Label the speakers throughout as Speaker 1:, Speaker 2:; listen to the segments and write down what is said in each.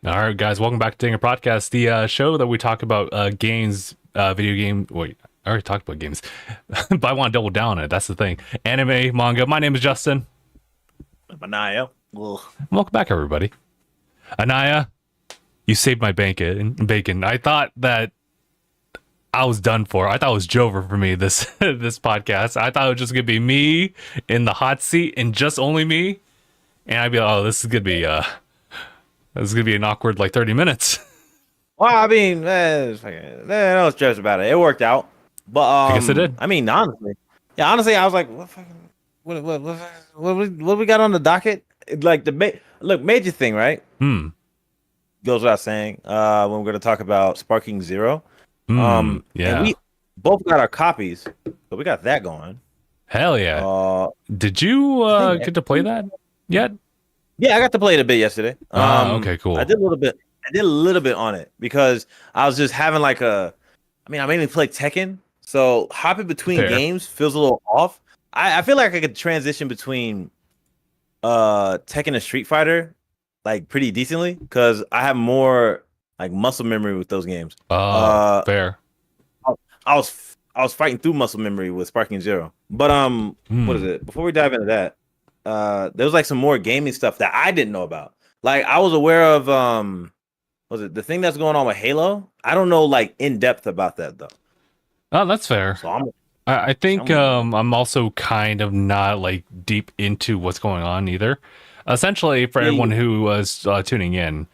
Speaker 1: All right, guys, welcome back to DangIT Prodcast, the show that we talk about games, video game. Wait, I already talked about games, but I want to double down on it. That's the thing. Anime, manga. My name is Justin.
Speaker 2: Aniyah. Well,
Speaker 1: Welcome back, everybody. Aniyah, you saved my bacon. I thought that I was done for. I thought it was Jover for me this this podcast. I thought it was just gonna be me in the hot seat and just only me, and I'd be like, oh, this is gonna be an awkward like 30 minutes.
Speaker 2: I mean, no stress about it. It worked out, but
Speaker 1: I guess it did.
Speaker 2: I mean, honestly, I was like, what we got on the docket? Like look, major thing, right?
Speaker 1: Hmm.
Speaker 2: Goes without saying. When we're gonna talk about Sparking Zero, and
Speaker 1: Yeah.
Speaker 2: we both got our copies, so we got that going.
Speaker 1: Hell yeah.
Speaker 2: Uh,
Speaker 1: Did you
Speaker 2: I think
Speaker 1: get to play that yet?
Speaker 2: Yeah, I got to play it a bit yesterday.
Speaker 1: Okay, cool.
Speaker 2: I did a little bit. I did a little bit on it because I was just having like I mean, I mainly play Tekken, so hopping between
Speaker 1: Fair.
Speaker 2: games feels a little off. I feel like I could transition between Tekken and Street Fighter like pretty decently because I have more like muscle memory with those games. Uh,
Speaker 1: Fair.
Speaker 2: I was fighting through muscle memory with Sparking Zero, but what is
Speaker 1: Hmm.
Speaker 2: it? Before we dive into that, there was like some more gaming stuff that I didn't know about. Like I was aware of was it the thing that's going on with Halo? I don't know like in depth about that though.
Speaker 1: Oh, that's fair.
Speaker 2: So I'm
Speaker 1: I think
Speaker 2: I'm
Speaker 1: I'm also kind of not like deep into what's going on either. Essentially, for
Speaker 2: yeah,
Speaker 1: everyone who was tuning in,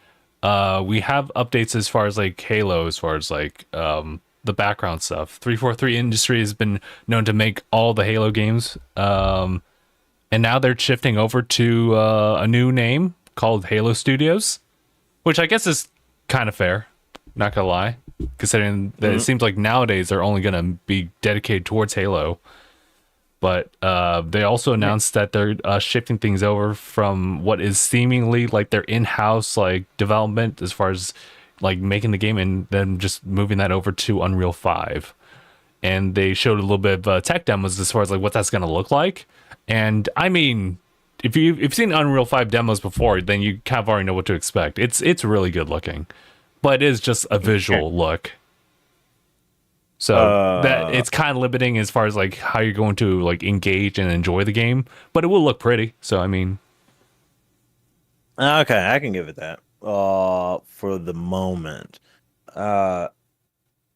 Speaker 1: we have updates as far as like Halo, as far as like the background stuff. 343 Industry has been known to make all the Halo games. And now they're shifting over to a new name called Halo Studios, which I guess is kind of fair. Not gonna lie, considering that it
Speaker 2: Mhm.
Speaker 1: seems like nowadays they're only gonna be dedicated towards Halo. But they also
Speaker 2: Yeah.
Speaker 1: announced that they're shifting things over from what is seemingly like their in-house like development as far as like making the game and then just moving that over to Unreal 5. And they showed a little bit of tech demos as far as like what that's going to look like. And I mean, if you've seen Unreal 5 demos before, then you kind of already know what to expect. It's really good looking, but it is just a visual look. So that
Speaker 2: Uh
Speaker 1: it's kind of limiting as far as like how you're going to like engage and enjoy the game, but it will look pretty. So I mean,
Speaker 2: okay, I can give it that. For the moment. Uh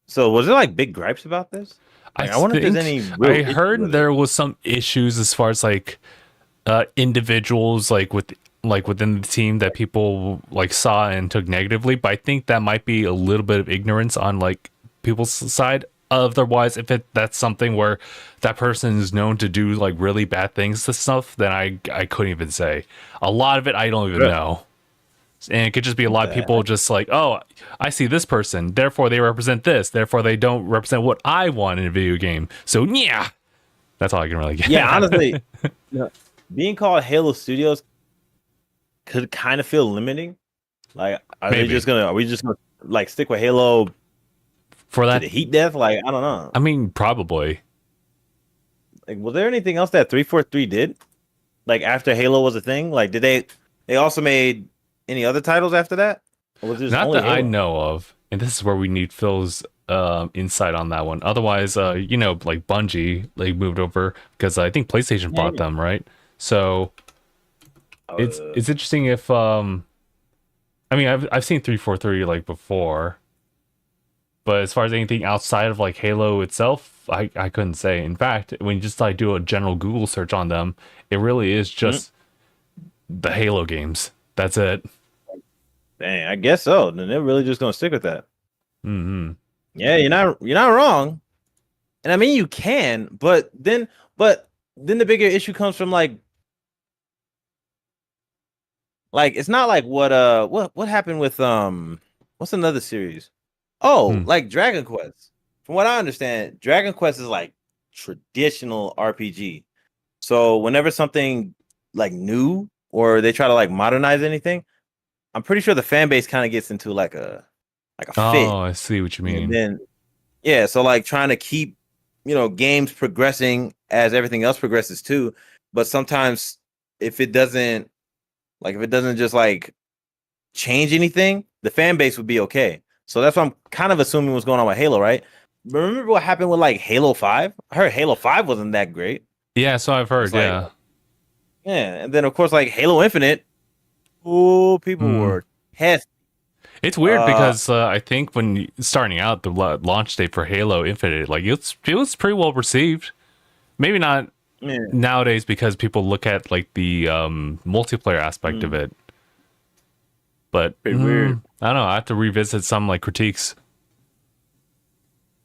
Speaker 2: so was there like big gripes about this?
Speaker 1: I
Speaker 2: Like I wonder if there's
Speaker 1: think
Speaker 2: any
Speaker 1: I
Speaker 2: real issue
Speaker 1: heard
Speaker 2: with it.
Speaker 1: there was some issues as far as like individuals like within the team that people like saw and took negatively, but I think that might be a little bit of ignorance on like people's side. Otherwise, if that's something where that person is known to do like really bad things to stuff, then I couldn't even say. A lot of it I don't even
Speaker 2: Really?
Speaker 1: know. And it could just be a
Speaker 2: What
Speaker 1: lot
Speaker 2: the
Speaker 1: of people
Speaker 2: heck?
Speaker 1: just like, oh, I see this person, therefore they represent this, therefore they don't represent what I want in a video game. So yeah, that's all I can really get
Speaker 2: Yeah,
Speaker 1: at.
Speaker 2: honestly, yeah, being called Halo Studios could kind of feel limiting. Like,
Speaker 1: Maybe
Speaker 2: are we just gonna like stick with Halo
Speaker 1: for
Speaker 2: to
Speaker 1: that.
Speaker 2: the heat death? Like, I don't know.
Speaker 1: I mean, probably.
Speaker 2: Like, was there anything else that 343 did? Like after Halo was a thing? Like, did they also made any other titles after that? Or was it just
Speaker 1: Not
Speaker 2: only
Speaker 1: that I
Speaker 2: Halo?
Speaker 1: know of. And this is where we need Phil's insight on that one. Otherwise, like Bungie, like moved over because I think PlayStation
Speaker 2: Yeah,
Speaker 1: bought
Speaker 2: yeah.
Speaker 1: them, right? So
Speaker 2: Uh,
Speaker 1: it's interesting if I mean I've seen 343 like before, but as far as anything outside of like Halo itself, I couldn't say. In fact, when you just like do a general Google search on them, it really is
Speaker 2: mm,
Speaker 1: just the Halo games. That's it.
Speaker 2: dang, I guess so. Then they're really just gonna stick with that.
Speaker 1: Hmm.
Speaker 2: Yeah, you're not wrong. And I mean you can, but then the bigger issue comes from like it's not like what happened with what's another series? Oh,
Speaker 1: Hmm.
Speaker 2: like Dragon Quest. From what I understand, Dragon Quest is like traditional RPG. So whenever something like new or they try to like modernize anything, I'm pretty sure the fan base kind of gets into like a
Speaker 1: Oh,
Speaker 2: fit.
Speaker 1: I see what you
Speaker 2: And
Speaker 1: mean.
Speaker 2: then yeah, so like trying to keep, games progressing as everything else progresses too. But sometimes if it doesn't just like change anything, the fan base would be okay. So that's what I'm kind of assuming what's going on with Halo, right? But remember what happened with like Halo 5? I heard Halo 5 wasn't that great.
Speaker 1: Yeah, so I've heard.
Speaker 2: It's like,
Speaker 1: Yeah.
Speaker 2: yeah, and then of course like Halo Infinite, oh, people
Speaker 1: Hmm.
Speaker 2: were pissed.
Speaker 1: It's weird because I think when starting out the launch date for Halo Infinite, like it was pretty well received. Maybe not
Speaker 2: Yeah.
Speaker 1: nowadays because people look at like the multiplayer aspect of it. But
Speaker 2: Pretty weird.
Speaker 1: I don't know. I have to revisit some like critiques.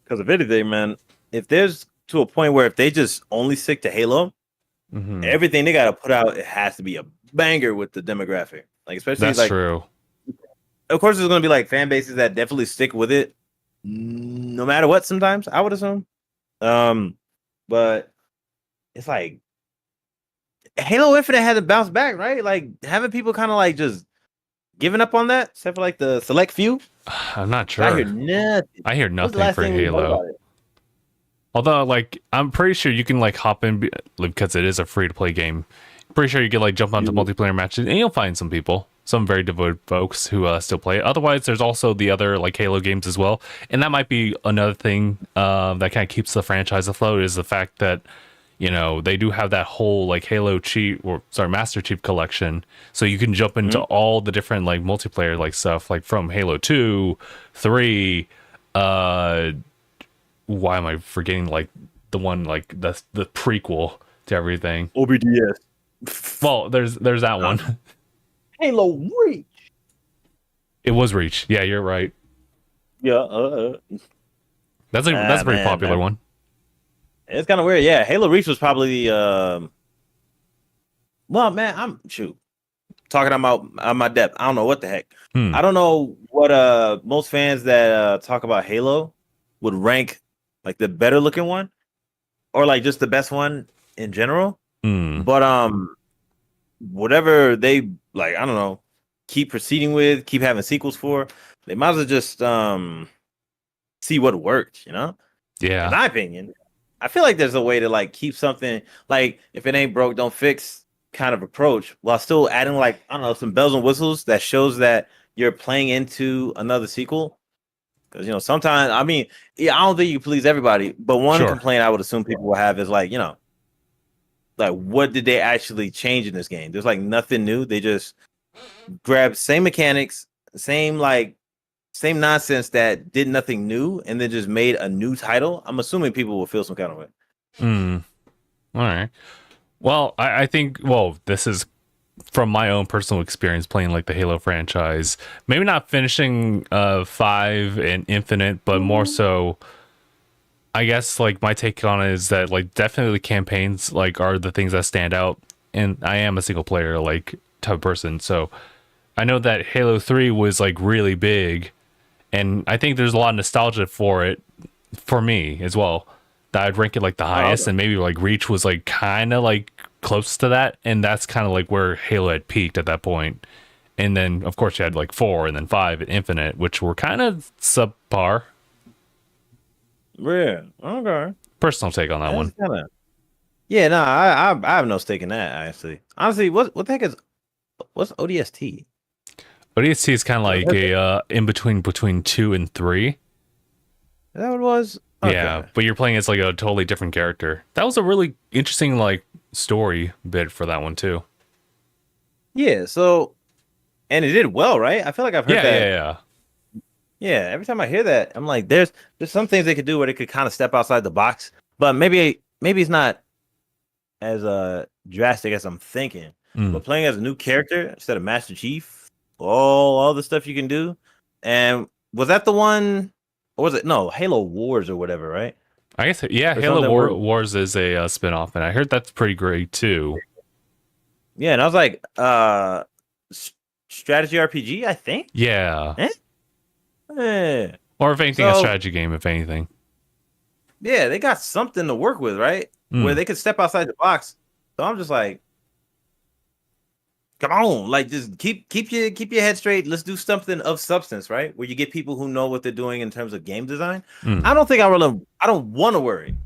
Speaker 2: Because of anything, man, if there's to a point where if they just only stick to Halo, everything they gotta put out, it has to be a banger with the demographic. Like especially
Speaker 1: That's
Speaker 2: like
Speaker 1: true.
Speaker 2: of course there's gonna be like fan bases that definitely stick with it no matter what, sometimes, I would assume. But it's like Halo Infinite had to bounce back, right? Like haven't people kind of like just giving up on that, except for like the select few?
Speaker 1: I'm not sure.
Speaker 2: I hear nothing.
Speaker 1: I hear
Speaker 2: When's the
Speaker 1: nothing
Speaker 2: last
Speaker 1: for
Speaker 2: thing we heard
Speaker 1: Halo.
Speaker 2: about it?
Speaker 1: Although, like, I'm pretty sure you can like hop in because it is a free to play game. Pretty sure you can like jump onto multiplayer matches and you'll find some people, some very devoted folks who still play it. Otherwise, there's also the other like Halo games as well, and that might be another thing that kind of keeps the franchise afloat is the fact that they do have that whole like Halo Chief Master Chief collection, so you can jump into all the different like multiplayer like stuff like from Halo 2, 3. Why am I forgetting like the one like the prequel to everything?
Speaker 2: OBDS.
Speaker 1: Well, there's that one.
Speaker 2: Halo Reach.
Speaker 1: It was Reach. Yeah, you're right.
Speaker 2: Yeah.
Speaker 1: That's a pretty
Speaker 2: man,
Speaker 1: popular
Speaker 2: man.
Speaker 1: one.
Speaker 2: It's kind of weird. Yeah, Halo Reach was probably well, man, I'm talking about my depth. I don't know what the heck. I don't know what most fans that talk about Halo would rank like the better looking one or like just the best one in general. But whatever they like, I don't know, keep proceeding with, keep having sequels for, they might as well just see what worked,
Speaker 1: Yeah.
Speaker 2: In my opinion. I feel like there's a way to like keep something like if it ain't broke, don't fix kind of approach while still adding like, I don't know, some bells and whistles that shows that you're playing into another sequel. Because sometimes I don't think you please everybody, but one complaint I would assume people will have is like, like what did they actually change in this game? There's like nothing new. They just grabbed same mechanics, same nonsense that did nothing new, and then just made a new title. I'm assuming people will feel some kind of way.
Speaker 1: All right. Well, I think this is from my own personal experience playing like the Halo franchise. Maybe not finishing 5 and Infinite, but more so I guess like my take on it is that like definitely campaigns like are the things that stand out, and I am a single player like type of person, so I know that Halo 3 was like really big, and I think there's a lot of nostalgia for it for me as well, that I'd rank it like the highest. And maybe like Reach was like kind of like close to that, and that's kind of like where Halo had peaked at that point. And then of course you had like 4 and then 5 and Infinite, which were kind of subpar.
Speaker 2: Yeah. Okay.
Speaker 1: Personal take on that one.
Speaker 2: Yeah, no, I have no stake in that actually. Honestly, what the heck is what's ODST?
Speaker 1: ODST is kind of like a in between 2 and 3.
Speaker 2: Is that what it was? Okay.
Speaker 1: Yeah, but you're playing as like a totally different character. That was a really interesting like story bit for that one too.
Speaker 2: Yeah, so and it did well, right? I feel like I've heard that. Yeah, every time I hear that, I'm like, there's some things they could do where they could kind of step outside the box, but maybe it's not as drastic as I'm thinking. But playing as a new character instead of Master Chief, all the stuff you can do. And was that the one, or was it Halo Wars or whatever, right?
Speaker 1: I guess Halo Wars is a spin-off, and I heard that's pretty great too.
Speaker 2: Yeah, and I was like, strategy RPG, I think.
Speaker 1: Yeah.
Speaker 2: Yeah.
Speaker 1: Or if anything, a strategy game, if anything.
Speaker 2: Yeah, they got something to work with, right? Where they could step outside the box. So I'm just like, come on, like just keep your head straight. Let's do something of substance, right? Where you get people who know what they're doing in terms of game design. I don't want to worry.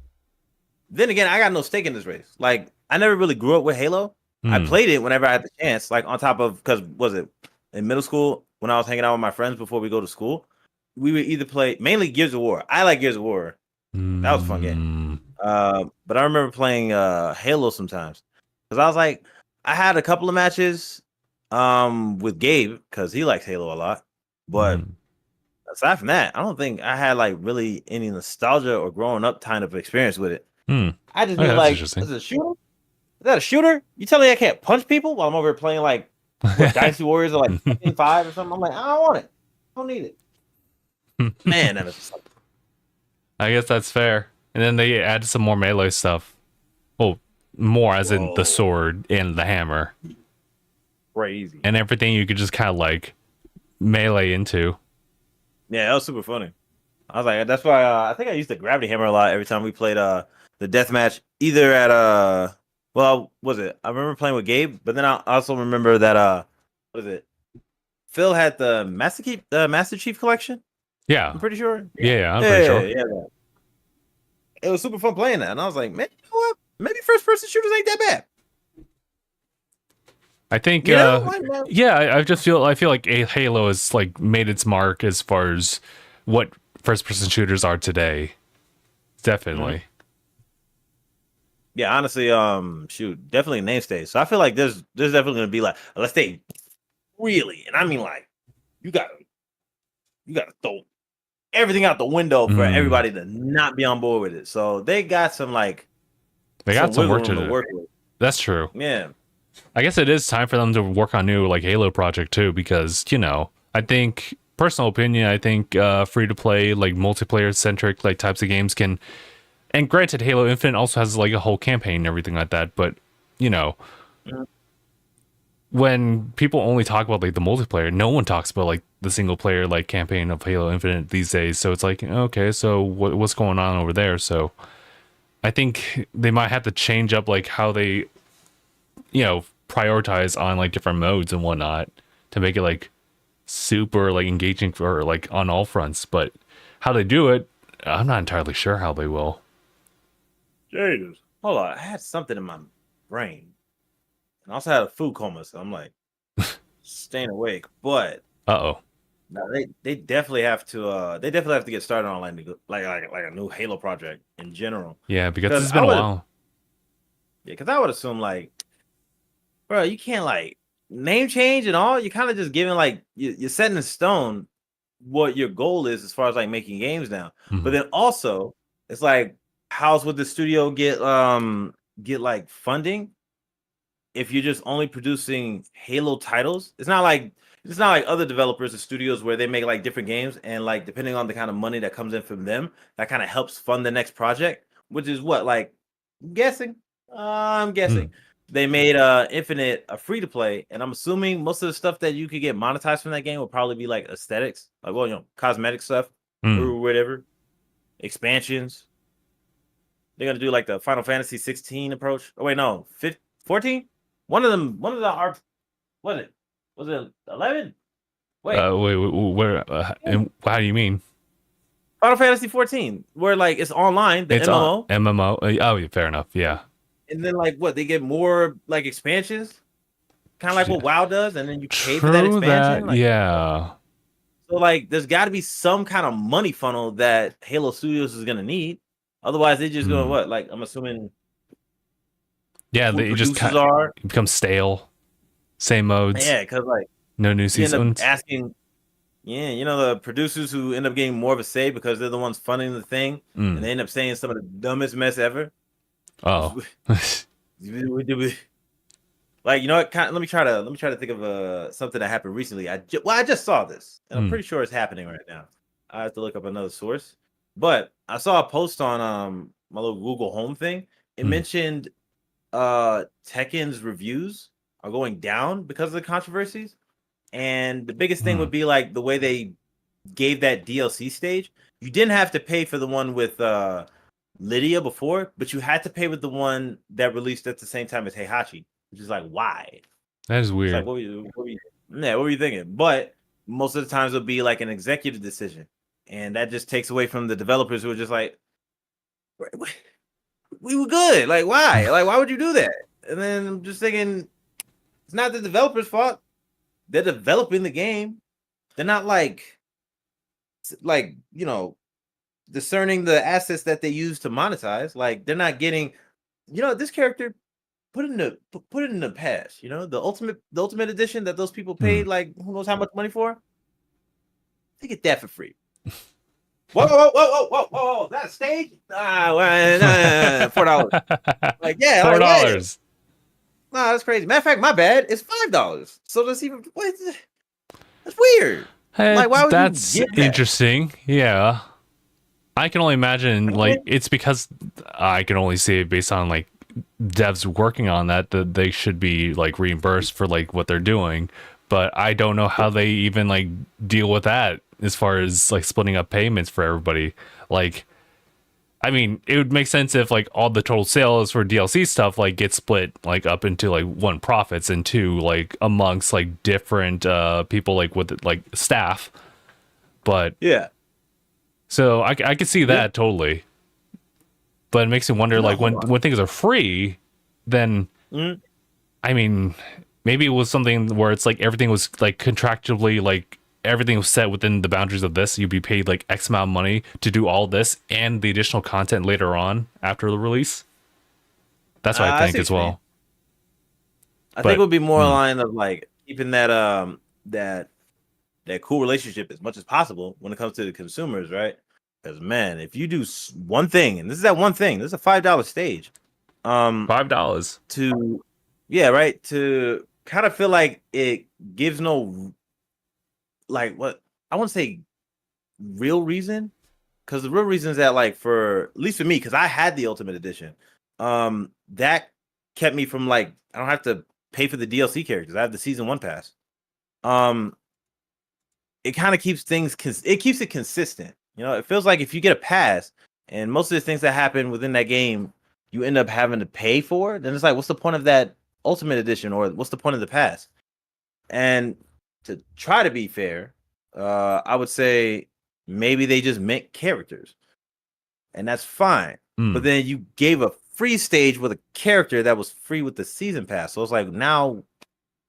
Speaker 2: Then again, I got no stake in this race. Like I never really grew up with Halo. I played it whenever I had the chance, like on top of, because was it in middle school when I was hanging out with my friends before we go to school. We would either play mainly Gears of War. I like Gears of War. That was a fun game. But I remember playing Halo sometimes because I was like, I had a couple of matches with Gabe because he likes Halo a lot. But aside from that, I don't think I had like really any nostalgia or growing up kind of experience with it. I just knew like, is it a shooter? Is that a shooter? You tell me I can't punch people while I'm over here playing like Dynasty Warriors or like 5 or something? I'm like, I don't want it. I don't need it. Man, that was something.
Speaker 1: I guess that's fair. And then they added some more melee stuff. Well, more as in the sword and the hammer.
Speaker 2: Crazy.
Speaker 1: And everything you could just kind of like melee into.
Speaker 2: Yeah, that was super funny. I was like, that's why I think I used the gravity hammer a lot every time we played the deathmatch. Either at well, was it? I remember playing with Gabe, but then I also remember that what is it? Phil had the Master Chief collection.
Speaker 1: Yeah,
Speaker 2: I'm pretty sure.
Speaker 1: Yeah, I'm pretty sure.
Speaker 2: Yeah, it was super fun playing that, and I was like, man, you know what? Maybe first person shooters ain't that bad.
Speaker 1: I think, yeah, I feel like Halo has like made its mark as far as what first person shooters are today. Definitely.
Speaker 2: Yeah, honestly, shoot, definitely name stage. So I feel like there's definitely gonna be like, let's say, really, and I mean like, you gotta throw everything out the window for everybody to not be on board with it. So they got some like,
Speaker 1: they got some work to do.
Speaker 2: Work with.
Speaker 1: That's true.
Speaker 2: Yeah.
Speaker 1: I guess it is time for them to work on new like Halo project too, because I think personal opinion, I think free to play like multiplayer centric like types of games can, and granted Halo Infinite also has like a whole campaign and everything like that, but when people only talk about like the multiplayer, no one talks about like the single player like campaign of Halo Infinite these days. So it's like, okay, so what's going on over there? So I think they might have to change up like how they prioritize on like different modes and whatnot to make it like super like engaging for like on all fronts. But how they do it, I'm not entirely sure how they will.
Speaker 2: Jesus. Hold on, I had something in my brain. And I also had a food coma, so I'm like staying awake. But
Speaker 1: no,
Speaker 2: they definitely have to get started on like a new Halo project in general.
Speaker 1: Yeah, because it's been a while.
Speaker 2: Yeah, because I would assume like, bro, you can't like name change and all. You're kind of just giving like you're setting in stone what your goal is as far as like making games now. But then also it's like, how's would the studio get like funding if you're just only producing Halo titles? It's not like other developers or studios where they make like different games and like depending on the kind of money that comes in from them, that kind of helps fund the next project, which is what like I'm guessing they made Infinite a free to play, and I'm assuming most of the stuff that you could get monetized from that game will probably be like aesthetics, like cosmetic stuff or whatever, expansions. They're gonna do like the Final Fantasy 16 approach. Oh wait, no, 14. One of the was it 11? Wait,
Speaker 1: where? And how do you mean?
Speaker 2: Final Fantasy 14, where like it's online, the MMO.
Speaker 1: MMO. Oh, yeah, fair enough. Yeah.
Speaker 2: And then like what they get more like expansions, kind of like what WoW does, and then you pay for that expansion.
Speaker 1: Yeah.
Speaker 2: So like, there's got to be some kind of money funnel that Halo Studios is gonna need. Otherwise, they just going what? Like, I'm assuming.
Speaker 1: Yeah, they just become stale. Same modes.
Speaker 2: Yeah, because like
Speaker 1: no new seasons.
Speaker 2: Asking, the producers who end up getting more of a say because they're the ones funding the thing, and they end up saying some of the dumbest mess ever.
Speaker 1: Oh.
Speaker 2: Like, you know what? Let me try to think of something that happened recently. I just saw this, and I'm pretty sure it's happening right now. I have to look up another source, but I saw a post on my little Google Home thing. It mentioned Tekken's reviews are going down because of the controversies, and the biggest thing would be like the way they gave that DLC stage. You didn't have to pay for the one with Lydia before, but you had to pay with the one that released at the same time as Heihachi, which is like, why?
Speaker 1: That is weird.
Speaker 2: Like, what were you thinking? But most of the times it'll be like an executive decision, and that just takes away from the developers who are just like, we were good. Like, why? Like, why would you do that? And then I'm just thinking, it's not the developer's fault. they're developing the game. They're not like discerning the assets that they use to monetize. Like they're not getting, this character put it in the past. The ultimate edition that those people paid like who knows how much money for. They get that for free. Whoa! That stage? $4. Like yeah,
Speaker 1: $4.
Speaker 2: Nah, that's crazy. Matter of fact, my bad. It's $5. So that's even that's weird. Like why would
Speaker 1: that's
Speaker 2: you give that?
Speaker 1: interesting? Yeah. I can only imagine like it's because I can only see it based on like devs working on that they should be like reimbursed for like what they're doing, but I don't know how they even like deal with that as far as like splitting up payments for everybody. Like I mean, it would make sense if like all the total sales for DLC stuff like get split like up into like one profits and two like amongst like different people like with like staff. But
Speaker 2: yeah.
Speaker 1: So I could see that totally, but it makes me wonder like when things are free, then I mean maybe it was something where it's like everything was like contractually like everything was set within the boundaries of this. You'd be paid like X amount of money to do all this and the additional content later on after the release. That's what I think as well.
Speaker 2: I think it would be more aligned of like keeping that that cool relationship as much as possible when it comes to the consumers, right? Because man, if you do one thing, and this is that one thing, this is a $5 stage,
Speaker 1: $5
Speaker 2: to kind of feel like it gives no like what I want to say real reason, because the real reason is that like for at least for me, because I had the Ultimate Edition, that kept me from like I don't have to pay for the DLC characters. I have the Season 1 pass. It kind of keeps things it keeps it consistent. It feels like if you get a pass and most of the things that happen within that game you end up having to pay for, then it's like what's the point of that Ultimate Edition, or what's the point of the pass? And to try to be fair, I would say maybe they just meant characters, and that's fine. But then you gave a free stage with a character that was free with the season pass, so it's like now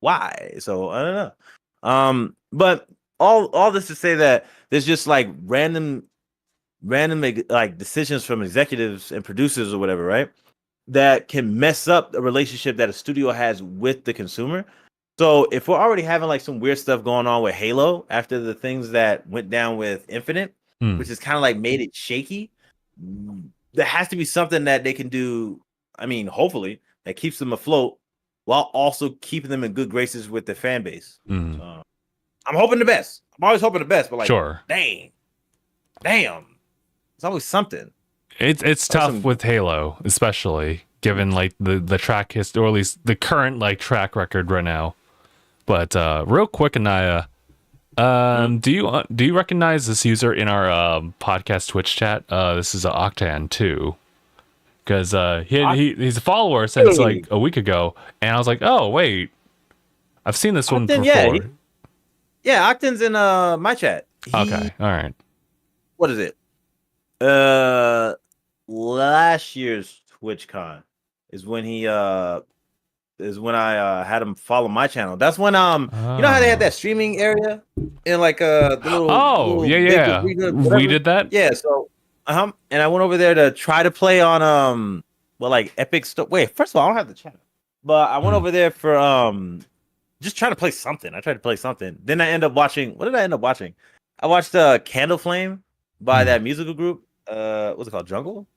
Speaker 2: why? So I don't know. But all this to say that there's just like random like decisions from executives and producers or whatever, right? That can mess up the relationship that a studio has with the consumer. So if we're already having like some weird stuff going on with Halo after the things that went down with Infinite, which is kind of like made it shaky, there has to be something that they can do. I mean, hopefully that keeps them afloat while also keeping them in good graces with the fan base. I'm hoping the best. I'm always hoping the best, but like,
Speaker 1: sure.
Speaker 2: Damn, it's always something.
Speaker 1: It's tough with Halo, especially given like the track history, or at least the current like track record right now. But real quick, Aniyah, do you recognize this user in our podcast Twitch chat? This is Octan too, because he's a follower since like a week ago, and I was like, oh wait, I've seen this one before.
Speaker 2: Yeah, Octan's in my chat.
Speaker 1: Okay, all right.
Speaker 2: What is it? Last year's TwitchCon is when I had him follow my channel. That's when you know how they had that streaming area in like the little
Speaker 1: we did that.
Speaker 2: Yeah, so and I went over there to try to play on like Epic stuff. Wait, first of all, I don't have the channel, but I went over there for just trying to play something. I tried to play something. Then I end up watching. What did I end up watching? I watched Candle Flame by that musical group. What's it called? Jungle?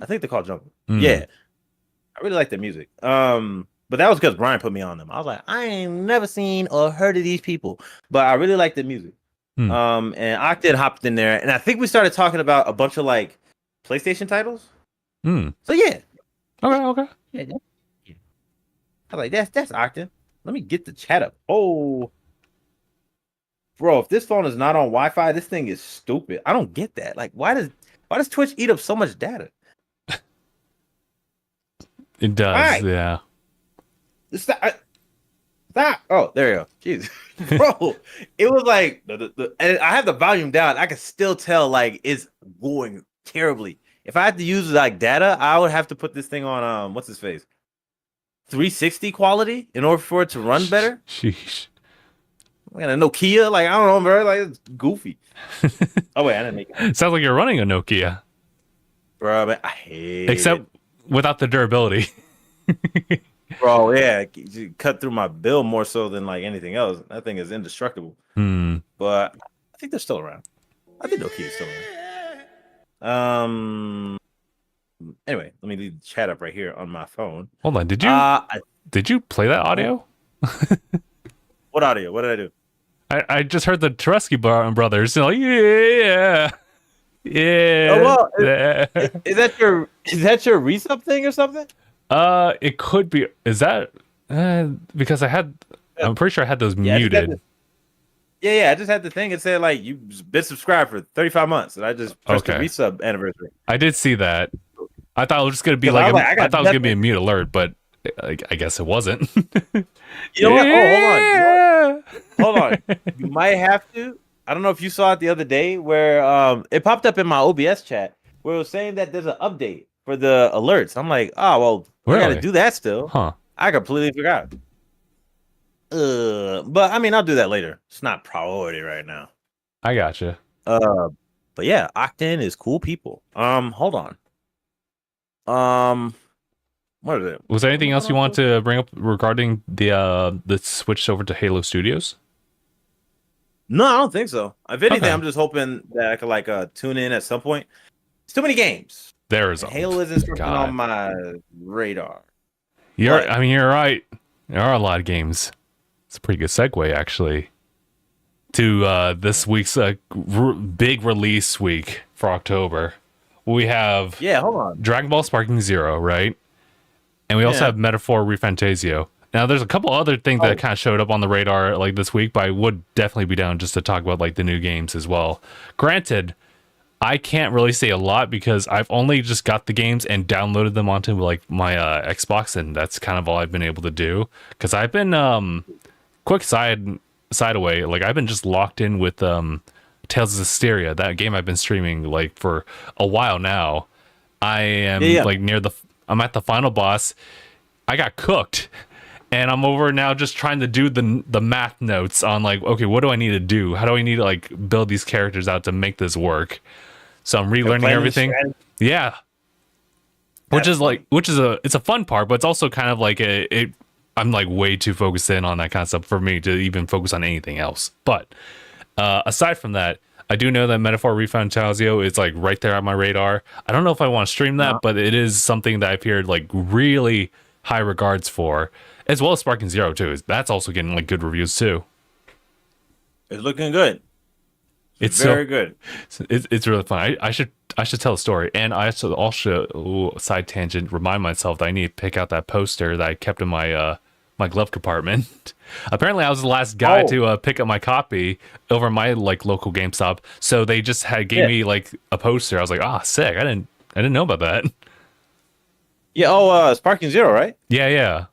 Speaker 2: I think they're called Jungle. Yeah. I really like their music. But that was because Brian put me on them. I was like, I ain't never seen or heard of these people, but I really like their music. And Octane hopped in there, and I think we started talking about a bunch of like PlayStation titles. So yeah.
Speaker 1: Okay.
Speaker 2: Yeah. I was like, that's Octane. Let me get the chat up. Oh, bro, if this phone is not on Wi-Fi, this thing is stupid. I don't get that. Like, why does Twitch eat up so much data?
Speaker 1: It does, right. Yeah.
Speaker 2: Stop. Oh, there you go. Jeez, bro, it was like and I have the volume down. I can still tell like it's going terribly. If I had to use like data, I would have to put this thing on what's his face, 360 quality in order for it to run better.
Speaker 1: Sheesh.
Speaker 2: I got a Nokia. Like, I don't know, bro. Like, it's goofy. Oh wait, I didn't make it.
Speaker 1: Sounds like you're running a Nokia,
Speaker 2: Bro, man, I hate
Speaker 1: except
Speaker 2: it.
Speaker 1: without the durability.
Speaker 2: Bro, yeah, you cut through my bill more so than like anything else. That thing is indestructible. But I think they're still around. I think Nokia's still around. Anyway, let me leave the chat up right here on my phone.
Speaker 1: Hold on, did you play that audio?
Speaker 2: What audio? What did I do?
Speaker 1: I just heard the Tereski brothers like, yeah.
Speaker 2: Oh well, is that your resub thing or something?
Speaker 1: It could be. Is that because I'm pretty sure I had those muted.
Speaker 2: Yeah, I just had the thing. It said like you've been subscribed for 35 months, and I just pressed the resub anniversary.
Speaker 1: I did see that. I thought it was just gonna be I thought it was gonna be a mute alert, but I guess it wasn't.
Speaker 2: You know what? Oh, hold on. You might have to. I don't know if you saw it the other day where it popped up in my OBS chat where it was saying that there's an update for the alerts. I'm like, oh well, we gotta do that still.
Speaker 1: Huh.
Speaker 2: I completely forgot. But I mean, I'll do that later. It's not priority right now.
Speaker 1: I gotcha.
Speaker 2: But yeah, Octane is cool people. Hold on. What is it?
Speaker 1: Was there anything else you want to bring up regarding the switch over to Halo Studios?
Speaker 2: No, I don't think so. If anything, I'm just hoping that I could like tune in at some point. It's too many games. Halo isn't something on my radar.
Speaker 1: You're right. There are a lot of games. It's a pretty good segue, actually, to this week's big release week for October. We have
Speaker 2: hold on,
Speaker 1: Dragon Ball Sparking Zero, right? And we also have Metaphor Refantasio. Now, there's a couple other things that kind of showed up on the radar like this week, but I would definitely be down just to talk about like the new games as well. Granted, I can't really say a lot because I've only just got the games and downloaded them onto like my Xbox, and that's kind of all I've been able to do. Because I've been quick side away, like I've been just locked in with Tales of Hysteria, that game I've been streaming like for a while now. I am like I'm at the final boss. I got cooked. And I'm over now just trying to do the math notes on like, okay, what do I need to do? How do I need to like build these characters out to make this work? So I'm relearning everything. Yeah. Which is it's a fun part, but it's also kind of like I'm like way too focused in on that kind of stuff for me to even focus on anything else. But aside from that, I do know that Metaphor Refantasio is like right there on my radar. I don't know if I want to stream that, but it is something that I've heard like really high regards for. As well as Sparking Zero too. That's also getting like good reviews too.
Speaker 2: It's looking good. It's very good.
Speaker 1: It's really fun. I should tell a story, and I also side tangent remind myself that I need to pick out that poster that I kept in my my glove compartment. Apparently, I was the last guy to pick up my copy over my like local GameStop, so they just gave me like a poster. I was like, sick! I didn't know about that.
Speaker 2: Yeah. Sparking Zero, right?
Speaker 1: Yeah.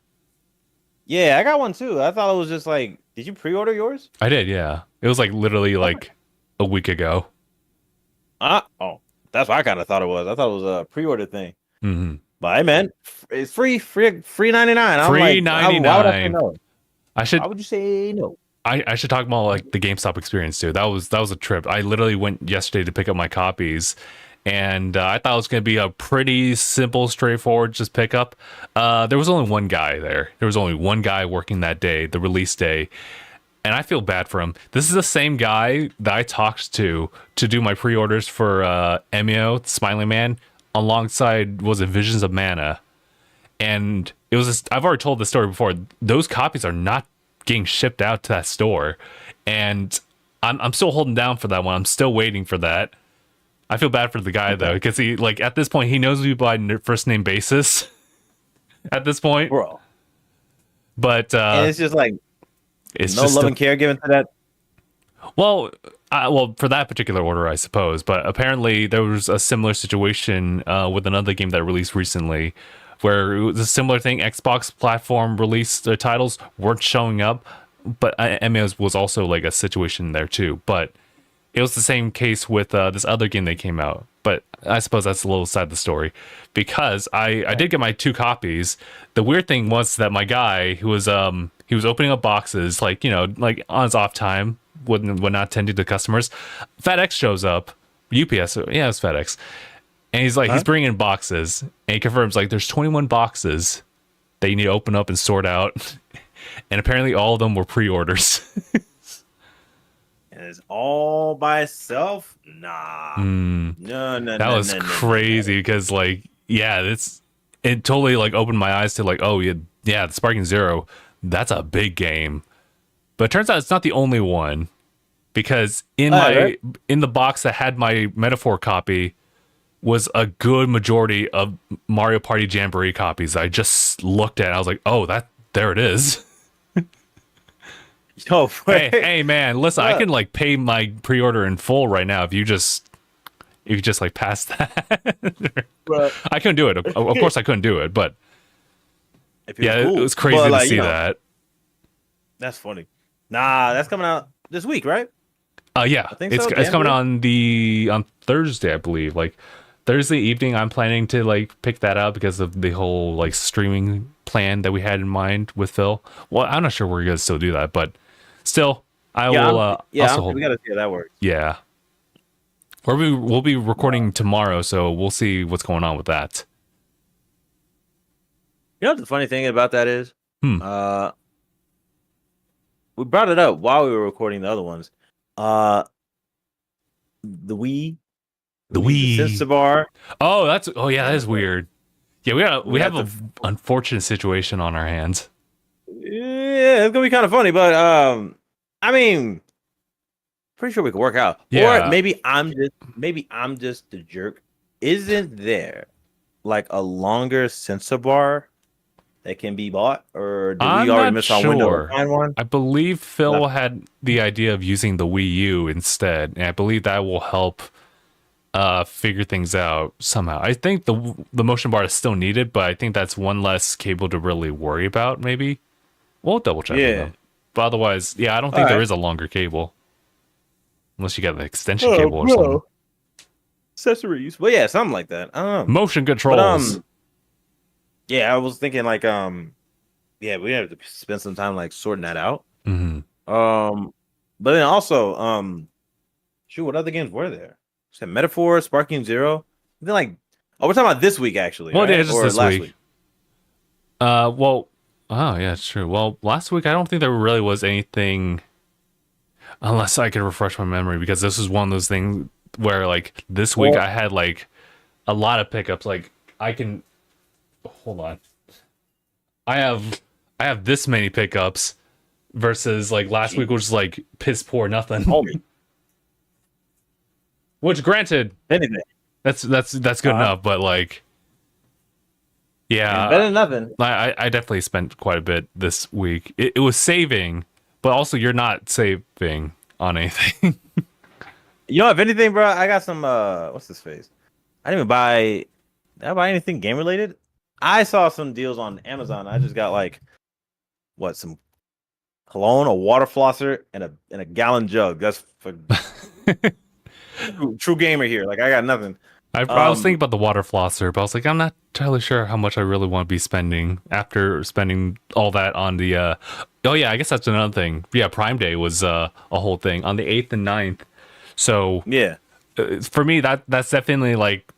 Speaker 2: Yeah, I got one too. I thought it was just like, did you pre-order yours?
Speaker 1: I did, yeah. It was like literally like a week ago.
Speaker 2: That's what I kind of thought it was. I thought it was a pre-order thing.
Speaker 1: Mm-hmm.
Speaker 2: But hey, man, it's free 99.
Speaker 1: Free 99.
Speaker 2: Why would I say no?
Speaker 1: Why
Speaker 2: would you say no?
Speaker 1: I should talk about like the GameStop experience too. That was a trip. I literally went yesterday to pick up my copies. And I thought it was going to be a pretty simple, straightforward just pickup. There was only one guy there. There was only one guy working that day, the release day. And I feel bad for him. This is the same guy that I talked to do my pre-orders for Emio, Smiling Man, alongside, was it Visions of Mana? And it was I've already told the story before. Those copies are not getting shipped out to that store. And I'm still holding down for that one. I'm still waiting for that. I feel bad for the guy though, because he like at this point he knows me by first name basis. At this point,
Speaker 2: bro.
Speaker 1: But
Speaker 2: and it's just like it's no love and care given to that.
Speaker 1: Well, for that particular order, I suppose. But apparently there was a similar situation with another game that released recently, where it was a similar thing. Xbox platform release titles weren't showing up, but Emio's was also like a situation there too. But it was the same case with this other game that came out. But I suppose that's a little side of the story, because I did get my 2 copies. The weird thing was that my guy who was he was opening up boxes, like, you know, like on his off time when not tending to customers. FedEx shows up, UPS, yeah, it's FedEx, and he's like, he's bringing in boxes, and he confirms like there's 21 boxes that you need to open up and sort out, and apparently all of them were pre-orders.
Speaker 2: And it's all by itself? Nah. No.
Speaker 1: That was crazy because, like, yeah, it totally like opened my eyes to like, oh yeah, the Sparking Zero, that's a big game. But it turns out it's not the only one, because in in the box that had my Metaphor copy was a good majority of Mario Party Jamboree copies. I just looked at, I was like, oh, there it is.
Speaker 2: Yo,
Speaker 1: hey man, listen, I can like pay my pre-order in full right now if you just like pass that. I couldn't do it. Of course I couldn't do it, but yeah, cool. It was crazy to see that.
Speaker 2: That's funny. Nah, that's coming out this week, right?
Speaker 1: Yeah, it's coming on Thursday, I believe. Like Thursday evening, I'm planning to like pick that up because of the whole like streaming plan that we had in mind with Phil. Well, I'm not sure we're gonna still do that, but still, I will.
Speaker 2: We gotta see how that works.
Speaker 1: Yeah, we'll be recording tomorrow, so we'll see what's going on with that.
Speaker 2: You know what the funny thing about that is? We brought it up while we were recording the other ones. The Wii. The Sensor Bar.
Speaker 1: Oh, that is weird. Yeah, we have an unfortunate situation on our hands.
Speaker 2: Yeah, it's gonna be kind of funny, but I mean, pretty sure we can work out.
Speaker 1: Yeah.
Speaker 2: Or maybe I'm just the jerk. Isn't there like a longer sensor bar that can be bought, or did we already miss our window to find one?
Speaker 1: I believe Phil had the idea of using the Wii U instead, and I believe that will help figure things out somehow. I think the motion bar is still needed, but I think that's one less cable to really worry about. Maybe we'll double check. Yeah, but otherwise, yeah, I don't think there is a longer cable unless you got the extension cable or something.
Speaker 2: Accessories, well, yeah, something like that. I don't know.
Speaker 1: Motion controls.
Speaker 2: But, yeah, I was thinking like yeah, we have to spend some time like sorting that out. But then also shoot, what other games were there? Said Metaphor, Sparking Zero. Then like, we're talking about this week actually.
Speaker 1: Well,
Speaker 2: right?
Speaker 1: Yeah, just this week. Well, oh yeah, it's true. Well, last week I don't think there really was anything, unless I could refresh my memory, because this is one of those things where like this week I had like a lot of pickups. Like I can hold on, I have this many pickups versus like last week was like piss poor nothing.
Speaker 2: Homie.
Speaker 1: Which, granted,
Speaker 2: anything
Speaker 1: that's good enough, but like, yeah,
Speaker 2: better than nothing.
Speaker 1: I definitely spent quite a bit this week. It was saving, but also you're not saving on anything.
Speaker 2: You know, if anything, bro, I got some what's this face? I didn't even buy. Did I buy anything game related? I saw some deals on Amazon. I just got like some cologne, a water flosser, and a gallon jug. That's for true gamer here. Like I got nothing.
Speaker 1: I was thinking about the water flosser, but I was like, I'm not entirely sure how much I really want to be spending after spending all that on the oh yeah, I guess that's another thing. Yeah, Prime Day was a whole thing on the 8th and 9th. So
Speaker 2: yeah,
Speaker 1: for me that's definitely like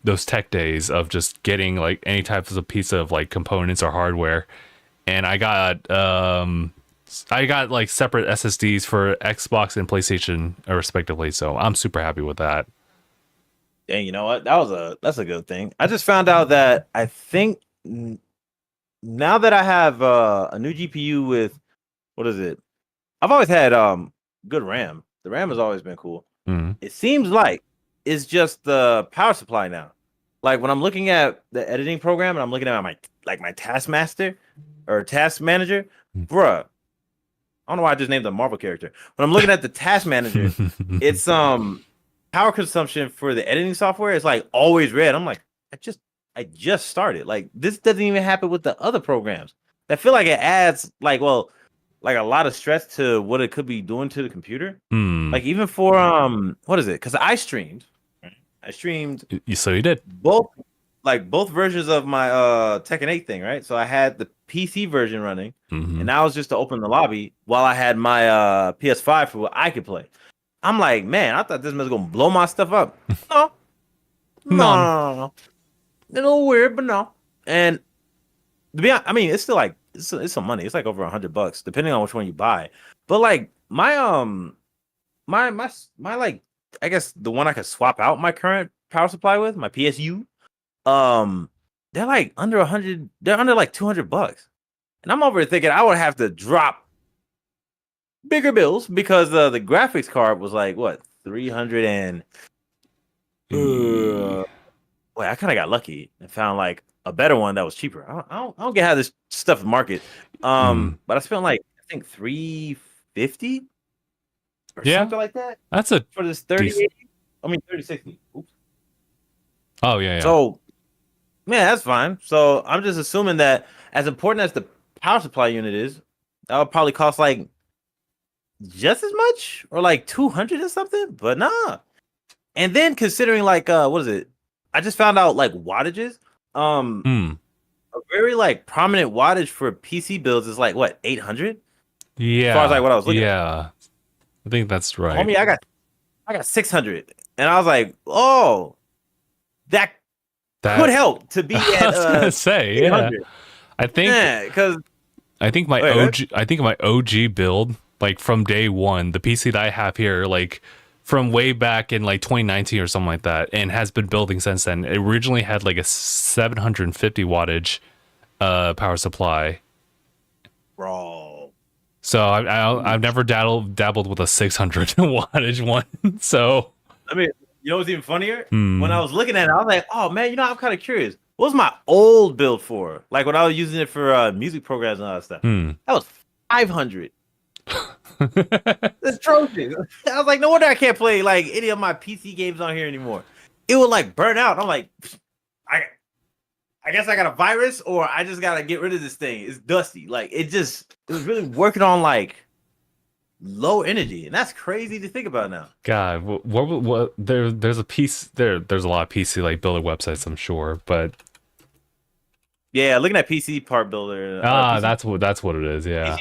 Speaker 1: those tech days of just getting like any type of piece of like components or hardware. And I got like separate SSDs for Xbox and PlayStation respectively, so I'm super happy with that.
Speaker 2: Dang, you know what? That's a good thing. I just found out that I think now that I have a new GPU with, what is it? I've always had good RAM. The RAM has always been cool. It seems like it's just the power supply now. Like when I'm looking at the editing program and I'm looking at my Taskmaster or Task Manager, bruh. I don't know why I just named the Marvel character. When I'm looking at the Task Manager, it's power consumption for the editing software is like always red. I'm like, I just started. Like this doesn't even happen with the other programs. I feel like it adds like a lot of stress to what it could be doing to the computer. Like even for what is it? Because I streamed I streamed
Speaker 1: So you did.
Speaker 2: both versions of my Tekken 8 thing, right? So I had the PC version running, and that was just to open the lobby while I had my PS5 for what I could play. I'm like, man, I thought this was gonna blow my stuff up. No,
Speaker 1: None.
Speaker 2: no. A little weird, but no. And to be honest, I mean, it's still like it's some money. It's like over $100, depending on which one you buy. But like my like, I guess the one I could swap out my current power supply with, my PSU, they're like under 100. They're under like $200, and I'm over here thinking I would have to drop bigger bills because the graphics card was like what 300 and. Wait, I kind of got lucky and found like a better one that was cheaper. I don't get how this stuff is market. But I spent like I think 350 or something like that.
Speaker 1: That's a
Speaker 2: for this 3080. I mean 3060. Oops.
Speaker 1: Oh yeah.
Speaker 2: So yeah, that's fine. So I'm just assuming that as important as the power supply unit is, that would probably cost like just as much or like 200 or something. But nah. And then considering like what is it? I just found out like wattages. A very like prominent wattage for PC builds is like what 800.
Speaker 1: Yeah.
Speaker 2: As far as like what I was looking.
Speaker 1: Yeah. I think that's right.
Speaker 2: Homie, I got 600, and I was like, oh, that could help to be at.
Speaker 1: I was gonna say, 800. Yeah. I think my OG build, like from day one, the PC that I have here, like from way back in like 2019 or something like that, and has been building since then. It originally had like a 750 wattage power supply.
Speaker 2: Bro.
Speaker 1: So I've never dabbled with a 600 wattage one. So
Speaker 2: I mean, you know what's even funnier? When I was looking at it, I was like, oh man, I'm kind of curious. What was my old build for? Like when I was using it for music programs and all that stuff. That was 500. That's atrocious. I was like, no wonder I can't play like any of my PC games on here anymore. It would like burn out. I'm like, I guess I got a virus, or I just gotta get rid of this thing. It's dusty. Like it was really working on like low energy, and that's crazy to think about now.
Speaker 1: God, what there's a piece there's a lot of PC like builder websites, I'm sure, but
Speaker 2: yeah, looking at PC part builder.
Speaker 1: That's what it is. Yeah,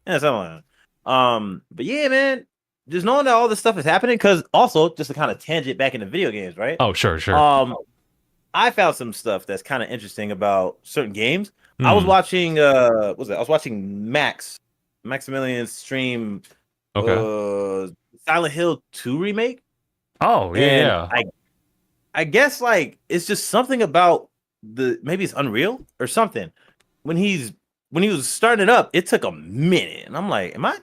Speaker 2: yeah, something like that. But yeah, man, just knowing that all this stuff is happening, because also just to kind of tangent back into video games, right?
Speaker 1: Oh, sure.
Speaker 2: I found some stuff that's kind of interesting about certain games. I was watching I was watching Maximilian stream Silent Hill 2 remake.
Speaker 1: Oh, yeah.
Speaker 2: I guess like it's just something about maybe it's Unreal or something. When he was starting it up, it took a minute, and I'm like, am I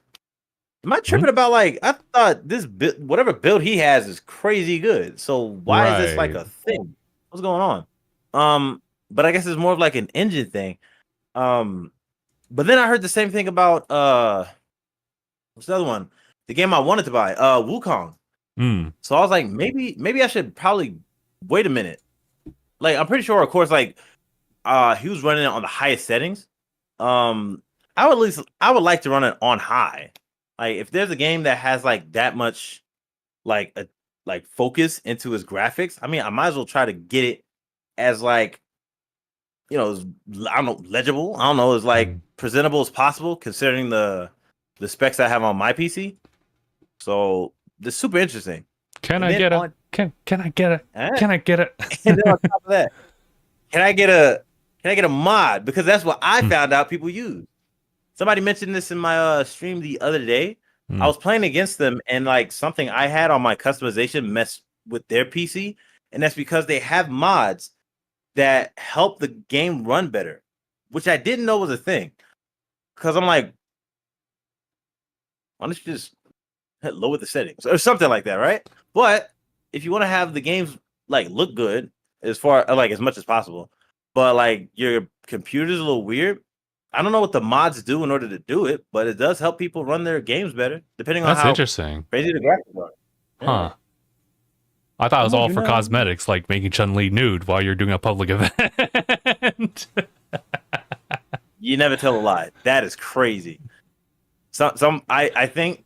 Speaker 2: tripping about like I thought this whatever build he has is crazy good. So why is this like a thing? What's going on? But I guess it's more of like an engine thing. But then I heard the same thing about what's the other one? The game I wanted to buy, Wukong. So I was like, maybe I should probably wait a minute. Like I'm pretty sure, of course, like he was running it on the highest settings. I would like to run it on high. Like if there's a game that has like that much like focus into his graphics, I mean, I might as well try to get it as like, I don't know, legible. I don't know, as like presentable as possible considering the specs I have on my PC. So this is super interesting.
Speaker 1: Can I get it? Can I get it? Can I get it?
Speaker 2: And then on top of that, can I get a mod? Because that's what I found out people use. Somebody mentioned this in my stream the other day. I was playing against them, and like something I had on my customization messed with their PC, and that's because they have mods that help the game run better, which I didn't know was a thing. Because I'm like, why don't you just lower the settings or something like that, right? But if you want to have the games like look good as much as possible, but like your computer's a little weird, I don't know what the mods do in order to do it, but it does help people run their games better, depending on how
Speaker 1: interesting.
Speaker 2: Crazy the graphics are.
Speaker 1: Yeah. Huh. I thought it was all for cosmetics, like making Chun-Li nude while you're doing a public event.
Speaker 2: You never tell a lie. That is crazy. I think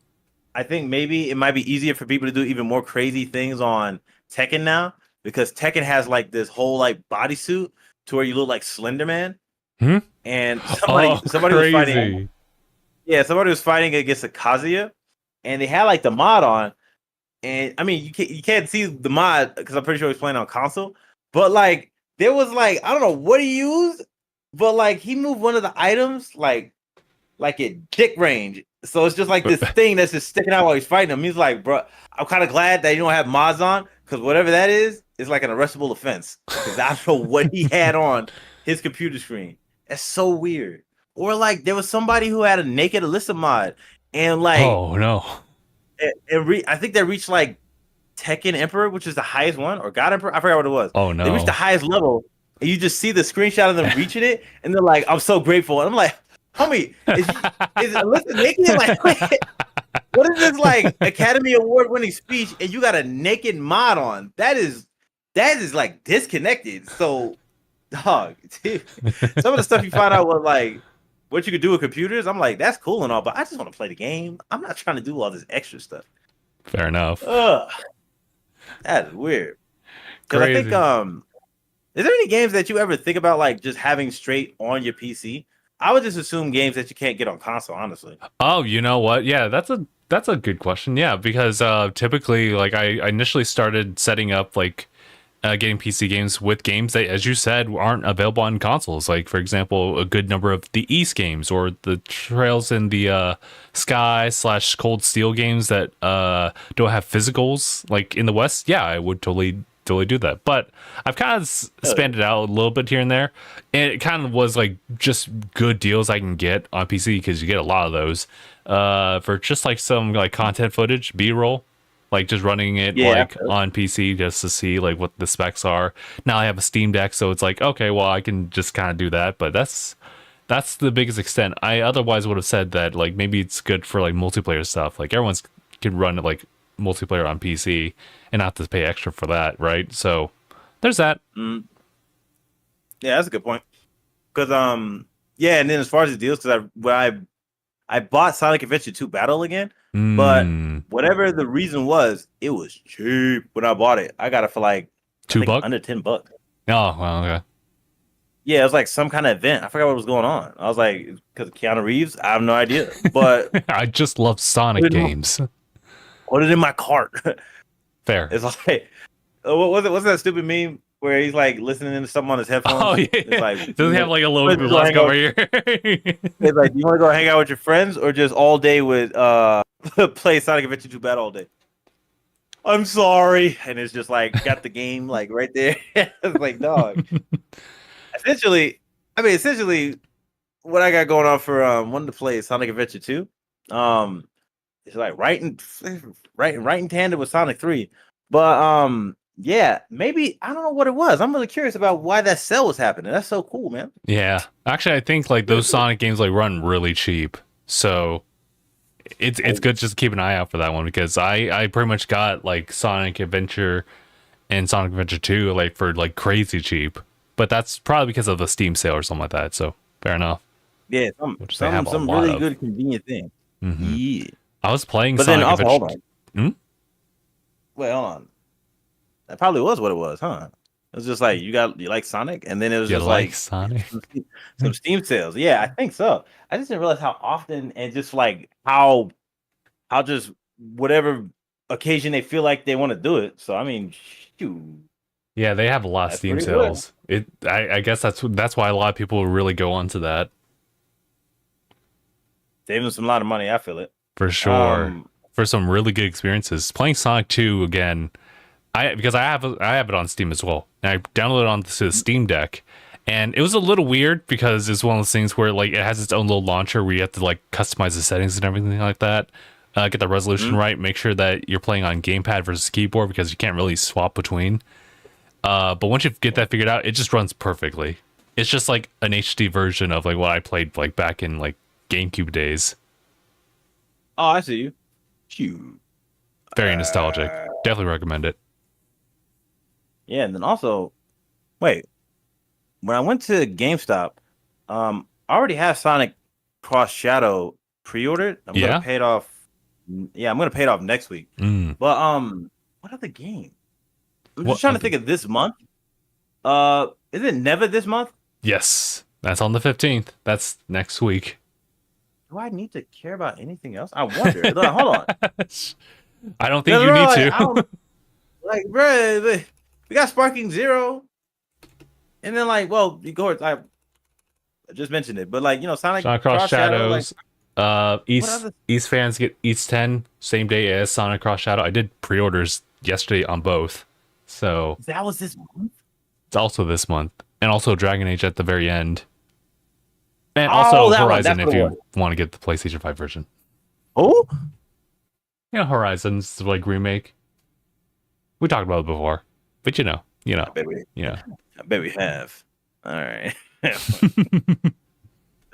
Speaker 2: maybe it might be easier for people to do even more crazy things on Tekken now because Tekken has like this whole like bodysuit to where you look like Slender Man.
Speaker 1: Hmm?
Speaker 2: And
Speaker 1: Oh,
Speaker 2: somebody was fighting.
Speaker 1: crazy.
Speaker 2: Yeah, somebody was fighting against a Kazuya, and they had like the mod on. And I mean, you can't see the mod because I'm pretty sure he's playing on console. But like, there was like I don't know what he used, but like he moved one of the items like at dick range. So it's just like this thing that's just sticking out while he's fighting him. He's like, bro, I'm kind of glad that you don't have mods on because whatever that is like an arrestable offense. Because I don't know what he had on his computer screen. That's so weird. Or like there was somebody who had a naked Alyssa mod, and like,
Speaker 1: Oh no.
Speaker 2: I think they reached like Tekken Emperor, which is the highest one, or God Emperor. I forgot what it was.
Speaker 1: Oh
Speaker 2: They reached the
Speaker 1: no.
Speaker 2: highest level, and you just see the screenshot of them reaching it, and they're like, "I'm so grateful." And I'm like, "Homie, is Alyssa naked? Like, what is this like Academy Award winning speech, and you got a naked mod on? That is like disconnected." So, dog, dude, some of the stuff you find out was like what you could do with computers. I'm like, that's cool and all, but I just want to play the game. I'm not trying to do all this extra stuff.
Speaker 1: Fair enough.
Speaker 2: Ugh, that is weird. Because I think,
Speaker 1: Crazy.
Speaker 2: is there any games that you ever think about like just having straight on your PC? I would just assume games that you can't get on console, honestly.
Speaker 1: Oh, you know what? Yeah, that's a good question. Yeah, because typically, like I initially started setting up like getting PC games with games that, as you said, aren't available on consoles. Like, for example, a good number of the East games or the Trails in the Sky / Cold Steel games that don't have physicals like in the West. Yeah, I would totally do that. But I've kind of spanned it out a little bit here and there, and it kind of was like just good deals I can get on PC because you get a lot of those for just like some like content footage, B-roll, like just running it like on PC just to see like what the specs are. Now I have a Steam Deck, so it's like, okay, well, I can just kind of do that, but that's the biggest extent. I otherwise would have said that like maybe it's good for like multiplayer stuff. Like everyone's can run like multiplayer on PC and not have to pay extra for that, right? So there's that.
Speaker 2: Mm. Yeah, that's a good point. Because yeah, and then as far as the deals, because I bought Sonic Adventure 2 Battle again, but whatever the reason was, it was cheap when I bought it. I got it for like
Speaker 1: $2
Speaker 2: under $10.
Speaker 1: Oh, well, okay.
Speaker 2: Yeah, it was like some kind of event. I forgot what was going on. I was like, because of Keanu Reeves, I have no idea. But
Speaker 1: I just love Sonic games.
Speaker 2: Put it in my cart.
Speaker 1: Fair.
Speaker 2: It's like, what was it? What's that stupid meme where he's like listening to something on his headphones?
Speaker 1: Oh yeah.
Speaker 2: It's like,
Speaker 1: does he have like a little glass over here?
Speaker 2: It's like, do you want to go hang out with your friends or just all day with play Sonic Adventure 2 Battle all day? I'm sorry, and it's just like got the game like right there. It's like, dog. Essentially, what I got going on for wanting to play Sonic Adventure 2, it's like right in tandem with Sonic 3. But yeah, maybe I don't know what it was. I'm really curious about why that sale was happening. That's so cool, man.
Speaker 1: Yeah. Actually, I think like those Sonic games like run really cheap. So it's good just to keep an eye out for that one because I pretty much got like Sonic Adventure and Sonic Adventure 2 like for like crazy cheap. But that's probably because of the Steam sale or something like that. So fair enough.
Speaker 2: Yeah, some really good convenient thing.
Speaker 1: Mm-hmm.
Speaker 2: Yeah.
Speaker 1: I was playing
Speaker 2: but
Speaker 1: Sonic
Speaker 2: then also,
Speaker 1: Adventure.
Speaker 2: Hold on. Wait, hold on. That probably was what it was, huh? It was just like you like Sonic, and then it was just like
Speaker 1: Sonic.
Speaker 2: some Steam sales. Yeah, I think so. I just didn't realize how often and just like how just whatever occasion they feel like they want to do it. So I mean, shoot.
Speaker 1: Yeah, they have a lot of Steam sales. I guess that's why a lot of people really go onto that.
Speaker 2: Saving them a lot of money, I feel it.
Speaker 1: For sure. For some really good experiences. Playing Sonic 2 again, because I have it on Steam as well. And I downloaded it onto the Steam Deck. And it was a little weird because it's one of those things where like it has its own little launcher where you have to like customize the settings and everything like that. Get the resolution right, make sure that you're playing on gamepad versus keyboard because you can't really swap between. But once you get that figured out, it just runs perfectly. It's just like an HD version of like what I played like back in like GameCube days.
Speaker 2: Oh, I see you. Shoot.
Speaker 1: Very nostalgic. Definitely recommend it.
Speaker 2: Yeah, and then also, wait. When I went to GameStop, I already have Sonic Cross Shadow pre-ordered. I'm gonna pay it off. Yeah, I'm gonna pay it off next week. But what other game? I'm just trying to think of this month. Is it never this month?
Speaker 1: Yes, that's on the 15th. That's next week.
Speaker 2: Do I need to care about anything else? I wonder. Look, hold on.
Speaker 1: I don't think you need
Speaker 2: like,
Speaker 1: to.
Speaker 2: Like, bro, we got Sparking Zero, and then like, well, you go. I just mentioned it, but like, you know, Sonic
Speaker 1: Cross Shadows.
Speaker 2: Like,
Speaker 1: East fans get East 10 same day as Sonic Cross Shadow. I did pre-orders yesterday on both, so
Speaker 2: that was this month.
Speaker 1: It's also this month, and also Dragon Age at the very end, and also Horizon if you want to get the PlayStation 5 version.
Speaker 2: Oh,
Speaker 1: you know, Horizon's like remake. We talked about it before, but you know. I
Speaker 2: bet we have. All right. That's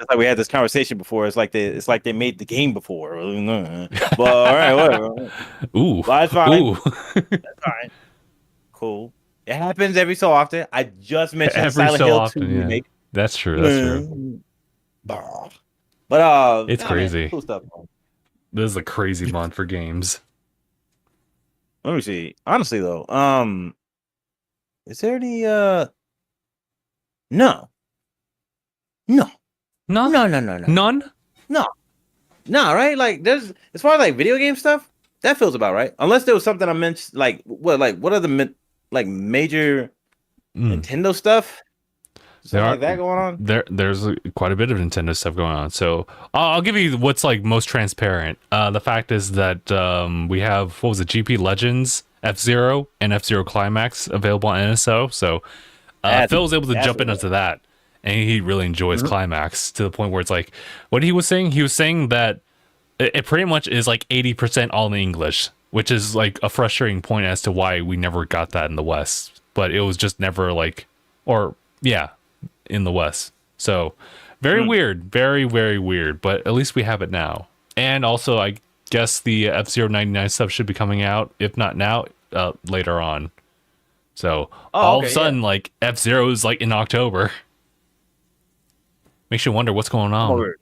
Speaker 2: like we had this conversation before. It's like they made the game before. But all right, whatever.
Speaker 1: Ooh,
Speaker 2: that's fine.
Speaker 1: Ooh.
Speaker 2: That's fine. Cool. It happens every so often. I just mentioned Silent Hill 2 remake.
Speaker 1: That's true. That's true.
Speaker 2: But
Speaker 1: it's crazy.
Speaker 2: Man, cool stuff.
Speaker 1: This is a crazy month for games.
Speaker 2: Let me see. Honestly, though, is there any? No. None. No, right? Like, there's as far as like video game stuff, that feels about right. Unless there was something I mentioned, like what are the like major Nintendo stuff? Like that going on?
Speaker 1: There's quite a bit of Nintendo stuff going on. So I'll give you what's like most transparent. The fact is that we have, what was it, GP Legends F-Zero and F-Zero Climax available on NSO. So Phil was able to jump into that, and he really enjoys Climax to the point where it's like, what he was saying that it pretty much is like 80% all in English, which is like a frustrating point as to why we never got that in the West. But it was just never like, in the West. So very weird, very, very weird, but at least we have it now. And also, I guess the F-Zero 99 stuff should be coming out, if not now, later on. So all of a sudden, like, F-Zero is like in October. Makes you wonder what's going on.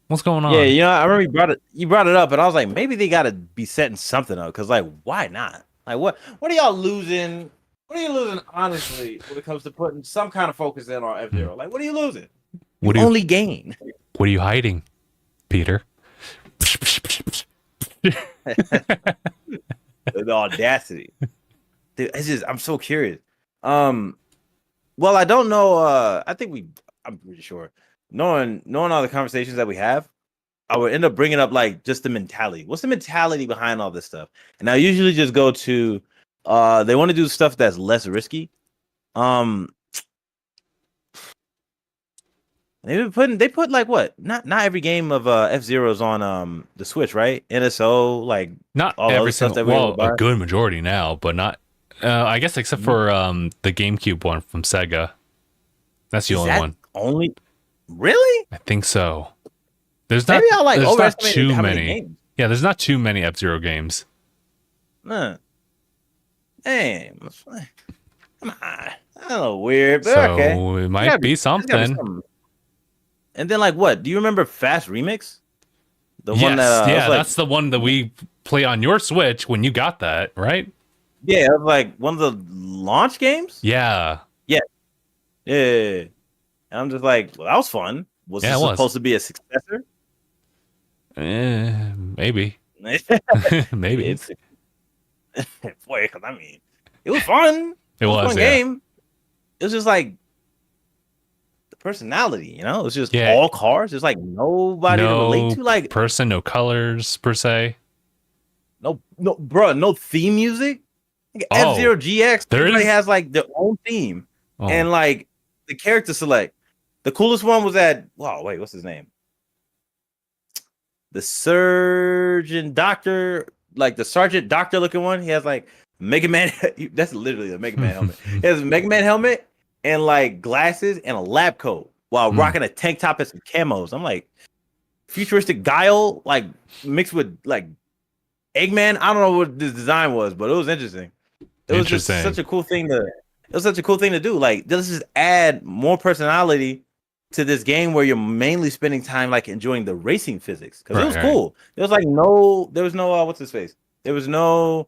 Speaker 1: What's going on?
Speaker 2: Yeah, you know, I remember you brought it up, and I was like, maybe they gotta be setting something up, because like, why not? Like, what are y'all losing? What are you losing, honestly, when it comes to putting some kind of focus in on F-Zero? Like, what are you losing? You only gain.
Speaker 1: What are you hiding, Peter?
Speaker 2: The audacity. Dude, it's just, I'm so curious. Well, I don't know. I'm pretty sure. Knowing all the conversations that we have, I would end up bringing up like just the mentality. What's the mentality behind all this stuff? And I usually just go to they want to do stuff that's less risky. They put like what? Not every game of F-Zero's on the Switch, right? NSO, like
Speaker 1: not all every stuff that a good majority now, but not I guess except for the GameCube one from Sega. That's the only one.
Speaker 2: Only really?
Speaker 1: I think so. There's not too many games. Yeah, there's not too many F-Zero games.
Speaker 2: Hey, come on. I don't know, weird, but
Speaker 1: so
Speaker 2: okay.
Speaker 1: It might be something.
Speaker 2: And then, like, what? Do you remember Fast Remix?
Speaker 1: The one that that's the one that we play on your Switch when you got that, right?
Speaker 2: Yeah, it was like one of the launch games.
Speaker 1: Yeah.
Speaker 2: And I'm just like, well, that was fun. Was this supposed to be a successor?
Speaker 1: Maybe. Maybe.
Speaker 2: Boy, because I mean, it was fun.
Speaker 1: It was a fun
Speaker 2: game. It was just like the personality, you know. It was just all cars. There's like nobody to relate to, like
Speaker 1: person, no colors per se.
Speaker 2: No, bro, no theme music. Like F-Zero GX, everybody has like their own theme, and like the character select. The coolest one was that. Wow, wait, what's his name? The surgeon doctor. Like the sergeant doctor looking one, he has like Mega Man. That's literally a Mega Man helmet. He has a Mega Man helmet and like glasses and a lab coat while rocking a tank top and some camos. I'm like, futuristic Guile, like mixed with like Eggman. I don't know what this design was, but it was interesting. It was just such a cool thing to. It was such a cool thing to do. Like, let's just add more personality to this game where you're mainly spending time like enjoying the racing physics, because it was cool. There was like there was no what's his face? There was no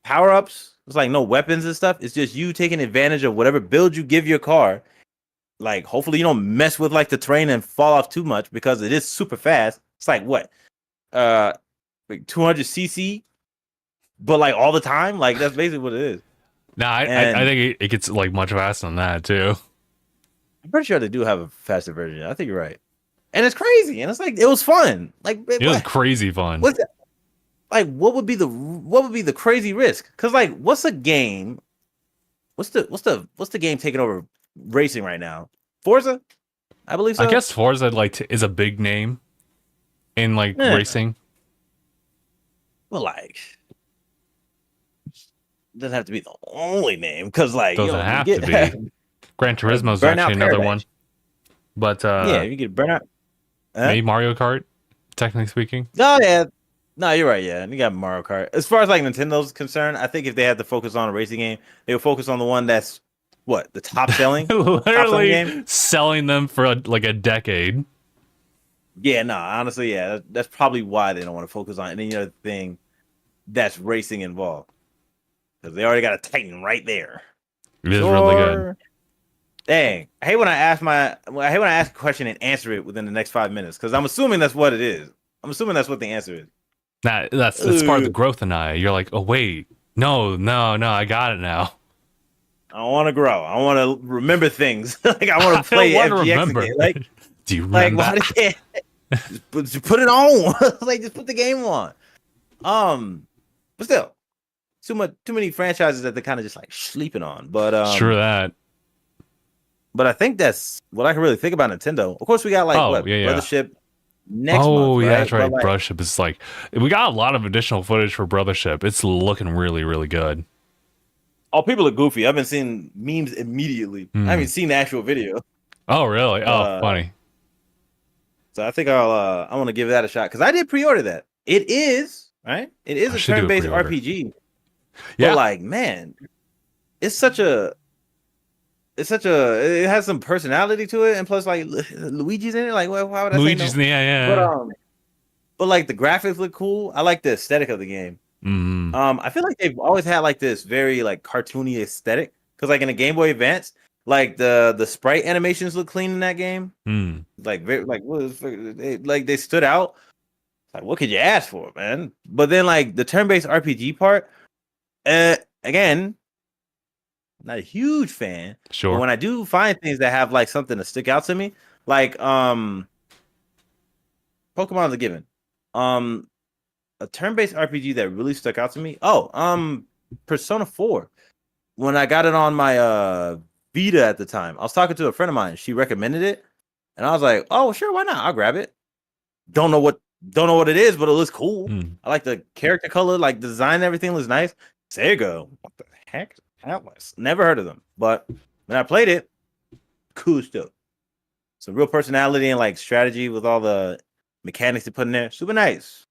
Speaker 2: power ups. It's like no weapons and stuff. It's just you taking advantage of whatever build you give your car. Like, hopefully you don't mess with like the terrain and fall off too much because it is super fast. It's like what, like 200 cc, but like all the time. Like that's basically what it is.
Speaker 1: No, I
Speaker 2: And
Speaker 1: think it gets like much faster than that too.
Speaker 2: I'm pretty sure they do have a faster version. I think you're right. And it's crazy, and it's like it was fun. Like
Speaker 1: It was crazy fun.
Speaker 2: what's that? Like what would be the crazy risk? Because like what's a game? What's the game taking over racing right now? Forza, I believe so.
Speaker 1: I guess Forza like is a big name in like racing.
Speaker 2: Well, like doesn't have to be the only name because like
Speaker 1: Doesn't have to be. Gran Turismo is actually another one. But
Speaker 2: yeah, you get Burnout.
Speaker 1: Maybe Mario Kart, technically speaking.
Speaker 2: Oh yeah. No, you're right. Yeah, and you got Mario Kart. As far as like Nintendo's concerned, I think if they had to focus on a racing game, they would focus on the one that's what the top selling,
Speaker 1: literally
Speaker 2: game?
Speaker 1: selling them for like a decade.
Speaker 2: Yeah, no, honestly, yeah, that's probably why they don't want to focus on any other thing that's racing involved because they already got a Titan right there.
Speaker 1: It is really good.
Speaker 2: Dang, I hate when I ask a question and answer it within the next 5 minutes because I'm assuming that's what it is. I'm assuming that's what the answer is.
Speaker 1: That's part of the growth in Aniyah. You're like, oh wait, no, I got it now.
Speaker 2: I want to grow. I want to remember things. Like I want to play FGX again. Like,
Speaker 1: do you remember?
Speaker 2: Like, why just put it on? Like, just put the game on. But still, too many franchises that they're kind of just like sleeping on. But
Speaker 1: sure that.
Speaker 2: But I think that's what I can really think about Nintendo. Of course, we got like Brothership next month.
Speaker 1: Oh yeah,
Speaker 2: right?
Speaker 1: that's right.
Speaker 2: Like,
Speaker 1: Brothership is like we got a lot of additional footage for Brothership. It's looking really, really good.
Speaker 2: Oh, people are goofy. I've been seeing memes immediately. I haven't seen the actual video.
Speaker 1: Oh really? Oh, funny.
Speaker 2: So I think I want to give that a shot because I did pre-order that. It is right. It is a turn-based RPG. Yeah. But like, man, it has some personality to it, and plus like Luigi's in it. Like, well, why would I
Speaker 1: Luigi's
Speaker 2: say no?
Speaker 1: Yeah.
Speaker 2: But like the graphics look cool. I like the aesthetic of the game. I feel like they've always had like this very like cartoony aesthetic because like in the Game Boy Advance, like the sprite animations look clean in that game. Like very like they stood out. Like what could you ask for, man? But then like the turn-based RPG part, again, not a huge fan.
Speaker 1: Sure.
Speaker 2: But when I do find things that have like something to stick out to me, like Pokemon's a given. A turn-based RPG that really stuck out to me. Persona 4. When I got it on my Vita at the time, I was talking to a friend of mine. She recommended it, and I was like, "Oh, sure, why not? I'll grab it." Don't know what it is, but it looks cool. I like the character color, like design, and everything looks nice. Sega, what the heck? Atlas. Never heard of them, but when I played it, cool stuff. Some real personality and like strategy with all the mechanics they put in there. Super nice.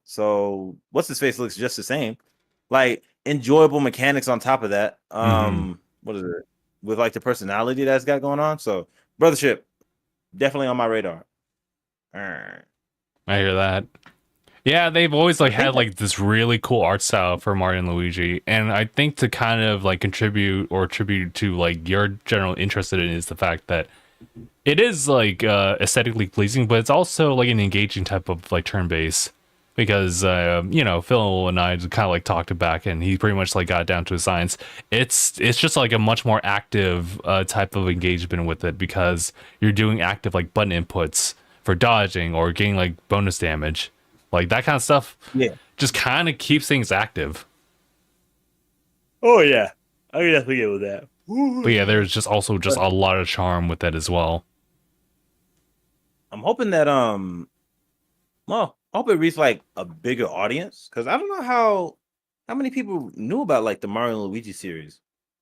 Speaker 2: So what's his face looks just the same. Like enjoyable mechanics on top of that. What is it? With like the personality that's got going on. So Brothership, definitely on my radar.
Speaker 1: I hear that. Yeah, they've always like had like this really cool art style for Mario and Luigi, and I think to kind of like contribute or attribute to like your general interest in it is the fact that it is like aesthetically pleasing, but it's also like an engaging type of like turn-based because Phil and I kind of like talked it back, and he pretty much like got down to a science. It's just like a much more active type of engagement with it because you're doing active like button inputs for dodging or getting like bonus damage. Like that kind of stuff, just kind of keeps things active.
Speaker 2: Oh yeah, I can definitely get with that.
Speaker 1: But yeah, there's just also just a lot of charm with that as well.
Speaker 2: I'm hoping that I hope it reaches like a bigger audience because I don't know how many people knew about like the Mario and Luigi series.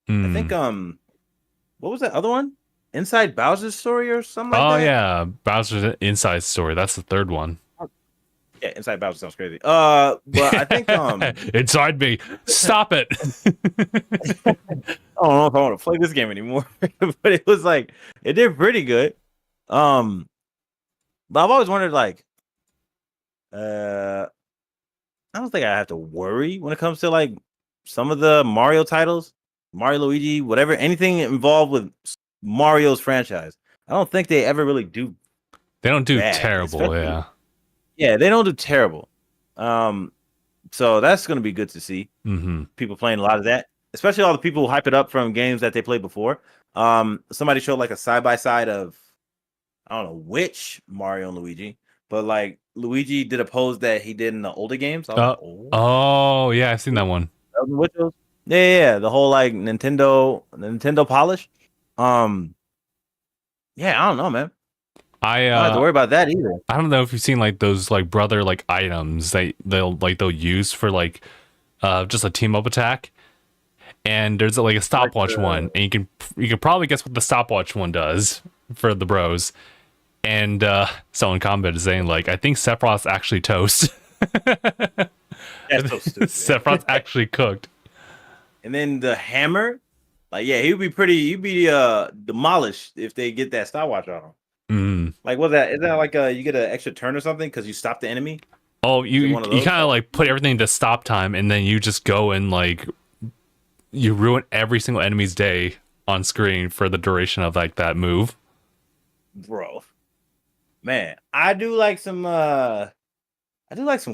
Speaker 2: I think what was that other one? Inside Bowser's Story or something like that?
Speaker 1: Oh yeah, Bowser's Inside Story. That's the third one.
Speaker 2: Yeah, Inside Bowser sounds crazy. But I think
Speaker 1: Inside me. Stop it.
Speaker 2: I don't know if I want to play this game anymore. But it was like it did pretty good. But I've always wondered like I don't think I have to worry when it comes to like some of the Mario titles, Mario, Luigi, whatever, anything involved with Mario's franchise. I don't think they ever really do
Speaker 1: They don't do
Speaker 2: bad.
Speaker 1: terrible,
Speaker 2: Especially,
Speaker 1: yeah.
Speaker 2: yeah, they don't do terrible. So that's gonna be good to see.
Speaker 1: Mm-hmm.
Speaker 2: People playing a lot of that, especially all the people who hype it up from games that they played before. Somebody showed like a side by side of I don't know which Mario and Luigi, but like Luigi did a pose that he did in the older games. I was like,
Speaker 1: Oh, yeah, I've seen that one.
Speaker 2: which was yeah, the whole like Nintendo polish. Um, yeah, I don't know, man.
Speaker 1: I
Speaker 2: I don't have to worry about that either.
Speaker 1: I don't know if you've seen like those like brother like items that they'll use for like just a team up attack. And there's like a stopwatch one, and you can probably guess what the stopwatch one does for the bros. And someone commented saying like, I think Sephiroth's actually toast.
Speaker 2: That's so stupid.
Speaker 1: Sephiroth's actually cooked.
Speaker 2: And then the hammer, like yeah, he'd be demolished if they get that stopwatch on him.
Speaker 1: Mm.
Speaker 2: Like what's that? Is that like you get an extra turn or something because you stop the enemy?
Speaker 1: Oh, you kind of like put everything to stop time, and then you just go and like you ruin every single enemy's day on screen for the duration of like that move.
Speaker 2: Bro, man, I do like some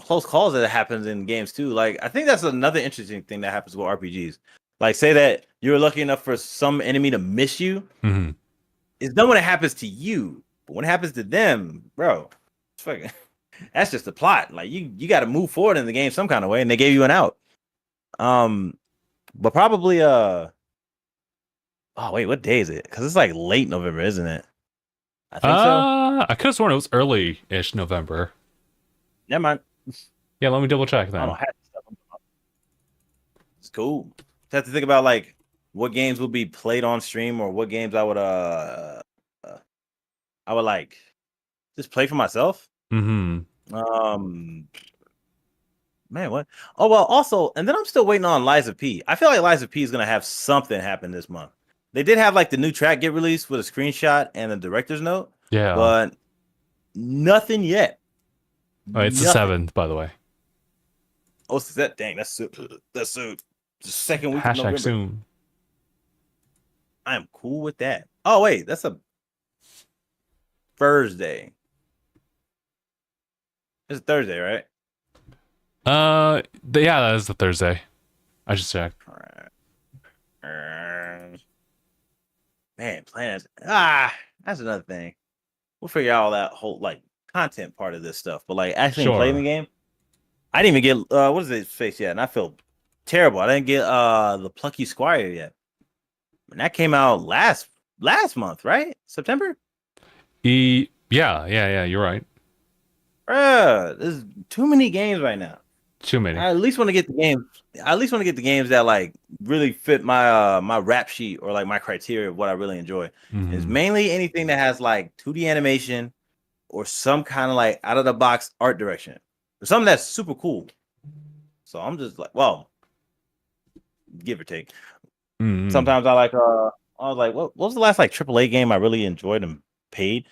Speaker 2: close calls that happens in games too. Like I think that's another interesting thing that happens with RPGs. Like say that you're lucky enough for some enemy to miss you.
Speaker 1: Mm-hmm.
Speaker 2: It's done when it happens to you, but when it happens to them, bro, it's fucking. That's just the plot. Like you got to move forward in the game some kind of way, and they gave you an out. But probably oh wait, what day is it? Because it's like late November, isn't it? I think so.
Speaker 1: I could have sworn it was early-ish November.
Speaker 2: Never mind.
Speaker 1: Yeah, let me double check
Speaker 2: I
Speaker 1: then.
Speaker 2: don't know. It's cool. Just have to think about like what games will be played on stream or what games I would like just play for myself.
Speaker 1: Mm-hmm.
Speaker 2: Man, what? Oh well, also, and then I'm still waiting on Liza P. I feel like Liza P is gonna have something happen this month. They did have like the new track get released with a screenshot and a director's note.
Speaker 1: Yeah,
Speaker 2: but nothing yet.
Speaker 1: Oh, it's the 7th, by the way.
Speaker 2: Oh, is that dang? That's soon. That's soon. The second week of
Speaker 1: Hashtag
Speaker 2: November.
Speaker 1: soon.
Speaker 2: I am cool with that. Oh wait, that's a Thursday. It's a Thursday, right?
Speaker 1: Yeah, that is the Thursday. I just checked.
Speaker 2: All right. Man, plans. That's another thing. We'll figure out all that whole like content part of this stuff, but like actually playing the game. I didn't even get what is it face yet, and I feel terrible. I didn't get the Plucky Squire yet. And that came out last month, right? September?
Speaker 1: Yeah, you're right.
Speaker 2: There's too many games right now.
Speaker 1: Too many.
Speaker 2: I at least want to get the games. I at least want to get the games that like really fit my my rap sheet or like my criteria of what I really enjoy.
Speaker 1: Mm-hmm.
Speaker 2: It's mainly anything that has like 2D animation or some kind of like out of the box art direction or something that's super cool. So I'm just like, well, give or take.
Speaker 1: Mm-hmm.
Speaker 2: Sometimes I like I was like, what was the last like AAA game I really enjoyed and paid?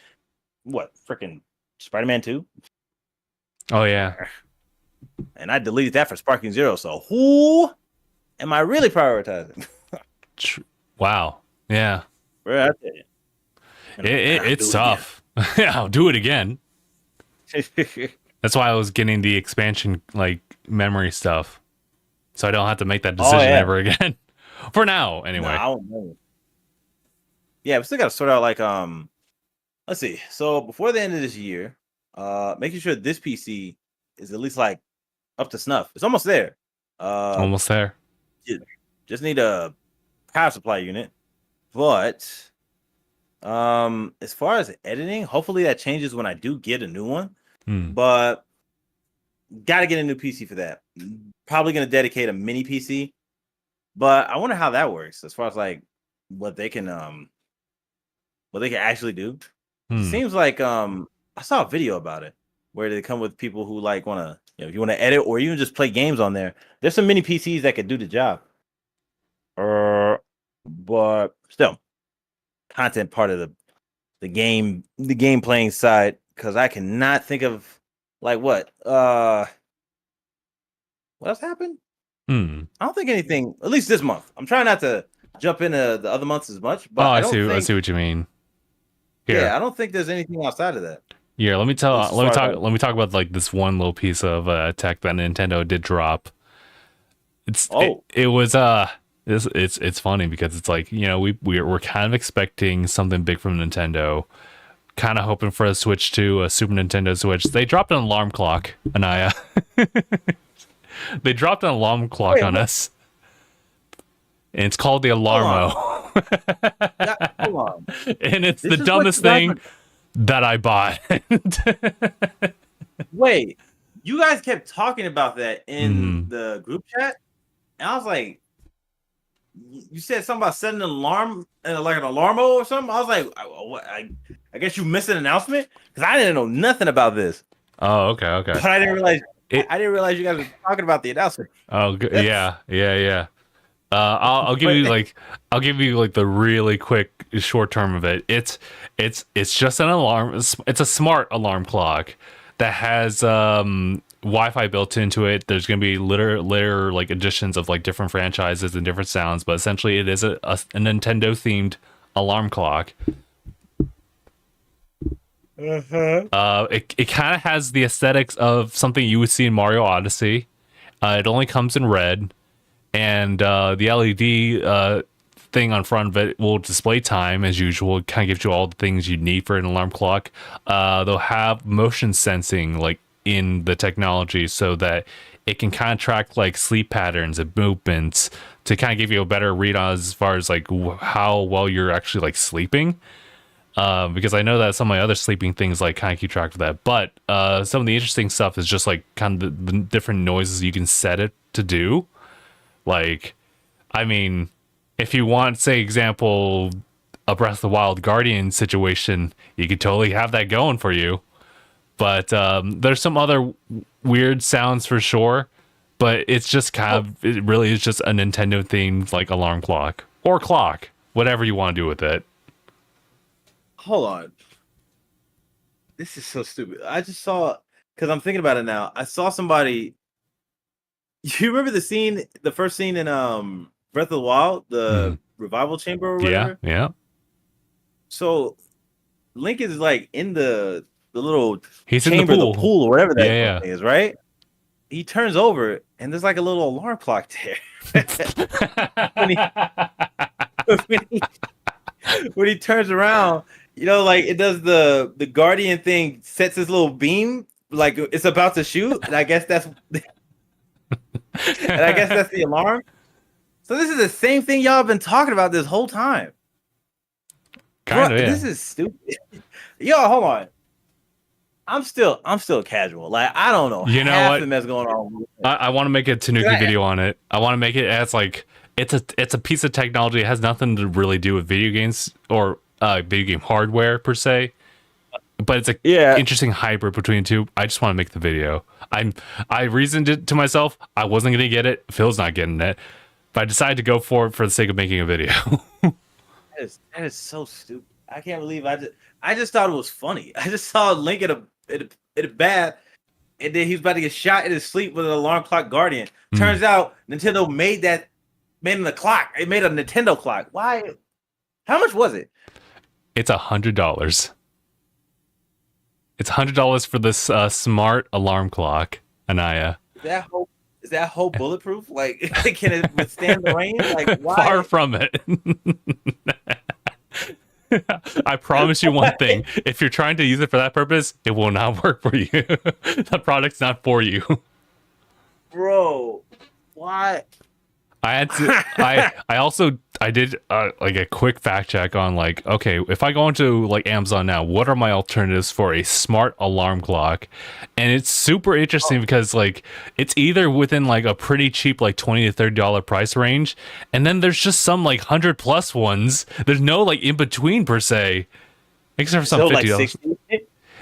Speaker 2: What freaking Spider-Man 2?
Speaker 1: Oh yeah.
Speaker 2: And I deleted that for Sparking Zero. So who am I really prioritizing?
Speaker 1: Wow. Yeah.
Speaker 2: Bro, I tell you.
Speaker 1: It's tough. Yeah, I'll do it again. That's why I was getting the expansion like memory stuff, so I don't have to make that decision ever again. For now, anyway.
Speaker 2: No, I don't know. Yeah, we still got to sort out like let's see. So before the end of this year, making sure this PC is at least like up to snuff. It's almost there.
Speaker 1: Almost there.
Speaker 2: Just need a power supply unit. But as far as editing, hopefully that changes when I do get a new one. But gotta get a new PC for that. Probably gonna dedicate a mini PC. But I wonder how that works as far as like what they can actually do. It seems like I saw a video about it where they come with people who like want to, if you want to edit or even just play games on there. There's some mini PCs that could do the job. But still, content part of the game playing side, because I cannot think of like what What else happened?
Speaker 1: Hmm.
Speaker 2: I don't think anything. At least this month. I'm trying not to jump into the other months as much,
Speaker 1: Oh,
Speaker 2: but I don't
Speaker 1: I see
Speaker 2: think.
Speaker 1: what you mean.
Speaker 2: Yeah,
Speaker 1: Here,
Speaker 2: I don't think there's anything outside of that.
Speaker 1: here.
Speaker 2: At least as far as
Speaker 1: Let me talk about like this one little piece of tech that Nintendo did drop.
Speaker 2: oh,
Speaker 1: It was it's funny because it's like, you know, we're kind of expecting something big from Nintendo, kind of hoping for a Switch 2, a Super Nintendo Switch. They dropped an alarm clock, Aniyah. They dropped an alarm clock
Speaker 2: wait,
Speaker 1: on us, and it's called the
Speaker 2: hold on.
Speaker 1: Alarmo.
Speaker 2: Hold on.
Speaker 1: And it's the
Speaker 2: This is what
Speaker 1: dumbest
Speaker 2: you guys
Speaker 1: thing
Speaker 2: were.
Speaker 1: that I bought.
Speaker 2: Wait, you guys kept talking about that in
Speaker 1: Mhm.
Speaker 2: the group chat, and I was like, you said something about setting an alarm, like an alarmo or something. I was like, I guess you missed an announcement because I didn't know nothing about this.
Speaker 1: Oh, okay, okay.
Speaker 2: But I didn't realize.
Speaker 1: It,
Speaker 2: I didn't realize you guys were talking about the announcement.
Speaker 1: oh, yeah, yeah, yeah. I'll give
Speaker 2: But
Speaker 1: you like the really quick short term of it. It's just an alarm. It's a smart alarm clock that has Wi-Fi built into it. There's gonna be later like additions of like different franchises and different sounds, but essentially it is a Nintendo themed alarm clock. It kind of has the aesthetics of something you would see in Mario Odyssey. It only comes in red, and the LED thing on front of it will display time as usual. It kind of gives you all the things you need for an alarm clock. They'll have motion sensing like in the technology so that it can kind of track like sleep patterns and movements to kind of give you a better read on as far as like how well you're actually like sleeping. Because I know that some of my other sleeping things like kind of keep track of that. But some of the interesting stuff is just like kind of the different noises you can set it to do. Like, I mean, if you want, say, example, a Breath of the Wild Guardian situation, you could totally have that going for you. But there's some other weird sounds for sure. But it's just kind of, it really is just a Nintendo themed like alarm clock or clock, whatever you want to do with it.
Speaker 2: hold on, this is so stupid. I just saw because I'm thinking about it now. I saw somebody. You remember the scene, the first scene in Breath of the Wild, the revival chamber or
Speaker 1: Yeah,
Speaker 2: whatever?
Speaker 1: yeah.
Speaker 2: So Link is like in the little
Speaker 1: He's
Speaker 2: chamber,
Speaker 1: in
Speaker 2: the pool or whatever that
Speaker 1: Yeah,
Speaker 2: is, right? He turns over and there's like a little alarm clock there. when, he, when, he, when he turns around, you know, like it does the guardian thing, sets his little beam like it's about to shoot, and I guess that's the alarm. So this is the same thing y'all have been talking about this whole time.
Speaker 1: Kind of, yeah.
Speaker 2: This is stupid. Yo, hold on. I'm still casual. Like I don't know.
Speaker 1: You know
Speaker 2: half
Speaker 1: what?
Speaker 2: of that's going on.
Speaker 1: I want to make a Tanuki video on it. I want to make it as like it's a piece of technology. It has nothing to really do with video games or video game hardware per se. But it's a interesting hybrid between the two. I just want to make the video. I reasoned it to myself. I wasn't gonna get it. Phil's not getting it. But I decided to go for it for the sake of making a video.
Speaker 2: That is so stupid. I can't believe I just thought it was funny. I just saw Link in a bath, and then he was about to get shot in his sleep with an alarm clock guardian. Turns out Nintendo made a clock. It made a Nintendo clock. Why? How much was it?
Speaker 1: It's $100. It's $100 for this smart alarm clock, Aniyah.
Speaker 2: Is that whole bulletproof? Like, can it withstand the rain? Like, why?
Speaker 1: Far from it. I promise you one thing. If you're trying to use it for that purpose, it will not work for you. The product's not for you.
Speaker 2: Bro, why?
Speaker 1: I had to I did like a quick fact check on like, okay, if I go into like Amazon now, what are my alternatives for a smart alarm clock? And it's super interesting because like it's either within like a pretty cheap like $20 to $30 price range, and then there's just some like 100+ ones. There's no like in between per se, except for some $50.
Speaker 2: Like 60?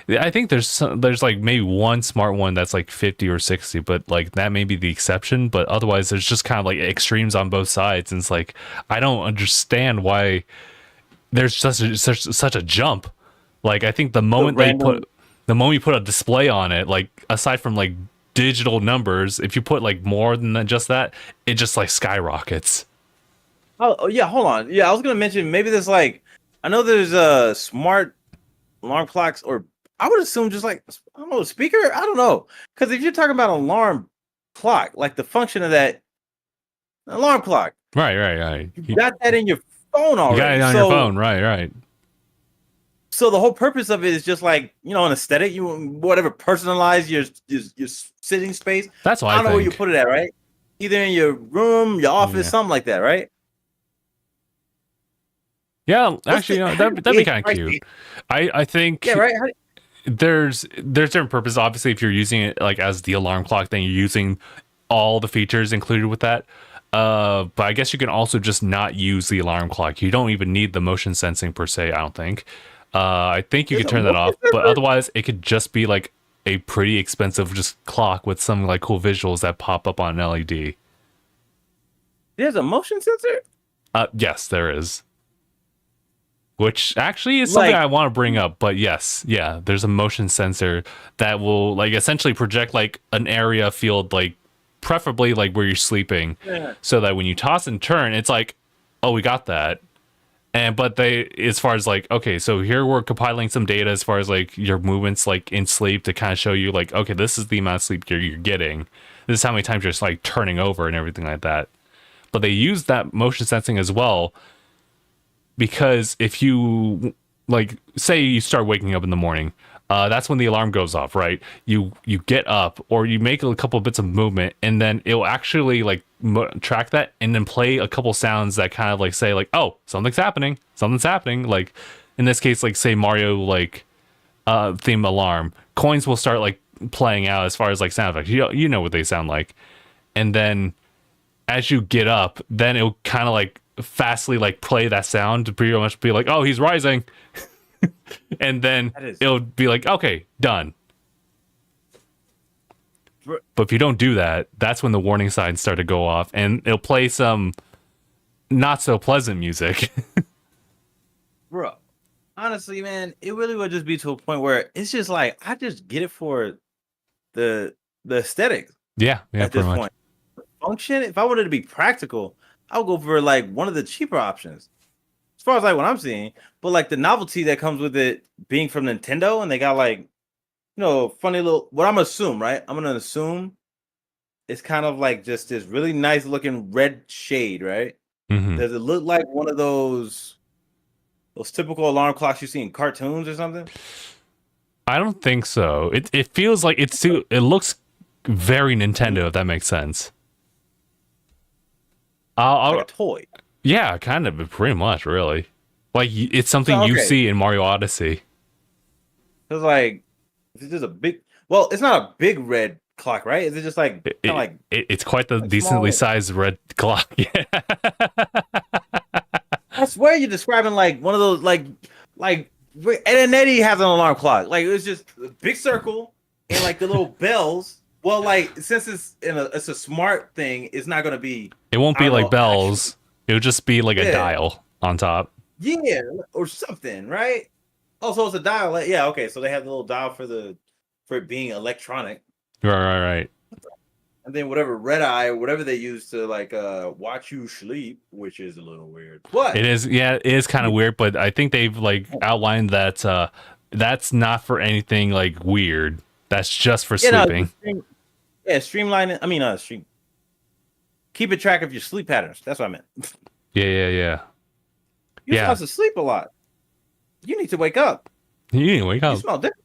Speaker 1: I think there's like maybe one smart one that's like 50 or 60, but like that may be the exception. But otherwise, there's just kind of like extremes on both sides, and it's like I don't understand why there's such a jump. Like I think the moment you put a display on it, like aside from like digital numbers, if you put like more than just that, it just like skyrockets.
Speaker 2: Oh yeah, hold on. Yeah, I was gonna mention maybe there's like I know there's a smart alarm clocks, or I would assume just like I don't know, speaker. I don't know, because if you're talking about alarm clock, like the function of that alarm clock,
Speaker 1: Right.
Speaker 2: you got that in your phone already.
Speaker 1: You got it on your phone, right.
Speaker 2: So the whole purpose of it is just like an aesthetic. You whatever personalize your sitting space.
Speaker 1: That's why
Speaker 2: I don't know where you put it at, right? Either in your room, your office, something like that, right?
Speaker 1: Yeah, actually, that'd be kind of cute. I think
Speaker 2: right.
Speaker 1: There's different purpose. Obviously, if you're using it like as the alarm clock, then you're using all the features included with that. But I guess you can also just not use the alarm clock. You don't even need the motion sensing per se, I don't think. I think you could turn that off, but otherwise it could just be like a pretty expensive just clock with some like cool visuals that pop up on an LED.
Speaker 2: There's a motion sensor?
Speaker 1: Yes, there is. Which actually is something I want to bring up, but yes, yeah, there's a motion sensor that will like essentially project like an area field, like preferably like where you're sleeping, so that when you toss and turn, it's like, oh, we got that. But they, as far as like, okay, so here we're compiling some data as far as like your movements like in sleep to kind of show you like, okay, this is the amount of sleep you're getting. This is how many times you're just like turning over and everything like that. But they use that motion sensing as well, because if you like say you start waking up in the morning, that's when the alarm goes off, right? You get up or you make a couple of bits of movement, and then it'll actually like track that and then play a couple sounds that kind of like say like, oh, something's happening. Like in this case, like say Mario like theme alarm, coins will start like playing out as far as like sound effects. You know what they sound like, and then as you get up, then it'll kind of like fastly like play that sound to pretty much be like, oh, he's rising. And then it'll be like, okay, done. But if you don't do that, that's when the warning signs start to go off, and it'll play some not so pleasant music.
Speaker 2: Bro, honestly, man, it really would just be to a point where it's just like I just get it for the aesthetics.
Speaker 1: Yeah,
Speaker 2: at this point. Function, if I wanted to be practical, I would go for like one of the cheaper options. As far as like what I'm seeing, but like the novelty that comes with it being from Nintendo, and they got like funny little, what I'm gonna assume, right? I'm gonna assume it's kind of like just this really nice looking red shade, right?
Speaker 1: Mm-hmm.
Speaker 2: Does it look like one of those typical alarm clocks you see in cartoons or something?
Speaker 1: I don't think so. It feels like it looks very Nintendo, if that makes sense.
Speaker 2: Like a toy.
Speaker 1: Yeah, kind of, pretty much, really. Like it's something you see in Mario Odyssey.
Speaker 2: It's like, it's just a big. Well, it's not a big red clock, right? Is it just like
Speaker 1: it's quite the decently sized red clock? Yeah.
Speaker 2: I swear you're describing like one of those like Ed and Eddie has an alarm clock. Like it was just a big circle and like the little bells. Well, like since it's a smart thing, it's not gonna be.
Speaker 1: It won't be like bells. Actually. It'll just be like a dial on top.
Speaker 2: Yeah, or something, right? Oh, so it's a dial. Yeah, okay. So they have the little dial for it being electronic.
Speaker 1: Right.
Speaker 2: And then whatever red eye, whatever they use to like watch you sleep, which is a little weird. But
Speaker 1: it is kind of weird. But I think they've like outlined that that's not for anything like weird. That's just for sleeping.
Speaker 2: Streamlining. I mean, keeping track of your sleep patterns. That's what I meant.
Speaker 1: Yeah.
Speaker 2: You're supposed to sleep a lot. You need to wake up.
Speaker 1: You
Speaker 2: smell different.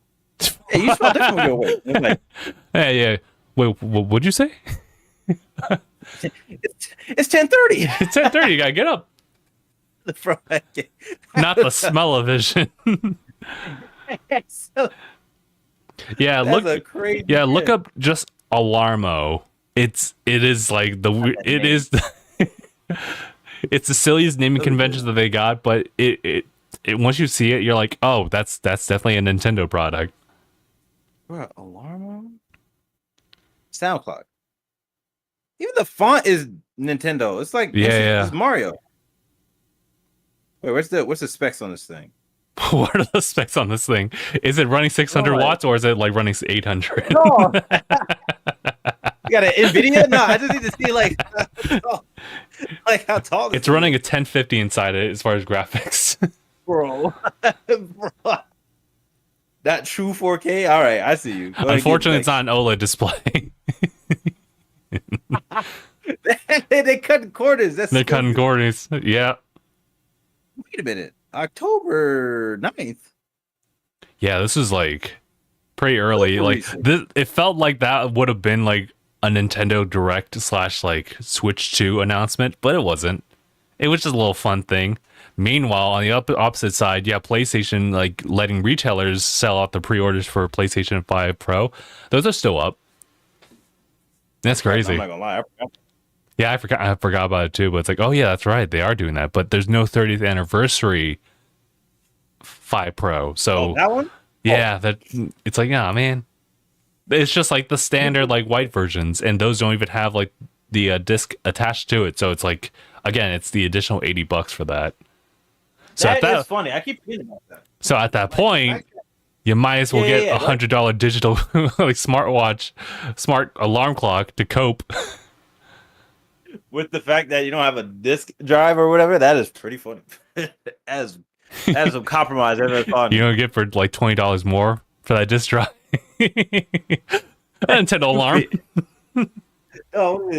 Speaker 2: Yeah, you smell different when you're awake. It's like,
Speaker 1: yeah. Wait, what'd you say?
Speaker 2: It's 10:30.
Speaker 1: It's 10:30. You gotta get up. Not the smell of vision. Yeah, look up just Alarmo. It is like it's the silliest naming conventions that they got, but it once you see it, you're like, oh, that's definitely a Nintendo product.
Speaker 2: Bro, Alarmo? Sound clock. Even the font is Nintendo. It's like it's Mario. Wait, what's the specs on this thing?
Speaker 1: What are the specs on this thing? Is it running 600
Speaker 2: Oh,
Speaker 1: watts or is it like running 800?
Speaker 2: no, you got an Nvidia? No, I just need to see like how tall this
Speaker 1: It's
Speaker 2: thing
Speaker 1: running a
Speaker 2: is.
Speaker 1: 1050 inside it as far as graphics.
Speaker 2: Bro. Bro. That true 4K. All right, I see you. Go ahead,
Speaker 1: Unfortunately, it's not an OLED display.
Speaker 2: they cut corners. That's
Speaker 1: They're cutting
Speaker 2: stupid.
Speaker 1: corners. Yeah.
Speaker 2: Wait a minute. October 9th.
Speaker 1: Yeah, this is like pretty early.
Speaker 2: Super
Speaker 1: Like
Speaker 2: recent.
Speaker 1: this, it felt like that would have been like a Nintendo Direct / like Switch 2 announcement, but it wasn't. It was just a little fun thing. Meanwhile, on the opposite side, yeah, PlayStation like letting retailers sell out the pre-orders for PlayStation 5 Pro. Those are still up. That's crazy.
Speaker 2: I'm not gonna lie. I forgot.
Speaker 1: Yeah, I forgot about it too, but it's like, oh yeah, that's right. They are doing that. But there's no 30th anniversary 5 Pro. So
Speaker 2: Oh, that one?
Speaker 1: yeah, that it's like, yeah, man. It's just like the standard like white versions, and those don't even have like the disc attached to it. So it's like, again, it's the additional $80 for that. So
Speaker 2: That
Speaker 1: at that
Speaker 2: is funny. I keep forgetting about that.
Speaker 1: so at that point, you might as well get
Speaker 2: Yeah,
Speaker 1: a $100 digital like smartwatch, smart alarm clock to cope.
Speaker 2: With the fact that you don't have a disk drive or whatever, that is pretty funny. as as some compromise I've ever thought.
Speaker 1: You know, get for like $20 more for that disc drive. Nintendo alarm.
Speaker 2: Oh,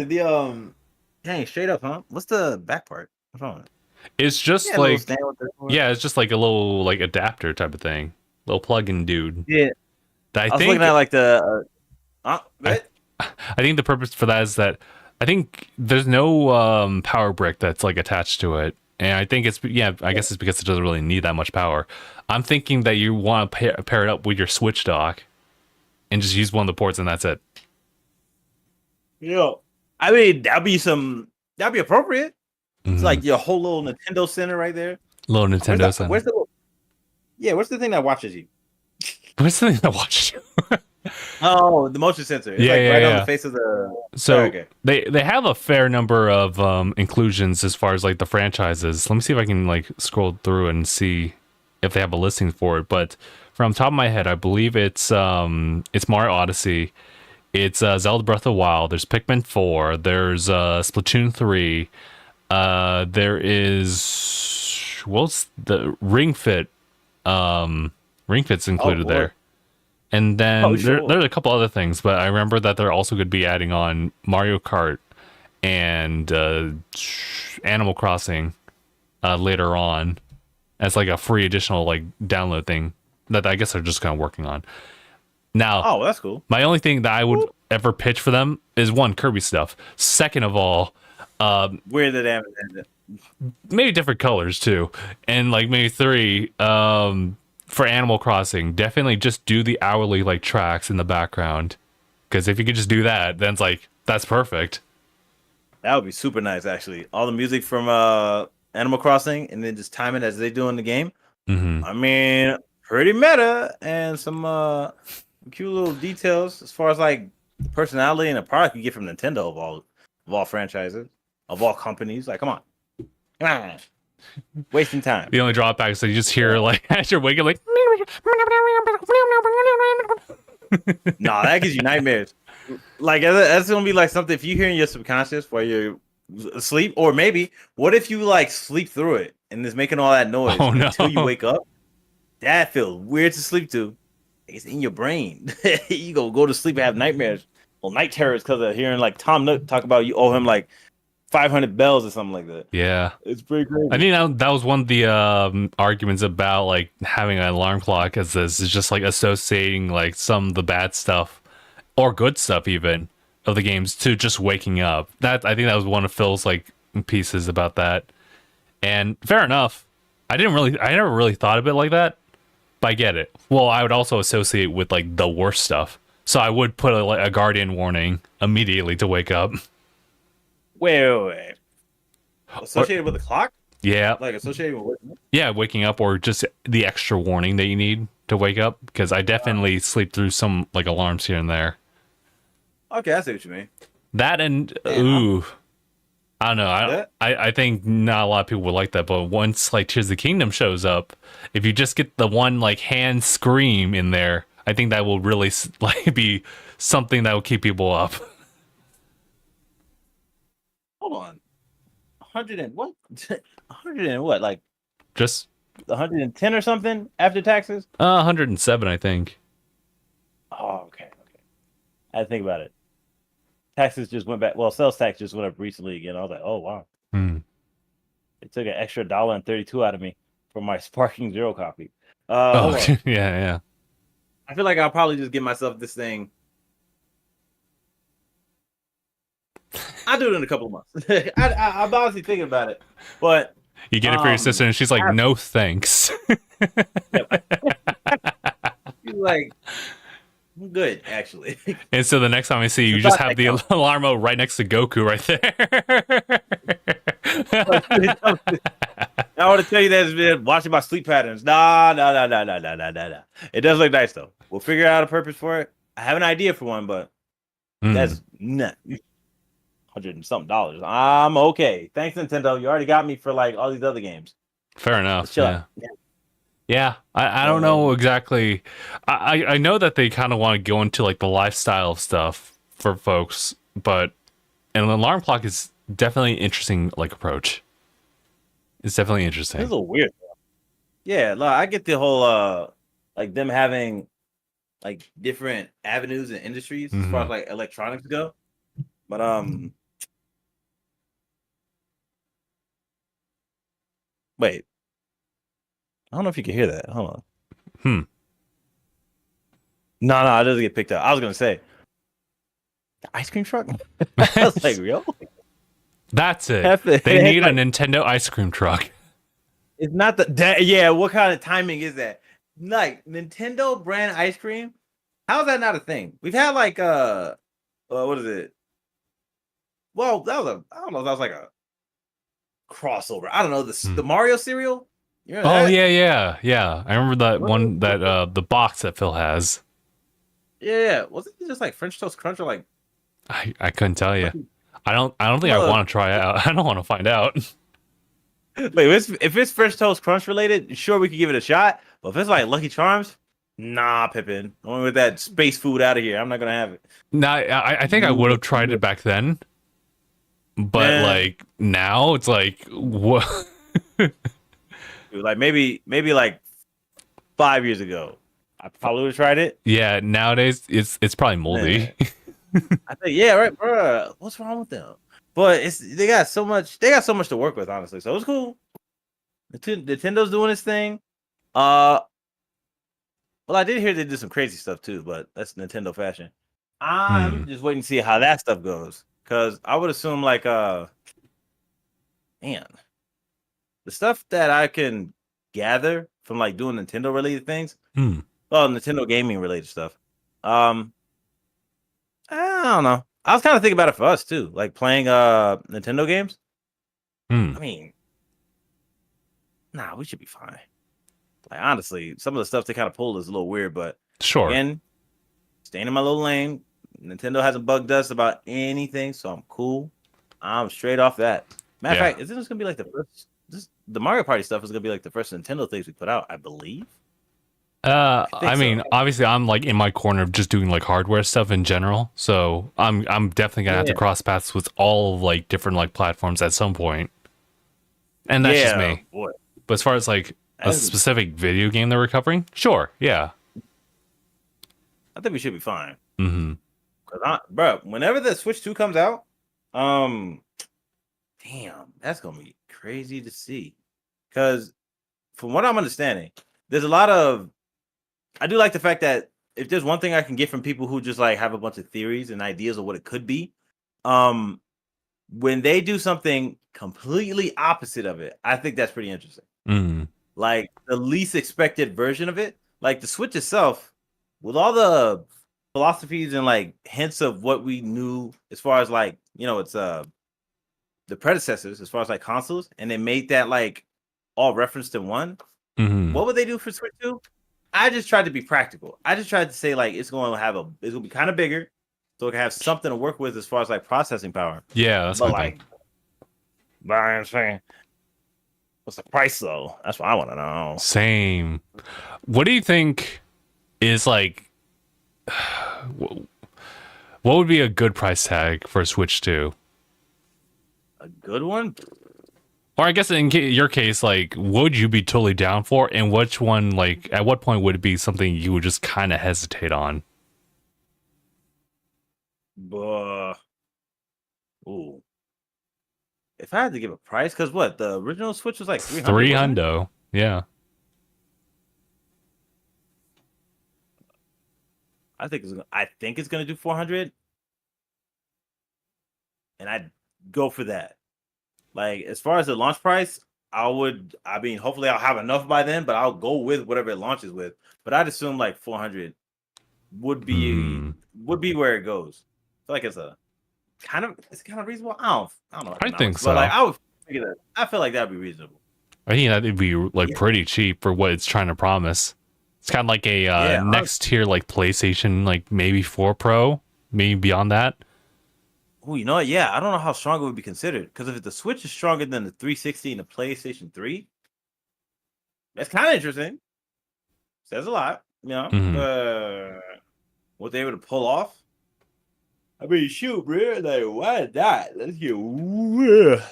Speaker 2: dang, straight up, huh? What's the back part? What's wrong with it?
Speaker 1: It's just
Speaker 2: Yeah, a little
Speaker 1: like,
Speaker 2: stand with the-
Speaker 1: yeah, it's just like a little like adapter type of thing, little plug-in dude.
Speaker 2: Yeah,
Speaker 1: That
Speaker 2: I was looking at like the.
Speaker 1: I think the purpose for that is that I think there's no power brick that's like attached to it, and I think it's I guess it's because it doesn't really need that much power. I'm thinking that you want to pair it up with your Switch dock and just use one of the ports, and that's it.
Speaker 2: Yeah, I mean that'd be appropriate. It's
Speaker 1: Mhm.
Speaker 2: like your whole little Nintendo Center right there.
Speaker 1: Little Nintendo Center.
Speaker 2: Where's the little, yeah? What's the thing that watches you?
Speaker 1: What's the thing I watched?
Speaker 2: Oh, the motion sensor. It's
Speaker 1: Yeah,
Speaker 2: like
Speaker 1: yeah,
Speaker 2: right
Speaker 1: yeah.
Speaker 2: on the face of the.
Speaker 1: So
Speaker 2: Oh, okay.
Speaker 1: they have a fair number of inclusions as far as like the franchises. Let me see if I can like scroll through and see if they have a listing for it. But from top of my head, I believe it's Mario Odyssey, it's Zelda Breath of the Wild. There's Pikmin 4. There's Splatoon 3. There is what's the Ring Fit. Ring Fit's included
Speaker 2: Lord.
Speaker 1: there. And then
Speaker 2: Sure.
Speaker 1: there's a couple other things, but I remember that they're also going to be adding on Mario Kart and Animal Crossing later on as like a free additional like download thing that I guess they're just kind of working on. Now,
Speaker 2: Oh, that's cool.
Speaker 1: my only thing that I would ever pitch for them is one, Kirby stuff. Second of all,
Speaker 2: Where the damn
Speaker 1: maybe different colors too, and like maybe three, for Animal Crossing, definitely just do the hourly like tracks in the background, because if you could just do that, then it's like that's perfect.
Speaker 2: that would be super nice, actually. All the music from Animal Crossing, and then just time it as they do in the game.
Speaker 1: Hmm.
Speaker 2: I mean, pretty meta, and some cute little details as far as like the personality and the product you get from Nintendo of all franchises, of all companies. Like, come on, wasting time.
Speaker 1: The only drawback is that you just hear like as you're waking like.
Speaker 2: No, that gives you nightmares. Like that's gonna be like something if you hear in your subconscious while you're asleep, or maybe what if you like sleep through it and it's making all that noise
Speaker 1: Oh, no.
Speaker 2: until you wake up? That feels weird to sleep to. It's in your brain. You go to sleep and have nightmares, well, night terrors because of hearing like Tom Nook talk about you owe him like 500 bells or something like that.
Speaker 1: Yeah.
Speaker 2: It's pretty crazy.
Speaker 1: I think that was one of the arguments about like having an alarm clock, as this is just like associating like some of the bad stuff or good stuff even of the games to just waking up. That I think that was one of Phil's like pieces about that. And fair enough. I never really thought of it like that, but I get it. Well, I would also associate with like the worst stuff. So I would put a guardian warning immediately to wake up.
Speaker 2: Wait. Associated with the clock?
Speaker 1: Yeah.
Speaker 2: Like associated with what?
Speaker 1: Yeah, waking up or just the extra warning that you need to wake up, because I definitely sleep through some like alarms here and there.
Speaker 2: Okay, I see what you mean.
Speaker 1: That and
Speaker 2: Damn.
Speaker 1: ooh, I don't know. I think not a lot of people would like that, but once like Tears of the Kingdom shows up, if you just get the one like hand scream in there, I think that will really like be something that will keep people up.
Speaker 2: Hold on, 100 and what? 100 and what? Like
Speaker 1: Just
Speaker 2: 110 or something after taxes?
Speaker 1: 107, I think.
Speaker 2: Oh, okay. I had to think about it. Taxes just went back. Well, sales tax just went up recently again. I was like, oh wow. It took an extra $1.32 out of me for my Sparking Zero copy.
Speaker 1: Oh, yeah.
Speaker 2: I feel like I'll probably just give myself this thing. I'll do it in a couple of months. I'm honestly thinking about it, but
Speaker 1: you get it for your sister, and she's like, "No, thanks."
Speaker 2: She's like, "I'm good, actually."
Speaker 1: And so the next time I see you, you just have the alarmo right next to Goku right there.
Speaker 2: I want to tell you that it's been watching my sleep patterns. Nah. It does look nice though. We'll figure out a purpose for it. I have an idea for one, but that's not $100 and something. I'm okay. Thanks, Nintendo. You already got me for like all these other games.
Speaker 1: Fair enough. Yeah. I don't know exactly. I know that they kind of want to go into like the lifestyle stuff for folks, but an alarm clock is definitely an interesting like approach. It's definitely interesting.
Speaker 2: It's a little weird. Yeah, look, I get the whole like them having like different avenues and industries as far as like electronics go. But wait. I don't know if you can hear that. Hold on. No, it doesn't get picked up. I was gonna say the ice cream truck. I was like, real?
Speaker 1: That's it. They need a Nintendo ice cream truck.
Speaker 2: It's not yeah. What kind of timing is that? Like Nintendo brand ice cream? How is that not a thing? We've had like what is it? Well, that was I don't know if that was like a crossover. I don't know, the Mario cereal.
Speaker 1: You remember that? Yeah. I remember that one that the box that Phil has.
Speaker 2: Yeah. Was it just like French Toast Crunch or like?
Speaker 1: I couldn't tell you. I don't think I want to try out. I don't want to find out.
Speaker 2: Wait, if it's French Toast Crunch related, sure we could give it a shot. But if it's like Lucky Charms, nah, Pippin. Only with that space food out of here. I'm not gonna have it.
Speaker 1: Nah, I think I would have tried it back then. But like now, it's like what?
Speaker 2: Like maybe like 5 years ago, I probably would have tried it.
Speaker 1: Yeah, nowadays it's probably moldy.
Speaker 2: I think right, bro. What's wrong with them? But they got so much to work with, honestly. So it's cool. Nintendo's doing its thing. Well, I did hear they did some crazy stuff too, but that's Nintendo fashion. I'm just waiting to see how that stuff goes. Cause I would assume like man, the stuff that I can gather from like doing Nintendo related things, well, Nintendo gaming related stuff. I don't know. I was kind of thinking about it for us too, like playing Nintendo games. I mean, nah, we should be fine. Like honestly, some of the stuff they kind of pulled is a little weird, but
Speaker 1: sure.
Speaker 2: Again, staying in my little lane. Nintendo hasn't bugged us about anything, so I'm cool. I'm straight off that. Matter of fact, isn't this gonna be like the first? The Mario Party stuff is gonna be like the first Nintendo things we put out, I believe.
Speaker 1: I mean, obviously, I'm like in my corner of just doing like hardware stuff in general, so I'm definitely gonna have to cross paths with all like different like platforms at some point, and that's just me. Boy. But as far as like a specific video game that we're covering, sure, yeah.
Speaker 2: I think we should be fine. Bro, whenever the Switch 2 comes out, damn, that's gonna be crazy to see. Because from what I'm understanding, there's a lot of. I do like the fact that if there's one thing I can get from people who just like have a bunch of theories and ideas of what it could be, when they do something completely opposite of it, I think that's pretty interesting. Like the least expected version of it, like the Switch itself, with all the philosophies and like hints of what we knew as far as like it's the predecessors as far as like consoles, and they made that like all referenced in one. What would they do for Switch 2? I just tried to be practical. I just tried to say like it's going to be kind of bigger, so it can have something to work with as far as like processing power.
Speaker 1: Yeah, that's
Speaker 2: but like But I'm saying, what's the price though? That's what I want to know.
Speaker 1: Same. What do you think is like? What would be a good price tag for a Switch 2?
Speaker 2: A good one?
Speaker 1: Or I guess in your case, like, would you be totally down for? And which one, like, at what point would it be something you would just kind of hesitate on?
Speaker 2: Ooh. If I had to give a price, because what the original Switch was like 300.
Speaker 1: 300, yeah.
Speaker 2: I think it's gonna do 400, and I'd go for that. Like as far as the launch price, I mean, hopefully I'll have enough by then, but I'll go with whatever it launches with. But I'd assume like 400 would be where it goes. I feel like it's kind of reasonable. I don't know.
Speaker 1: I think so.
Speaker 2: But like I would figure that. I feel like that'd be reasonable.
Speaker 1: I think that'd be like pretty cheap for what it's trying to promise. It's kind of like a next tier, like PlayStation, like maybe 4 Pro, maybe beyond that.
Speaker 2: Oh, you know what? Yeah, I don't know how strong it would be considered. Because if the Switch is stronger than the 360 and the PlayStation 3, that's kind of interesting. Says a lot, you know. What they able to pull off. I mean, shoot, bro. Like, why not? Let's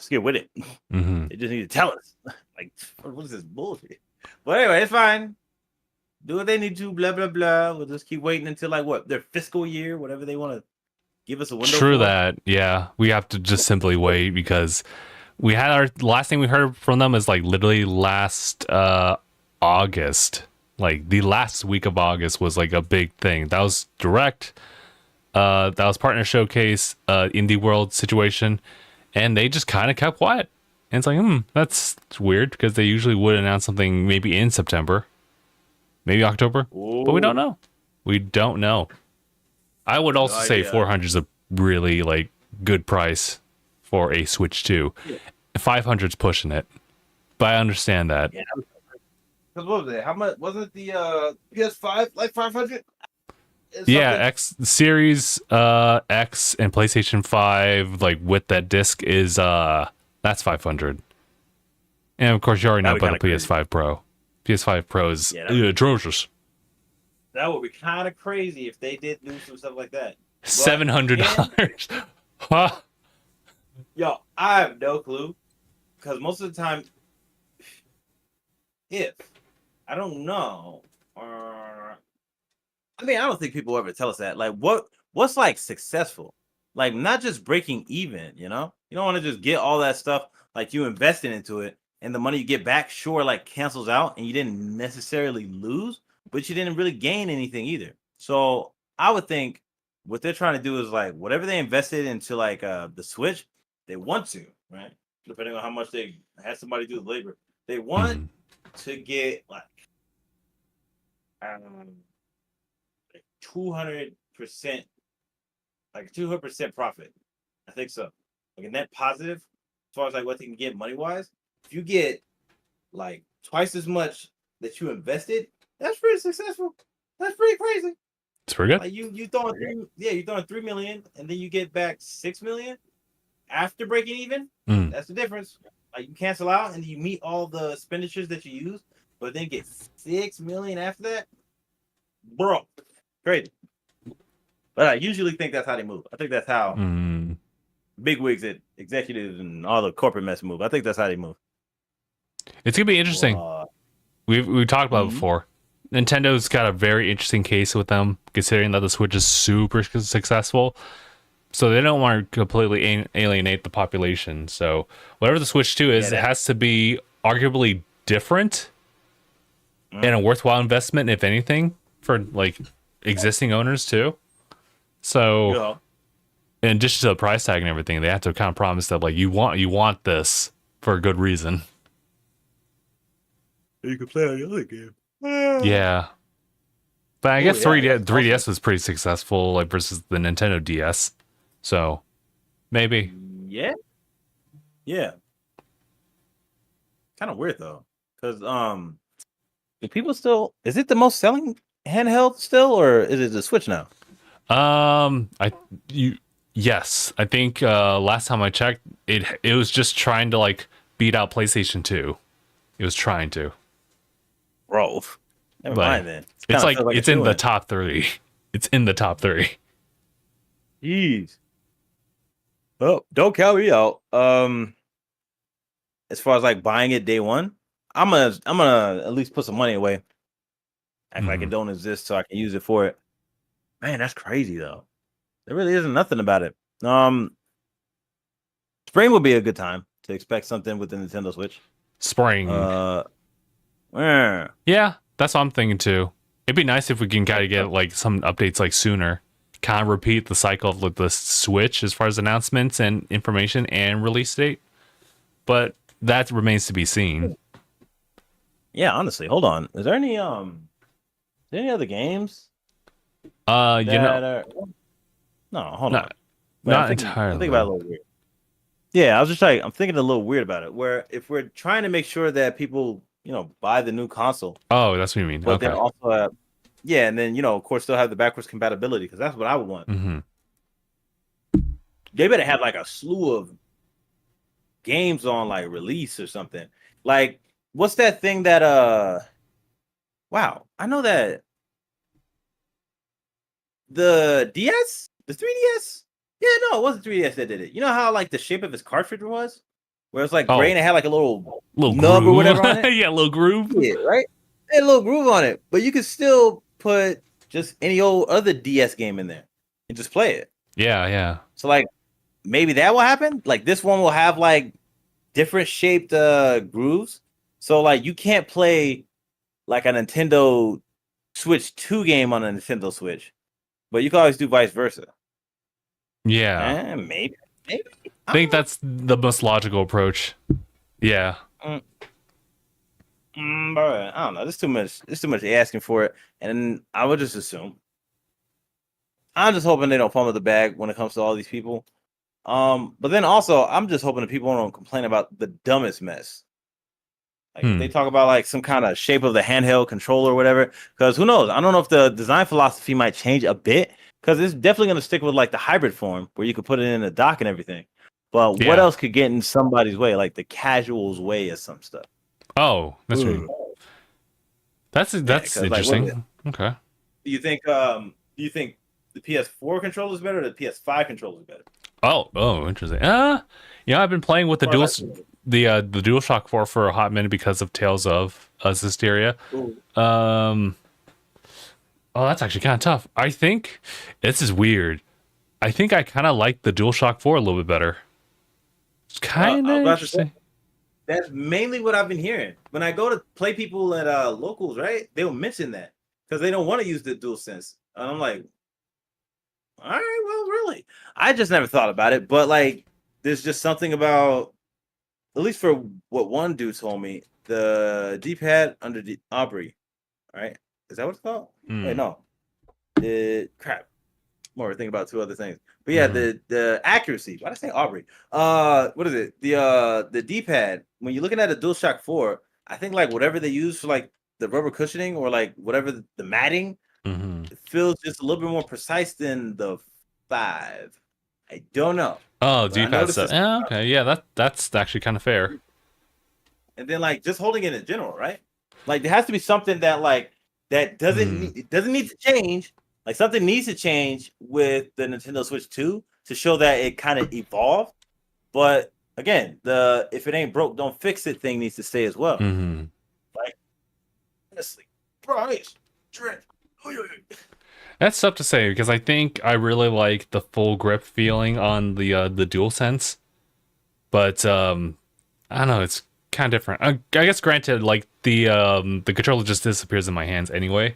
Speaker 2: get with it. They just need to tell us. Like, what is this bullshit? But anyway, it's fine. Do what they need to. Blah blah blah. We'll just keep waiting until like what their fiscal year, whatever they want to give us a window.
Speaker 1: True that. Yeah, we have to just simply wait because we had our last thing we heard from them is like literally last August. Like the last week of August was like a big thing. That was direct. That was partner showcase, indie world situation, and they just kind of kept quiet. And it's like, that's weird because they usually would announce something maybe in September, maybe October, but we don't know. We don't know. I would also say 400 is a really like good price for a Switch 2. 500's pushing it, but I understand that.
Speaker 2: Yeah. Because what was it? How much wasn't the PS5 like 500?
Speaker 1: Yeah, X Series X and PlayStation 5 like with that disc is that's 500. And of course you already know about the PS5 Pro. PS5 Pro is atrocious.
Speaker 2: That would be kind of crazy if they did do some stuff like that.
Speaker 1: $700. Huh?
Speaker 2: Yo, I have no clue. Because most of the time, I don't know. I mean, I don't think people ever tell us that. Like, what's like successful? Like, not just breaking even, you know? You don't want to just get all that stuff, like you invested into it, and the money you get back, sure, like cancels out, and you didn't necessarily lose, but you didn't really gain anything either. So I would think what they're trying to do is like whatever they invested into like the Switch, they want to, right? Depending on how much they had somebody do the labor. They want to get like 200%, like 200% profit. I think so. Like a net positive as far as like what they can get money wise. If you get like twice as much that you invested, that's pretty successful. That's pretty crazy.
Speaker 1: It's pretty good.
Speaker 2: Like you throwing you throwing 3 million and then you get back 6 million after breaking even. That's the difference. Like you cancel out and you meet all the expenditures that you use, but then get 6 million after that, bro. Crazy. But I usually think that's how they move. I think that's how bigwigs and executives and all the corporate mess move. I think that's how they move.
Speaker 1: It's gonna be interesting. We've talked about it before. Nintendo's got a very interesting case with them, considering that the Switch is super successful. So they don't want to completely alienate the population. So whatever the Switch 2 is, it has to be arguably different and a worthwhile investment, if anything, for like existing owners too. So in addition to the price tag and everything, they have to kind of promise that like you want this for a good reason.
Speaker 2: You can play on your other game.
Speaker 1: Yeah. But I guess 3DS was pretty successful, like versus the Nintendo DS. So maybe.
Speaker 2: Yeah. Kind of weird though, because do people still? Is it the most selling handheld still, or is it the Switch now?
Speaker 1: Yes, I think last time I checked, it was just trying to like beat out PlayStation 2. It was trying to,
Speaker 2: Bro, never
Speaker 1: but
Speaker 2: mind then. It
Speaker 1: it's
Speaker 2: kind of
Speaker 1: like
Speaker 2: feels like a
Speaker 1: it's in the
Speaker 2: shoe-in.
Speaker 1: top 3. It's in the top 3.
Speaker 2: Jeez. Oh, don't count me out. As far as like buying it day one, I'm gonna at least put some money away. Act like it
Speaker 1: Mhm.
Speaker 2: don't exist so I can use it for it. Man, that's crazy though. There really isn't nothing about it. Spring would be a good time to expect something with the Nintendo Switch.
Speaker 1: Spring.
Speaker 2: Uh, eh,
Speaker 1: Yeah, that's what I'm thinking too. It'd be nice if we can kind
Speaker 2: like,
Speaker 1: of get like some updates like sooner. Kind of repeat the cycle of like, the Switch as far as announcements and information and release date, but that remains to be seen.
Speaker 2: yeah, honestly, hold on. Is there any other games
Speaker 1: You know,
Speaker 2: that are no, hold on.
Speaker 1: not
Speaker 2: Wait,
Speaker 1: not
Speaker 2: I'm thinking about it a
Speaker 1: entirely.
Speaker 2: little weird. Yeah, I was just like I'm thinking a little weird about it. Where if we're trying to make sure that people, buy the new console,
Speaker 1: Oh, that's what you mean.
Speaker 2: but then
Speaker 1: Okay.
Speaker 2: also yeah, and then of course still have the backwards compatibility because that's what I would want.
Speaker 1: Hmm.
Speaker 2: They better have like a slew of games on like release or something. Like, what's that thing that wow, I know that the DS, the 3DS. Yeah, no, it wasn't 3DS that did it. You know how like the shape of his cartridge was, where it's like gray
Speaker 1: Oh,
Speaker 2: and it had like a little
Speaker 1: little
Speaker 2: nub or
Speaker 1: groove.
Speaker 2: whatever on it.
Speaker 1: Yeah, little groove.
Speaker 2: Yeah, right. It had a little groove on it, but you could still put just any old other DS game in there and just play it.
Speaker 1: Yeah, yeah.
Speaker 2: So like maybe that will happen. Like this one will have like different shaped grooves. So like you can't play like a Nintendo Switch 2 game on a Nintendo Switch, but you can always do vice versa.
Speaker 1: Yeah.
Speaker 2: Maybe.
Speaker 1: I
Speaker 2: I
Speaker 1: think
Speaker 2: don't know.
Speaker 1: that's the most logical approach. Yeah.
Speaker 2: Mm, bro, I don't know. There's too much. There's too much asking for it, and I would just assume. I'm just hoping they don't fall into the bag when it comes to all these people. But then also, I'm just hoping that people don't complain about the dumbest mess. Like if they
Speaker 1: Hmm.
Speaker 2: talk about like some kind of shape of the handheld controller or whatever, because who knows? I don't know if the design philosophy might change a bit, because it's definitely going to stick with like the hybrid form where you could put it in a dock and everything. But what
Speaker 1: Yeah.
Speaker 2: else could get in somebody's way, like the casual's way of some stuff?
Speaker 1: Oh, that's right.
Speaker 2: Ugh. Yeah,
Speaker 1: That's
Speaker 2: because like, what
Speaker 1: interesting. Okay.
Speaker 2: do you think? Do you think the PS4 controller is better or the PS5 controller is better?
Speaker 1: Oh, interesting. I've been playing with
Speaker 2: As far as like,
Speaker 1: the DualShock 4 for a hot minute because of Tales of Hysteria.
Speaker 2: ooh,
Speaker 1: Um, oh, that's actually kind of tough. I think this is weird. I think I kind of like the DualShock 4 a little bit better. It's kind
Speaker 2: I
Speaker 1: of
Speaker 2: was about to say
Speaker 1: interesting.
Speaker 2: that's mainly what I've been hearing when I go to play people at locals. Right, they'll mention that because they don't want to use the dual sense. And I'm like, all right, well, really, I just never thought about it. But like, there's just something about, at least for what one dude told me, the D-pad under the Aubrey. Right, is that what it's called? Wait,
Speaker 1: Mm,
Speaker 2: no, crap. More think about two other things. But yeah,
Speaker 1: hmm.
Speaker 2: the accuracy. Why did I say Aubrey? What is it? The D-pad. When you're looking at a DualShock 4, I think like whatever they use for like the rubber cushioning or like whatever the matting,
Speaker 1: Hmm.
Speaker 2: it feels just a little bit more precise than the 5. I don't know.
Speaker 1: Oh,
Speaker 2: But I
Speaker 1: D-pad
Speaker 2: noticed
Speaker 1: stuff.
Speaker 2: this.
Speaker 1: Yeah, okay. Yeah, that's actually kind of fair.
Speaker 2: And then like just holding it in general, right? Like there has to be something that like that doesn't
Speaker 1: Mm,
Speaker 2: need, it doesn't need to change. Like something needs to change with the Nintendo Switch 2 to show that it kind of evolved. But again, the if it ain't broke, don't fix it thing needs to stay as well.
Speaker 1: hmm.
Speaker 2: Like honestly, price, Trent.
Speaker 1: That's tough to say because I think I really like the full grip feeling on the DualSense, but I don't know, it's kind of different. I guess granted, like the controller just disappears in my hands anyway.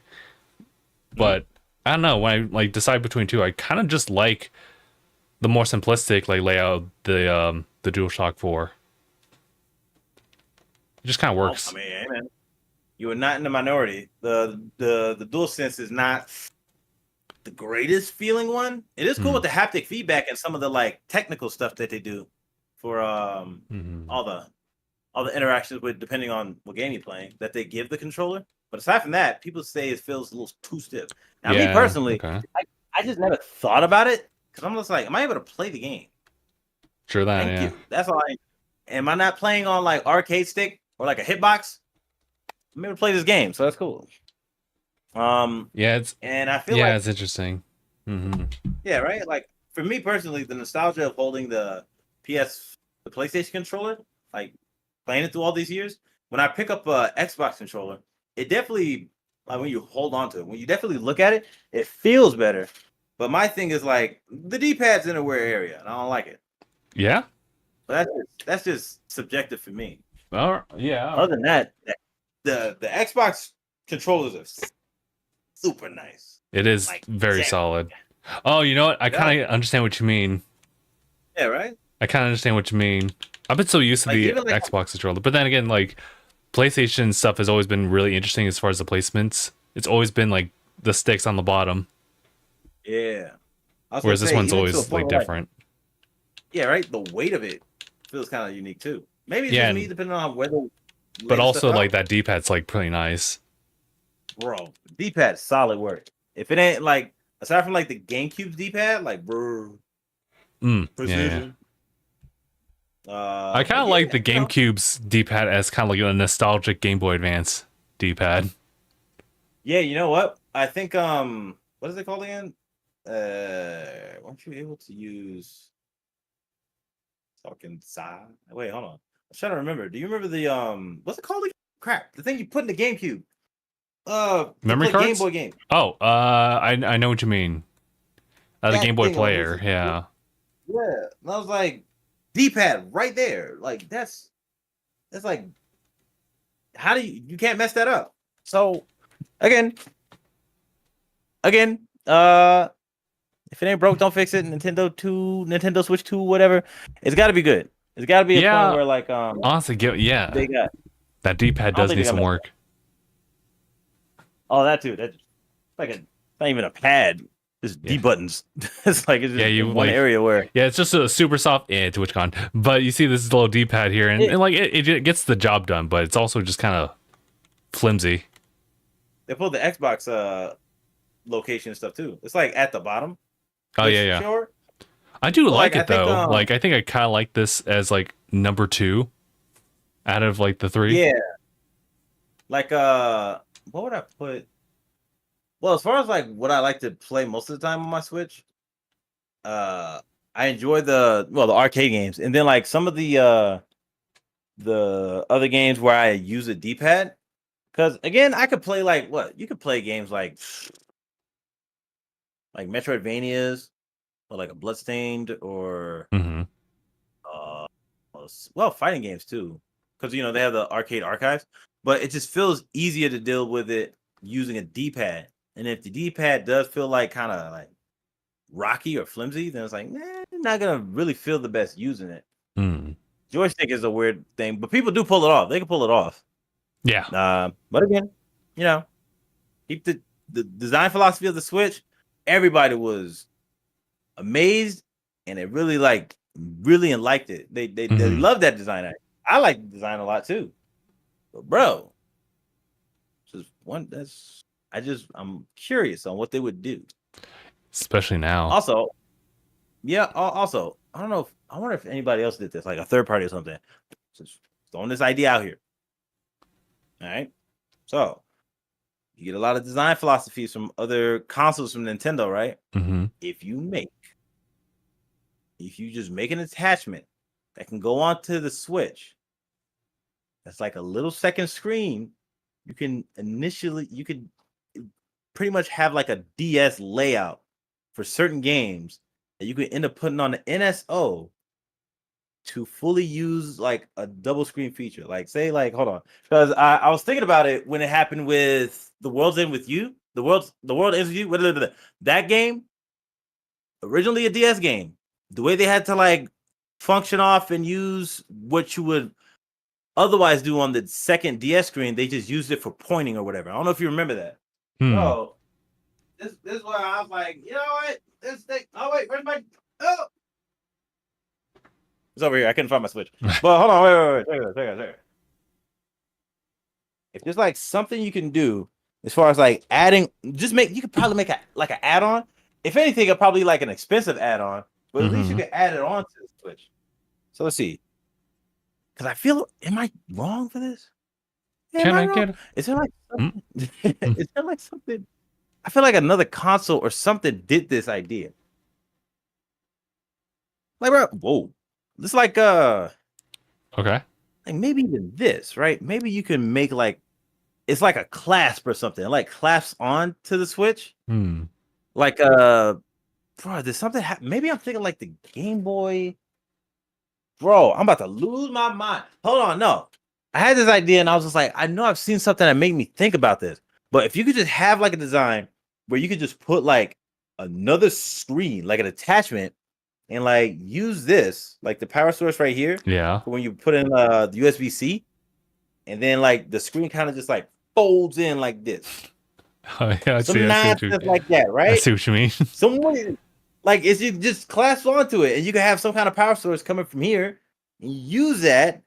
Speaker 2: Mhm.
Speaker 1: But I don't know when I like decide between two. I kind of just like the more simplistic like layout of the DualShock 4. It just kind of
Speaker 2: Well, I
Speaker 1: works.
Speaker 2: mean, hey, man, you are not in the minority. The DualSense is not the greatest feeling one. It is cool
Speaker 1: Mm,
Speaker 2: with the haptic feedback and some of the like technical stuff that they do for
Speaker 1: hmm.
Speaker 2: all the interactions with depending on what game you're playing that they give the controller. But aside from that, people say it feels a little too stiff. Now, me
Speaker 1: Yeah.
Speaker 2: personally,
Speaker 1: Okay.
Speaker 2: I just never thought about it because I'm just like, am I able to play the game?
Speaker 1: Sure that,
Speaker 2: Thank
Speaker 1: yeah.
Speaker 2: you. That's all I. Am I not playing on like arcade stick or like a hitbox? I'm able to play this game, so that's cool.
Speaker 1: Yeah, it's
Speaker 2: And I feel like,
Speaker 1: it's interesting. Mm-hmm.
Speaker 2: yeah, right. Like for me personally, the nostalgia of holding the PlayStation controller, like playing it through all these years. When I pick up a Xbox controller, it definitely, like when you hold on to it, when you definitely look at it, it feels better. But my thing is like the D-pad's in a weird area, and I don't like it.
Speaker 1: Yeah.
Speaker 2: But that's just subjective for me.
Speaker 1: Yeah.
Speaker 2: Other than that, the Xbox controllers are super nice.
Speaker 1: It is
Speaker 2: Like,
Speaker 1: very
Speaker 2: yeah.
Speaker 1: solid. Oh, you know what? I kind of understand what you mean.
Speaker 2: Yeah, right.
Speaker 1: I kind of understand what you mean. I've been so used to
Speaker 2: Like,
Speaker 1: the
Speaker 2: even like,
Speaker 1: Xbox controller, but then again, like PlayStation stuff has always been really interesting as far as the placements. It's always been like the sticks on the bottom,
Speaker 2: yeah. I was gonna
Speaker 1: whereas this
Speaker 2: say,
Speaker 1: one's
Speaker 2: even to a
Speaker 1: always
Speaker 2: point
Speaker 1: like
Speaker 2: where,
Speaker 1: different.
Speaker 2: yeah, right. The weight of it feels kind of unique too. Maybe it's
Speaker 1: Yeah,
Speaker 2: just me, depending on whether
Speaker 1: but
Speaker 2: lay the stuff
Speaker 1: also
Speaker 2: out.
Speaker 1: like that D-pad's like pretty nice.
Speaker 2: Bro, D-pad solid work. If it ain't like, aside from like the GameCube D-pad, like bro, precision.
Speaker 1: I kind of
Speaker 2: But
Speaker 1: like
Speaker 2: yeah,
Speaker 1: the GameCube's D-pad as kind of like a nostalgic Game Boy Advance D-pad.
Speaker 2: yeah, you know what? I think what is it called again? Weren't you able to use talking side? Wait, hold on. I'm trying to remember. Do you remember the what's it called again? Crap, the thing you put in the GameCube. To
Speaker 1: Memory
Speaker 2: play Game
Speaker 1: cards?
Speaker 2: Boy game.
Speaker 1: Oh, I know what you mean. The
Speaker 2: That
Speaker 1: Game Boy
Speaker 2: thing alone
Speaker 1: Player, yeah.
Speaker 2: yeah. And I was like, D-pad right there. Like that's like, how do you can't mess that up. So again, if it ain't broke, don't fix it. Nintendo Switch 2, whatever. It's gotta be good. It's gotta be a point
Speaker 1: Yeah,
Speaker 2: where like
Speaker 1: honestly,
Speaker 2: they got,
Speaker 1: that D-pad
Speaker 2: I don't
Speaker 1: does
Speaker 2: think
Speaker 1: need
Speaker 2: they got
Speaker 1: some
Speaker 2: messed
Speaker 1: work.
Speaker 2: Oh, that too. That's like not even a pad. Just D buttons. It's like it's just
Speaker 1: You
Speaker 2: in one
Speaker 1: like,
Speaker 2: area where
Speaker 1: it's just a super soft TwitchCon. But you see this little D-pad here, and like it gets the job done, but it's also just kind of flimsy.
Speaker 2: they pulled the Xbox location and stuff too. It's like at the bottom.
Speaker 1: Oh yeah.
Speaker 2: Sure.
Speaker 1: I do
Speaker 2: Well,
Speaker 1: like
Speaker 2: I
Speaker 1: it
Speaker 2: think,
Speaker 1: though. Like I think I kind of like this as like number 2 out of like the 3.
Speaker 2: Yeah. Like what would I put? Well, as far as like what I like to play most of the time on my Switch, I enjoy the arcade games, and then like some of the other games where I use a D-pad. Because again, I could play like what you could play games like Metroidvanias or like a Bloodstained or fighting games too. Because they have the arcade archives, but it just feels easier to deal with it using a D-pad. And if the D-pad does feel like kind of like rocky or flimsy, then it's like, not gonna really feel the best using it. Joystick is a weird thing, but people do pull it off. They can pull it off.
Speaker 1: Yeah.
Speaker 2: But again, keep the design philosophy of the Switch. Everybody was amazed, and they really liked it. They love that design. I like the design a lot too. But bro, just one I'm curious on what they would do.
Speaker 1: Especially now.
Speaker 2: Also, I don't know I wonder if anybody else did this, like a third party or something. Just throwing this idea out here. All right. So you get a lot of design philosophies from other consoles from Nintendo, right? If you just make an attachment that can go onto the Switch, that's like a little second screen, you could pretty much have like a DS layout for certain games that you could end up putting on the NSO to fully use like a double screen feature. Like say like, hold on, because I was thinking about it when it happened with The World's End With You. The World Ends With You. That game, originally a DS game, the way they had to like function off and use what you would otherwise do on the second DS screen, they just used it for pointing or whatever. I don't know if you remember that. So this is why I was like, you know what? This thing. Oh wait, where's my? Oh, it's over here. I couldn't find my Switch. But hold on, wait. If there's like something you can do as far as like adding, you could probably make like an add-on if anything, it'll probably like an expensive add-on, but at least you
Speaker 1: Mhm.
Speaker 2: can add it on to the Switch. So let's see. Because I feel, am I wrong for this? Am
Speaker 1: Can
Speaker 2: I
Speaker 1: I
Speaker 2: wrong?
Speaker 1: get it?
Speaker 2: Is there like
Speaker 1: Mm,
Speaker 2: something?
Speaker 1: mm.
Speaker 2: Is there like something? I feel like another console or something did this idea. Like, bro, whoa, it's
Speaker 1: Okay.
Speaker 2: like maybe even this, right? Maybe you can make like it's like a clasp or something, like clasps on to the Switch.
Speaker 1: Hmm.
Speaker 2: Like bro, there's something maybe I'm thinking like the Game Boy. Bro, I'm about to lose my mind. Hold on, no. I had this idea and I was just like, I know I've seen something that made me think about this. But if you could just have like a design where you could just put like another screen, like an attachment, and like use this, like the power source right here,
Speaker 1: Yeah.
Speaker 2: for when you put in the USB-C, and then like the screen kind of just like folds in like this.
Speaker 1: Oh, yeah,
Speaker 2: Some
Speaker 1: I see what
Speaker 2: nonsense like that,
Speaker 1: I
Speaker 2: right?
Speaker 1: see what you mean.
Speaker 2: Someone like it's you just clasp onto it, and you can have some kind of power source coming from here, and use that.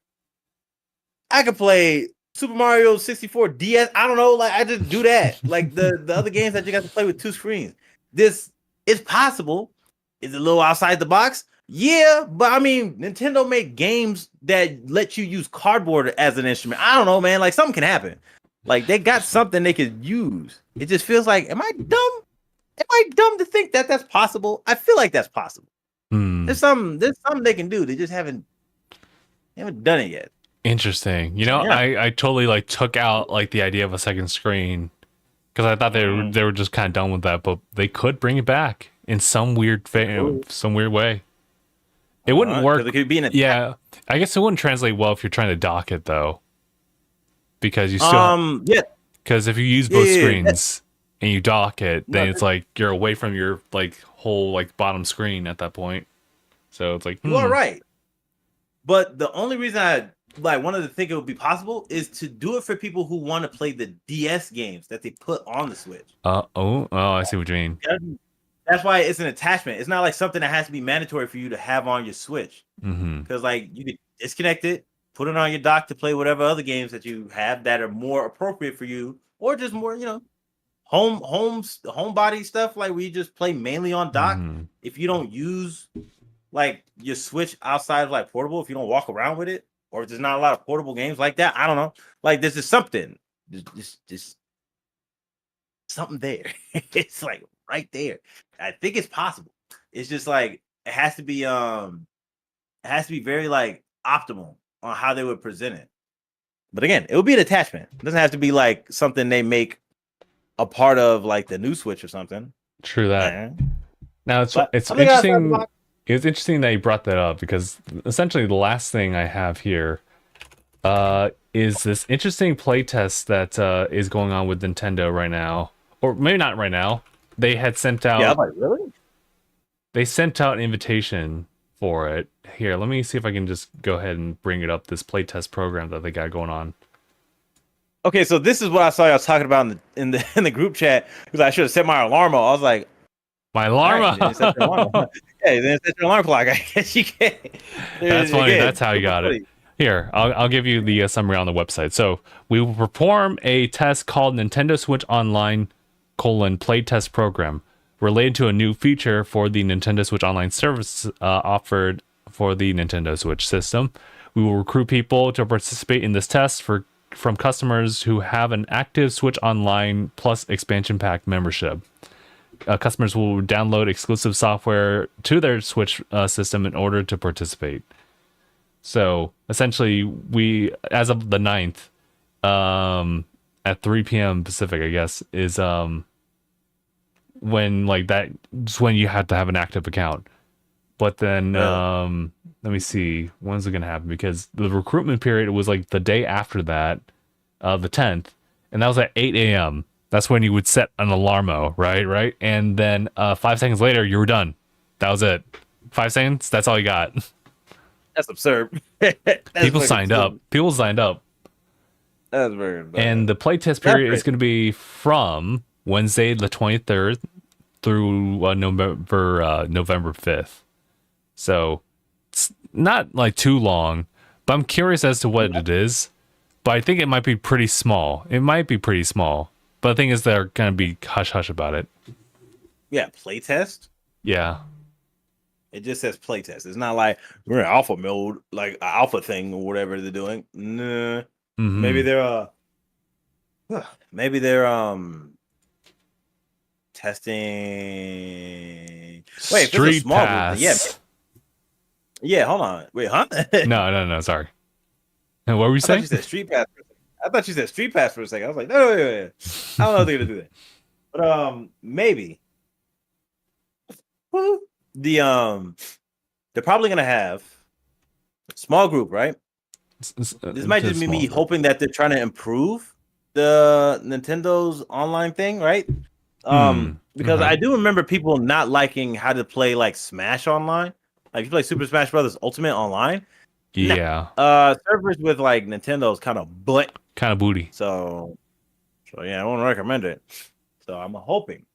Speaker 2: I could play Super Mario 64 DS. I don't know, like I just do that. Like the other games that you got to play with two screens. This is possible. Is it a little outside the box? Yeah, but I mean, Nintendo made games that let you use cardboard as an instrument. I don't know, man. Like something can happen. Like they got something they could use. It just feels like, am I dumb? Am I dumb to think that that's possible? I feel like that's possible.
Speaker 1: Hmm.
Speaker 2: There's something they can do. They just haven't done it yet.
Speaker 1: Interesting. You know,
Speaker 2: Yeah.
Speaker 1: I totally like took out like the idea of a second screen because I thought they were just kind of done with that, but they could bring it back in some some weird way. It wouldn't work.
Speaker 2: Because it could be an
Speaker 1: Yeah, I guess it wouldn't translate well if you're trying to dock it though, because you still
Speaker 2: yeah,
Speaker 1: because if you use
Speaker 2: yeah,
Speaker 1: both
Speaker 2: yeah,
Speaker 1: screens and you dock it,
Speaker 2: no,
Speaker 1: then it's like you're away from your like whole like bottom screen at that point. So it's like
Speaker 2: you are right. But the only reason I like wanted to think it would be possible is to do it for people who want to play the DS games that they put on the Switch.
Speaker 1: I see what you mean.
Speaker 2: That's why it's an attachment. It's not like something that has to be mandatory for you to have on your Switch.
Speaker 1: Mm-hmm.
Speaker 2: Because like you could disconnect it, put it on your dock to play whatever other games that you have that are more appropriate for you, or just more, homebody stuff like we just play mainly on dock.
Speaker 1: Mm-hmm.
Speaker 2: If you don't use like your Switch outside of like portable, if you don't walk around with it, or if there's not a lot of portable games like that, I don't know. Like this is something, just something there. It's like right there. I think it's possible. It's just like it has to be very like optimal on how they would present it. But again, it would be an attachment. It doesn't have to be like something they make a part of like the new Switch or something.
Speaker 1: True that. Now it's interesting. It's interesting that you brought that up because essentially the last thing I have here is this interesting playtest that is going on with Nintendo right now, or maybe not right now. They had sent out.
Speaker 2: Yeah, I'm like, really?
Speaker 1: They sent out an invitation for it. Here, let me see if I can just go ahead and bring it up. This playtest program that they got going on.
Speaker 2: Okay, so this is what I saw y'all talking about in the group chat. Because I should have set my alarm off. I was like,
Speaker 1: my alarm.
Speaker 2: Right, yeah, you didn't set your alarm clock. I guess you can.
Speaker 1: That's funny. That's how you got it. Here, I'll give you the summary on the website. So we will perform a test called Nintendo Switch Online : Playtest Program related to a new feature for the Nintendo Switch Online service offered for the Nintendo Switch system. We will recruit people to participate in this test from customers who have an active Switch Online Plus expansion pack membership. Customers will download exclusive software to their Switch system in order to participate. So essentially, we, as of the 9th, at 3 p.m. Pacific, I guess, is when like that, just when you have to have an active account. But then, let me see, when's it gonna happen? Because the recruitment period was like the day after that, the 10th, and that was at 8 a.m. That's when you would set an alarmo, right? And then 5 seconds later, you were done. That was it. 5 seconds. That's all you got.
Speaker 2: That's absurd.
Speaker 1: People signed up.
Speaker 2: That's very bad.
Speaker 1: And the playtest period is going to be from Wednesday the 23rd through November 5th. So it's not like too long, but I'm curious as to what it is. But I think it might be pretty small. But the thing is, they're going to be hush-hush about it.
Speaker 2: Yeah, playtest.
Speaker 1: Yeah.
Speaker 2: It just says playtest. It's not like we're in alpha mode, like an alpha thing or whatever they're doing. Nah. Maybe
Speaker 1: Mm-hmm.
Speaker 2: they're maybe they're testing. Wait, if it's a
Speaker 1: Street
Speaker 2: small group, then yeah,
Speaker 1: Pass.
Speaker 2: yeah. Hold on, wait, huh?
Speaker 1: No. Sorry. And what were you
Speaker 2: I thought
Speaker 1: saying?
Speaker 2: you said Street Pass. I thought you said Street Pass for a second. I was like, no, wait. I don't know if they're gonna do that, but maybe the they're probably gonna have a small group, right? This might just be me hoping that they're trying to improve the Nintendo's online thing, right? Because
Speaker 1: Okay.
Speaker 2: I do remember people not liking how to play like Smash online. Like if you play Super Smash Brothers Ultimate online,
Speaker 1: Yeah.
Speaker 2: servers with like Nintendo's kind of butt.
Speaker 1: Kind of booty.
Speaker 2: So yeah, I won't recommend it. So I'm hoping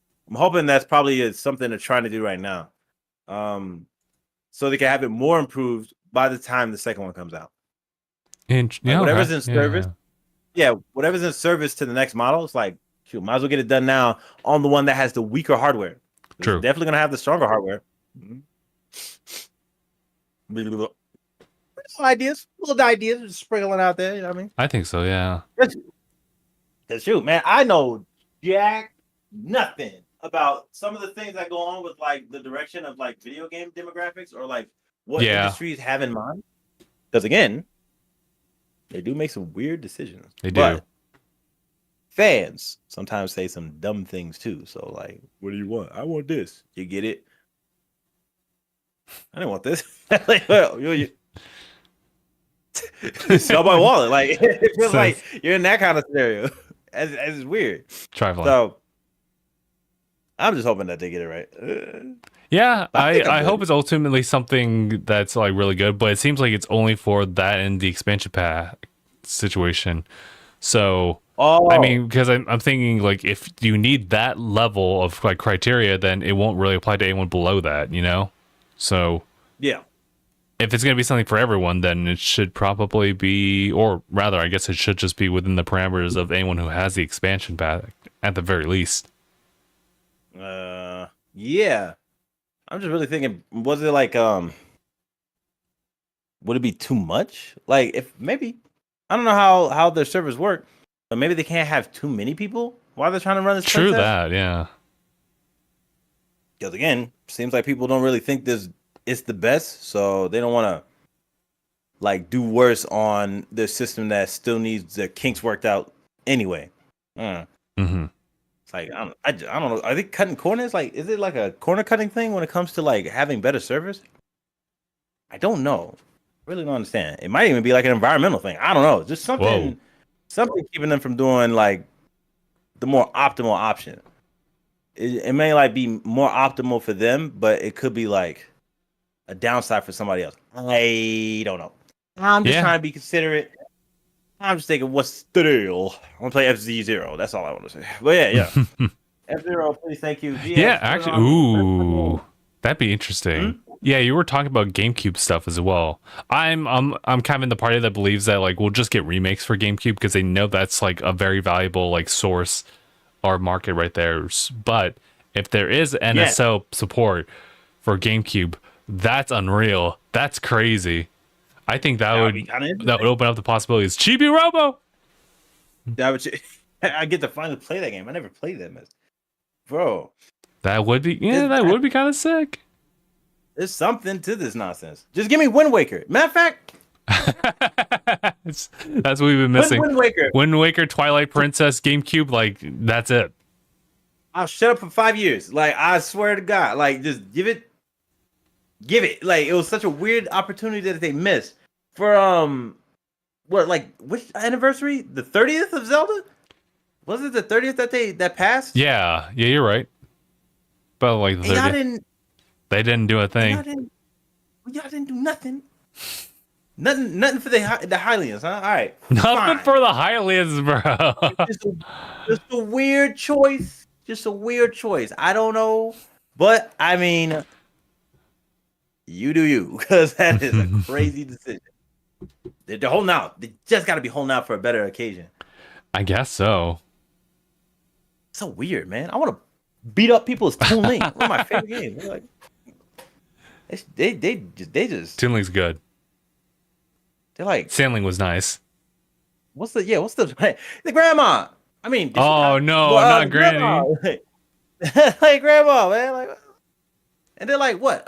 Speaker 2: that's probably something they're trying to do right now. So they can have it more improved by the time the second one comes out.
Speaker 1: And
Speaker 2: Like, whatever's
Speaker 1: okay.
Speaker 2: in service, whatever's in service to the next model, it's like, shoot, might as well get it done now on the one that has the weaker hardware.
Speaker 1: True.
Speaker 2: It's definitely gonna have the stronger hardware. Little ideas just sprinkling out there. You know what I mean?
Speaker 1: I think so. Yeah.
Speaker 2: Cause shoot, man, I know jack nothing about some of the things that go on with like the direction of like video game demographics or like what industries have in mind. Because again, they do make some weird decisions.
Speaker 1: They do.
Speaker 2: But fans sometimes say some dumb things too. So like, what do you want? I want this. You get it? I didn't want this. Like, well, you sell my wallet. Like it feels like you're in that kind of scenario. It's weird.
Speaker 1: Trifling.
Speaker 2: So I'm just hoping that they get it right.
Speaker 1: Yeah, I hope it's ultimately something that's like really good, but it seems like it's only for that and the expansion pack situation. So I mean, because I'm thinking like if you need that level of like criteria, then it won't really apply to anyone below that, you know? So
Speaker 2: yeah,
Speaker 1: if it's gonna be something for everyone, then it should probably be, or rather, I guess it should just be within the parameters of anyone who has the expansion pack at the very least.
Speaker 2: Yeah. I'm just really thinking, was it like would it be too much? Like if maybe I don't know how their servers work, but maybe they can't have too many people while they're trying to run this.
Speaker 1: True
Speaker 2: playtest?
Speaker 1: that, yeah.
Speaker 2: Because again, seems like people don't really think this is the best, so they don't want to like do worse on the system that still needs the kinks worked out anyway.
Speaker 1: Mm-hmm.
Speaker 2: It's like I don't know. Are they cutting corners? Like, is it like a corner cutting thing when it comes to like having better servers? I don't know. Really don't understand. It might even be like an environmental thing. I don't know. Just something keeping them from doing like the more optimal option. It may like be more optimal for them, but it could be like a downside for somebody else. I don't know. I'm just trying to be considerate. I'm just thinking, what's still? I want to play FZ0. That's all I want to say. But yeah. F0, please, thank you. GX,
Speaker 1: yeah, actually, that'd be interesting. Yeah, you were talking about GameCube stuff as well. I'm kind of in the party that believes that like we'll just get remakes for GameCube because they know that's like a very valuable like source or market right there. But if there is NSO support for GameCube, that's unreal. That's crazy. I think that would open up the possibilities. Chibi Robo.
Speaker 2: I get to finally play that game. I never played that mess, bro.
Speaker 1: That would be that would be kind of sick.
Speaker 2: There's something to this nonsense. Just give me Wind Waker. Matter of fact,
Speaker 1: that's what we've been missing.
Speaker 2: Wind
Speaker 1: Waker, Twilight Princess, GameCube. Like that's it.
Speaker 2: I'll shut up for 5 years. Like I swear to God. Like just give it. Like it was such a weird opportunity that they missed for which anniversary? The 30th of Zelda? Was it the 30th that passed?
Speaker 1: Yeah, you're right. But like the 30th. They didn't do a thing.
Speaker 2: Y'all didn't do nothing. Nothing for the Hylians, huh? All right.
Speaker 1: Nothing for the Hylians, bro.
Speaker 2: Just a weird choice. Just a weird choice. I don't know. But I mean, you do you, because that is a crazy decision. They're holding out. They just got to be holding out for a better occasion.
Speaker 1: I guess so.
Speaker 2: So weird, man. I want to beat up people is Toon Link. One of my favorite games. They're like, they just
Speaker 1: Toon Link's good.
Speaker 2: they're like,
Speaker 1: Sandling was nice.
Speaker 2: what's the grandma? I mean,
Speaker 1: Oh no, not
Speaker 2: grandma.
Speaker 1: Granny.
Speaker 2: Like grandma, man. Like, and they're like, what?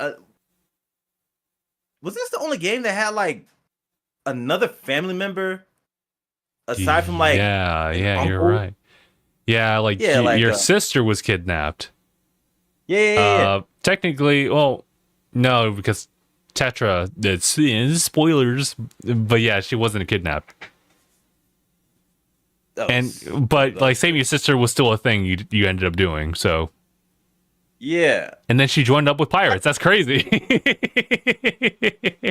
Speaker 2: Was this the only game that had like another family member aside from like
Speaker 1: yeah, you're
Speaker 2: uncle?
Speaker 1: right. Yeah, like
Speaker 2: Yeah, like
Speaker 1: your sister was kidnapped.
Speaker 2: yeah.
Speaker 1: Technically, well, no, because Tetra. It's spoilers, but yeah, she wasn't kidnapped. But like saving your sister was still a thing you ended up doing. So
Speaker 2: yeah.
Speaker 1: and then she joined up with pirates. That's crazy.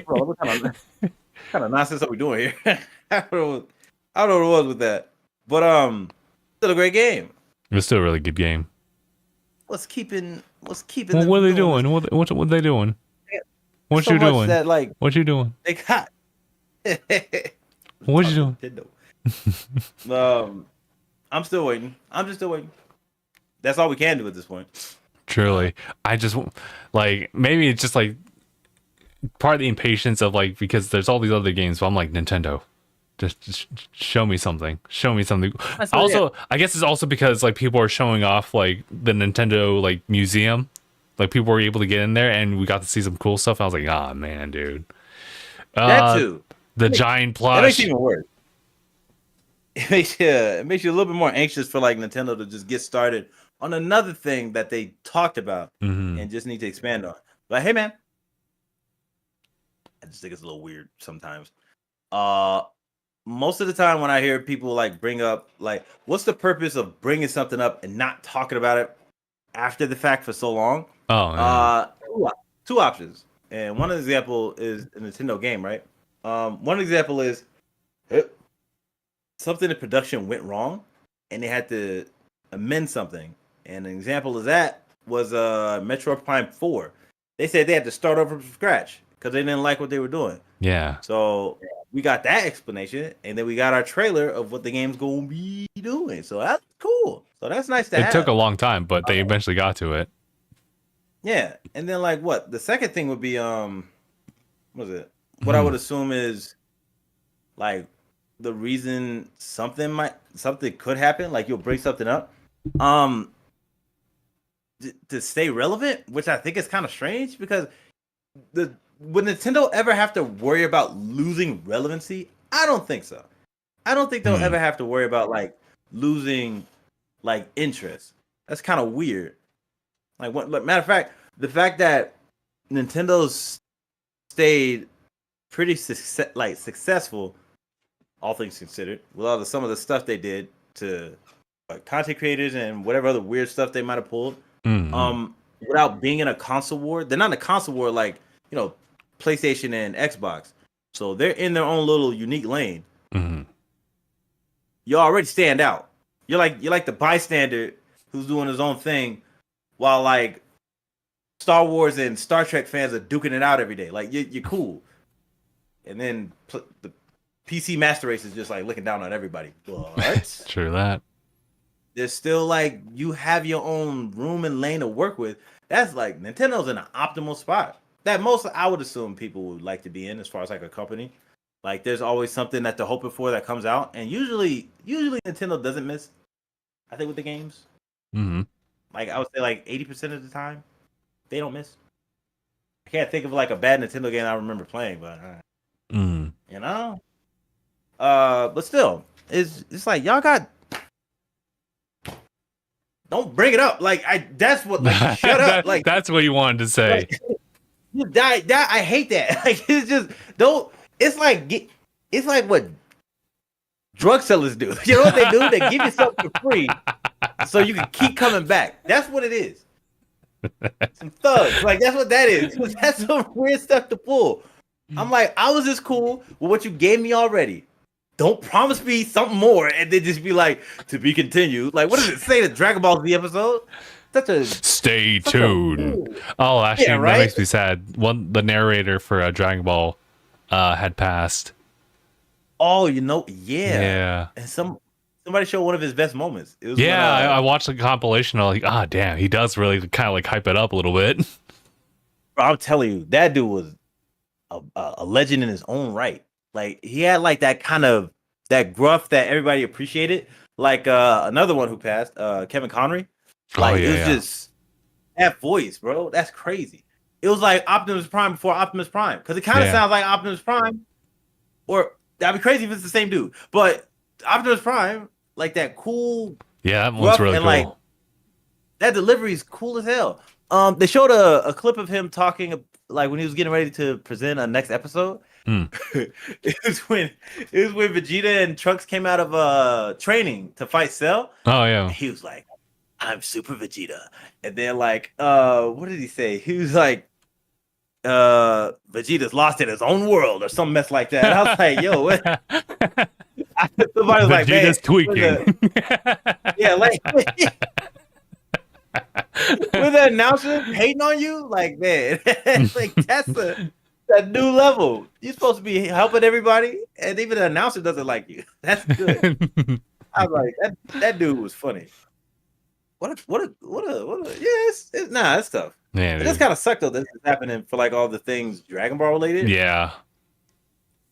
Speaker 2: Bro, what kind of nonsense are we doing here? I don't know what it was with that, but still a great game.
Speaker 1: It was still a really good game.
Speaker 2: What's keeping?
Speaker 1: Well, what are they doing? What are they doing? What you doing?
Speaker 2: That like
Speaker 1: what you doing?
Speaker 2: they got.
Speaker 1: What you
Speaker 2: doing? I'm still waiting. I'm just still waiting. That's all we can do at this point.
Speaker 1: Truly, I just like maybe it's just like part of the impatience of like because there's all these other games, but I'm like Nintendo, just show me something. Show me something. Also, I guess it's also because like people are showing off like the Nintendo like museum, like people were able to get in there and we got to see some cool stuff. I was like, ah, man, dude.
Speaker 2: That too.
Speaker 1: The giant plush.
Speaker 2: That makes it even worse. It makes you a little bit more anxious for like Nintendo to just get started on another thing that they talked about and just need to expand on. But hey, man, I just think it's a little weird sometimes. Most of the time when I hear people like bring up like, what's the purpose of bringing something up and not talking about it after the fact for so long? Two options, and one example is a Nintendo game, right? One example is something in production went wrong and they had to amend something. And an example of that was Metroid Prime 4. They said they had to start over from scratch because they didn't like what they were doing.
Speaker 1: Yeah.
Speaker 2: So we got that explanation, and then we got our trailer of what the game's going to be doing. So that's cool. So that's nice to have.
Speaker 1: It took a long time, but they eventually got to it.
Speaker 2: Yeah. And then like what? The second thing would be what was it? What I would assume is like the reason something could happen, like you'll bring something up to stay relevant, which I think is kind of strange because would Nintendo ever have to worry about losing relevancy? I don't think so. I don't think they'll ever have to worry about like losing like interest. That's kind of weird. Like what? Matter of fact, the fact that Nintendo's stayed pretty successful, all things considered, with all some of the stuff they did to like content creators and whatever other weird stuff they might have pulled, without being in a console war. They're not in a console war like, you know, PlayStation and Xbox. So they're in their own little unique lane. You already stand out. You're like the bystander who's doing his own thing, while like Star Wars and Star Trek fans are duking it out every day. Like you're cool. And then the PC Master Race is just like looking down on everybody. What?
Speaker 1: True that.
Speaker 2: There's still like you have your own room and lane to work with. That's like Nintendo's in an optimal spot that most I would assume people would like to be in as far as like a company. Like there's always something that they're hoping for that comes out, and usually Nintendo doesn't miss. I think with the games, like I would say like 80% of the time, they don't miss. I can't think of like a bad Nintendo game I remember playing, but you know, but still, it's like y'all got. Don't bring it up. Like that's what. Like, shut up. Like
Speaker 1: that's what you wanted to say.
Speaker 2: Like, I hate that. Like it's just don't. It's like what drug sellers do. You know what they do? They give you something for free, so you can keep coming back. That's what it is. Some thugs. Like that's what that is. That's some weird stuff to pull. I'm like, I was just cool with what you gave me already. Don't promise me something more and then just be like, to be continued. Like, what does it say to Dragon Ball Z episode?
Speaker 1: Stay tuned. Oh, actually,
Speaker 2: yeah, right?
Speaker 1: That makes me sad. The narrator for Dragon Ball had passed.
Speaker 2: Oh, you know, yeah.
Speaker 1: Yeah.
Speaker 2: And somebody showed one of his best moments. It was when
Speaker 1: Yeah, I watched the compilation. I'm like, ah, damn, he does really kind of like hype it up a little bit.
Speaker 2: bro, I'm telling you, that dude was a legend in his own right. Like he had like that kind of that gruff that everybody appreciated. Like another one who passed, Kevin Connery.
Speaker 1: Oh
Speaker 2: Like it
Speaker 1: yeah,
Speaker 2: was
Speaker 1: yeah,
Speaker 2: just that voice, bro. That's crazy. It was like Optimus Prime before Optimus Prime because it kind of
Speaker 1: yeah,
Speaker 2: sounds like Optimus Prime, or that'd be crazy if it's the same dude. But Optimus Prime, like that cool,
Speaker 1: yeah. That one's
Speaker 2: gruff,
Speaker 1: really
Speaker 2: and like
Speaker 1: cool.
Speaker 2: that delivery is cool as hell. They showed a clip of him talking like when he was getting ready to present a next episode.
Speaker 1: Hmm.
Speaker 2: it was when Vegeta and Trunks came out of training to fight Cell.
Speaker 1: Oh
Speaker 2: And
Speaker 1: yeah.
Speaker 2: he was like, "I'm Super Vegeta," and then like, what did he say? He was like, "Vegeta's lost in his own world" or some mess like that. And I was like, "Yo, what?" Somebody was like, "Man,
Speaker 1: Vegeta's tweaking.
Speaker 2: yeah, like." With the announcer hating on you, like man, like that's that new level. You're supposed to be helping everybody, and even the announcer doesn't like you. That's good. I was like, that dude was funny. Yeah, it's tough.
Speaker 1: Man,
Speaker 2: It just
Speaker 1: dude.
Speaker 2: kind of sucked though. This is happening for like all the things Dragon Ball related.
Speaker 1: Yeah.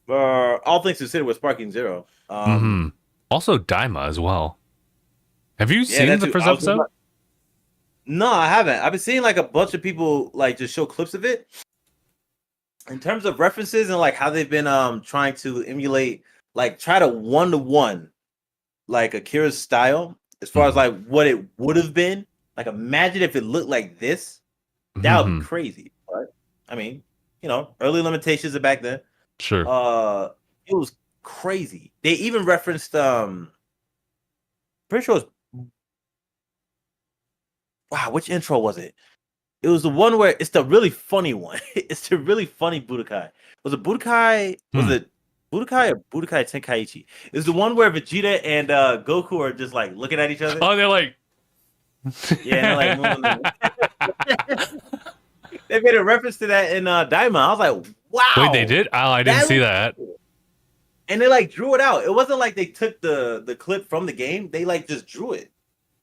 Speaker 2: All things considered with Sparking Zero.
Speaker 1: Hmm. Also, Daima as well. Have you
Speaker 2: Yeah,
Speaker 1: seen the first episode?
Speaker 2: No, I haven't. I've been seeing like a bunch of people like just show clips of it. In terms of references and like how they've been trying to emulate, like try to one like Akira's style as far as like what it would have been. Like imagine if it looked like this. That would be crazy. But I mean, early limitations of back then.
Speaker 1: Sure.
Speaker 2: It was crazy. They even referenced pretty sure it was, wow, which intro was it? It was the one where it's the really funny one. It's the really funny Budokai. Was it Budokai? Was it Budokai or Budokai Tenkaichi? It's the one where Vegeta and Goku are just like looking at each other.
Speaker 1: Oh, they're like,
Speaker 2: yeah, and they're like moving. They made a reference to that in Daima. I was like, wow.
Speaker 1: Wait, they did? Oh, I didn't see that.
Speaker 2: Cool. And they like drew it out. It wasn't like they took the clip from the game. They like just drew it.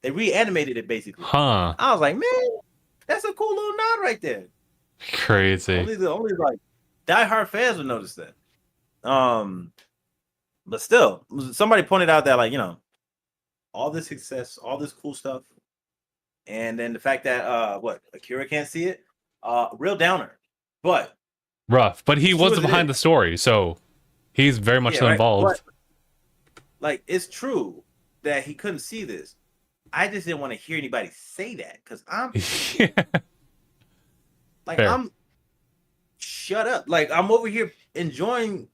Speaker 2: They reanimated it basically.
Speaker 1: Huh.
Speaker 2: I was like, man, that's a cool little nod right there.
Speaker 1: Crazy.
Speaker 2: Only like diehard fans would notice that. But still, somebody pointed out that like all this success, all this cool stuff, and then the fact that Akira can't see it, real downer. But
Speaker 1: rough. But he wasn't behind the story, so he's very much involved.
Speaker 2: But, like it's true that he couldn't see this. I just didn't want to hear anybody say that because I'm like fair. I'm shut up. Like I'm over here enjoying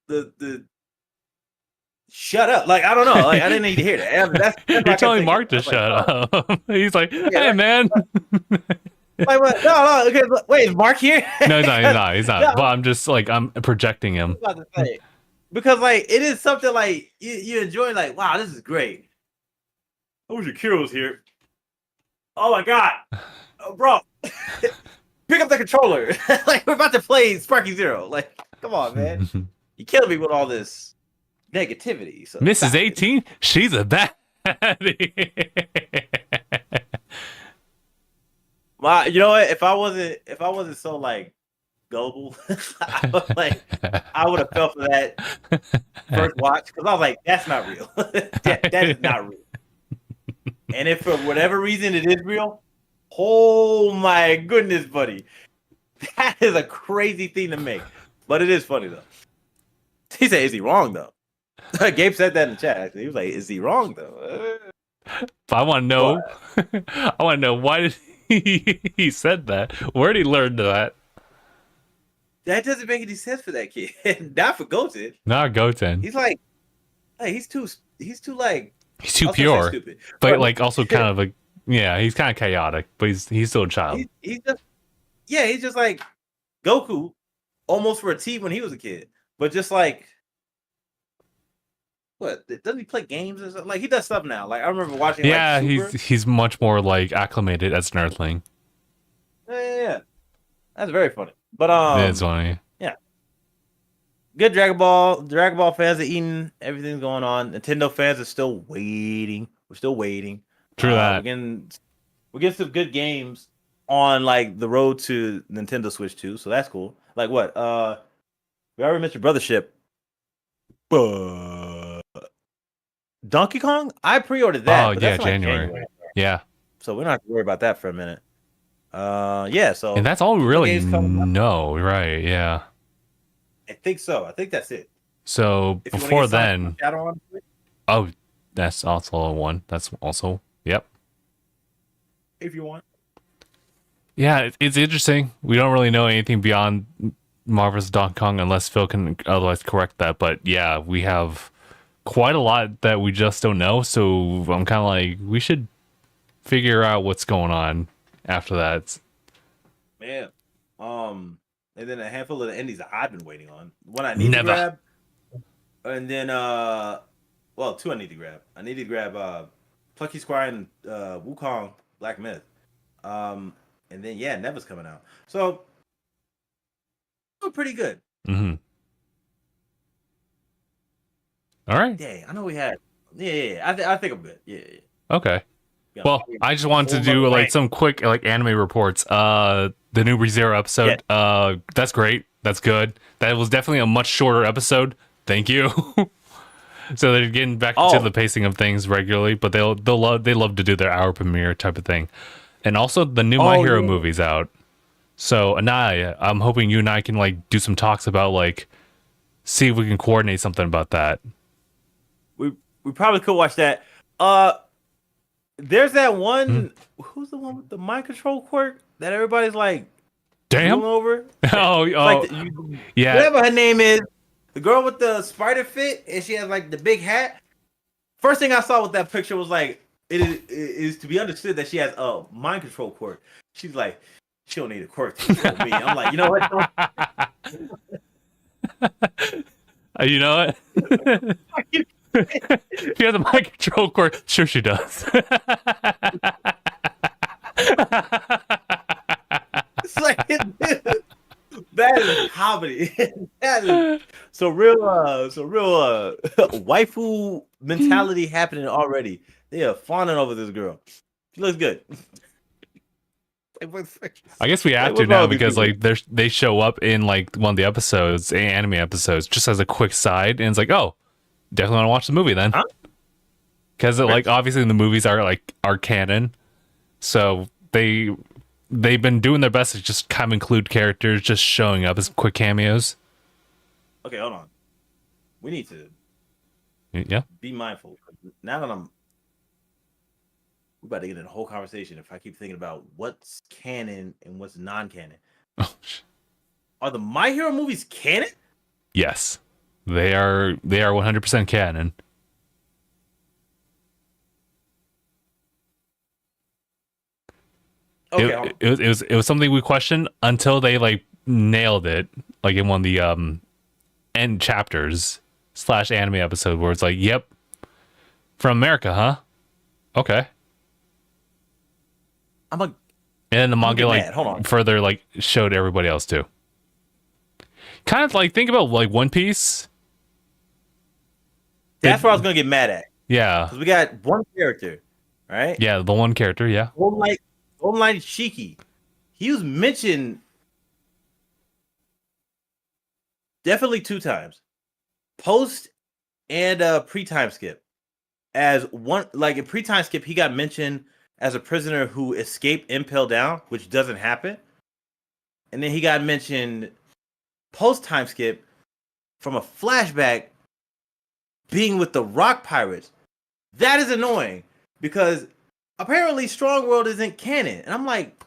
Speaker 2: the shut up. Like I don't know. Like I didn't need to hear that. That's
Speaker 1: you're telling Mark to shut up. He's like, hey man.
Speaker 2: Like what? No. Okay, wait, is Mark here?
Speaker 1: No, he's not. He's not. No. But I'm just like I'm projecting him.
Speaker 2: Because like it is something like you enjoy. Like wow, this is great. I wish Akira was here. Oh my god, bro! Pick up the controller. Like we're about to play Sparky Zero. Like, come on, man! You killing me with all this negativity. So
Speaker 1: Mrs. 18, she's a baddie.
Speaker 2: You know what? If I wasn't so like gullible, I would have fell for that first watch because I was like, that's not real. that is not real. And if for whatever reason it is real, oh my goodness, buddy. That is a crazy thing to make. But it is funny, though. He said, is he wrong, though? Gabe said that in the chat, actually. He was like, is he wrong, though?
Speaker 1: But I want to know. I want to know why did he said that? Where did he learn that?
Speaker 2: That doesn't make any sense for that kid. Not for Goten.
Speaker 1: Not Goten.
Speaker 2: He's like, hey, he's too like,
Speaker 1: he's too pure, but like also kind of like, yeah, he's kind of chaotic, but he's still a child.
Speaker 2: He's just like Goku, almost for a T when he was a kid, but just like, what? Doesn't he play games or something? Like he does stuff now. Like I remember watching.
Speaker 1: Yeah,
Speaker 2: like,
Speaker 1: he's much more like acclimated as an Earthling.
Speaker 2: Yeah, that's very funny. But
Speaker 1: it's funny.
Speaker 2: Yeah, good Dragon Ball. Dragon Ball fans are eating. Everything's going on. Nintendo fans are still waiting. We're still waiting.
Speaker 1: True
Speaker 2: We're
Speaker 1: that.
Speaker 2: getting some good games on like the road to Nintendo Switch 2, so that's cool. Like what? We already mentioned Brothership. But Donkey Kong, I pre-ordered
Speaker 1: Oh
Speaker 2: that, but
Speaker 1: yeah,
Speaker 2: that's in like
Speaker 1: January.
Speaker 2: January,
Speaker 1: Yeah,
Speaker 2: so we don't have to worry about that for a minute. Yeah.
Speaker 1: and
Speaker 2: So
Speaker 1: that's all we
Speaker 2: some more
Speaker 1: really
Speaker 2: games coming up.
Speaker 1: know, right? Yeah.
Speaker 2: I think so. I think that's it.
Speaker 1: So
Speaker 2: If you want to
Speaker 1: before
Speaker 2: get Sonic
Speaker 1: then,
Speaker 2: Shadow on Switch,
Speaker 1: oh, that's also a one. That's also yep.
Speaker 2: if you want.
Speaker 1: Yeah, it's interesting. We don't really know anything beyond Marvel's Donkey Kong unless Phil can otherwise correct that. But yeah, we have quite a lot that we just don't know. So I'm kind of like, we should figure out what's going on after that.
Speaker 2: Man. And then a handful of the indies that I've been waiting on. One I need to
Speaker 1: Never.
Speaker 2: grab, and then well, two I need to grab. I need to grab Plucky Squire and Wukong Black Myth. And then yeah, Never's coming out. So doing pretty good.
Speaker 1: Mm-hmm. All right.
Speaker 2: Yeah, I know we had. Yeah. I think I'm good. Yeah.
Speaker 1: Okay.
Speaker 2: Yeah.
Speaker 1: Well, I just wanted to do like some quick like anime reports. The new ReZero episode. That's great. That's good. That was definitely a much shorter episode. Thank you. So they're getting back to the pacing of things regularly, but they love to do their hour premiere type of thing. And also the new My Hero movie's out. So Aniyah, I'm hoping you and I can like do some talks about like see if we can coordinate something about that.
Speaker 2: We probably could watch that. There's that one. Who's the one with the mind control quirk that everybody's like
Speaker 1: damn
Speaker 2: over?
Speaker 1: yeah.
Speaker 2: Whatever her name is, the girl with the spider fit, and she has like the big hat. First thing I saw with that picture was like, it is to be understood that she has a mind control quirk. She's like, she don't need a quirk to control me. I'm like, you know what?
Speaker 1: You know what? If you have the mind control quirk, sure she does.
Speaker 2: It's like that is comedy. That is so real waifu mentality happening already. They are fawning over this girl. She looks good.
Speaker 1: I guess we have to now because like they show up in like one of the episodes, anime episodes, just as a quick side, and it's like, oh, definitely want to watch the movie then, because like obviously the movies are canon, so they've been doing their best to just kind of include characters just showing up as quick cameos.
Speaker 2: Okay, hold on. We need to be mindful. Now that we're about to get in a whole conversation if I keep thinking about what's canon and what's non-canon. Are the My Hero movies canon?
Speaker 1: Yes. They are 100% canon.
Speaker 2: Okay.
Speaker 1: It was something we questioned until they like nailed it, like in one of the end chapters / anime episode where it's like, yep, from America, huh? Okay. And then the manga like further like showed everybody else too. Kind of like think about like One Piece.
Speaker 2: That's what I was gonna get mad at.
Speaker 1: Yeah.
Speaker 2: Because we got one character, right?
Speaker 1: Yeah, the one character, yeah.
Speaker 2: Golden Light Shiki. He was mentioned definitely 2 times. Post and pre-time skip. As one like in pre-time skip, he got mentioned as a prisoner who escaped Impel Down, which doesn't happen. And then he got mentioned post-time skip from a flashback being with the Rock Pirates. That is annoying because apparently Strong World isn't canon. And I'm like,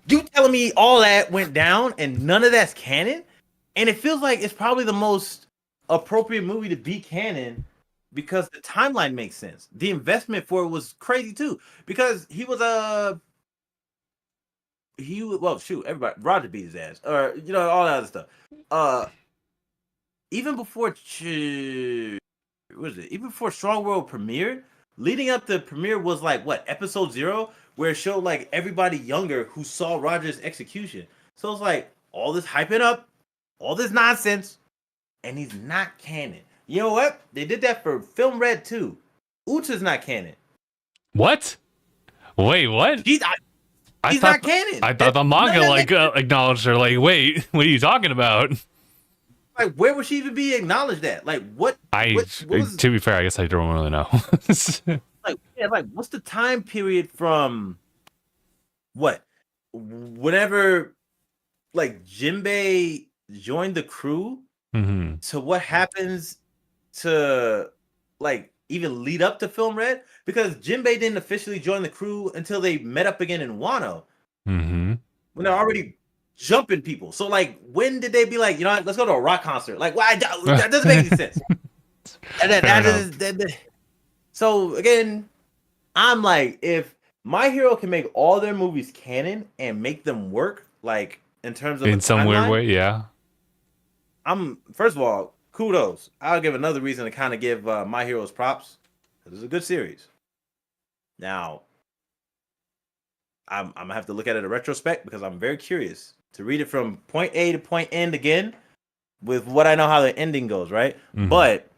Speaker 2: you telling me all that went down and none of that's canon? And it feels like it's probably the most appropriate movie to be canon because the timeline makes sense. The investment for it was crazy too because he was everybody Roger beat his ass or all that other stuff. Even before even before Strong World premiered, leading up to premiere was like what episode 0 where it showed like everybody younger who saw Roger's execution. So it's like all this hyping up all this nonsense, and he's not canon. You know what? They did that for Film Red too. Utsa's not canon.
Speaker 1: What? Wait, what?
Speaker 2: He's not canon.
Speaker 1: I thought the manga acknowledged her. Like, wait, what are you talking about?
Speaker 2: Like, where would she even be acknowledged at? Like, what was,
Speaker 1: to be fair, I guess I don't really know.
Speaker 2: like what's the time period from what? Whenever like Jinbei joined the crew to what happens to like even lead up to Film Red? Because Jinbei didn't officially join the crew until they met up again in Wano. When they're already jumping people. So like, when did they be like, you know what, let's go to a rock concert? Like, why? That doesn't make any sense. So again, I'm like, if My Hero can make all their movies canon and make them work, like in terms of
Speaker 1: in some weird way, yeah.
Speaker 2: I'm first of all, kudos. I'll give another reason to kind of give My Hero's props. It's a good series. Now, I'm gonna have to look at it in retrospect because I'm very curious to read it from point A to point end again with what I know how the ending goes, right? But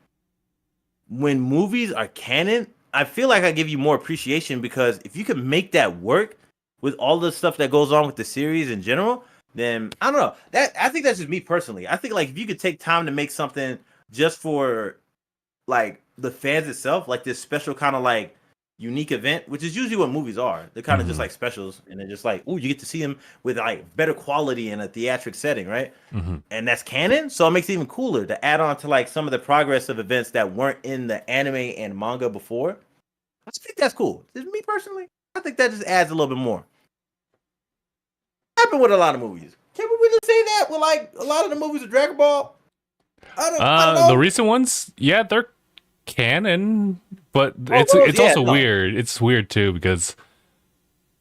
Speaker 2: when movies are canon, I feel like I give you more appreciation because if you can make that work with all the stuff that goes on with the series in general, then I don't know. I think that's just me personally. I think like if you could take time to make something just for like the fans itself, like this special kind of like unique event, which is usually what movies are. They're kind of just like specials, and they're just like, oh, you get to see them with like better quality in a theatric setting, right? And that's canon, so it makes it even cooler to add on to like some of the progress of events that weren't in the anime and manga before. I just think that's cool. Just me personally, I think that just adds a little bit more. Happened with a lot of movies. Can we really say that with like a lot of the movies of Dragon Ball? I don't know.
Speaker 1: The recent ones, yeah, they're canon, but it's also weird. It's weird too because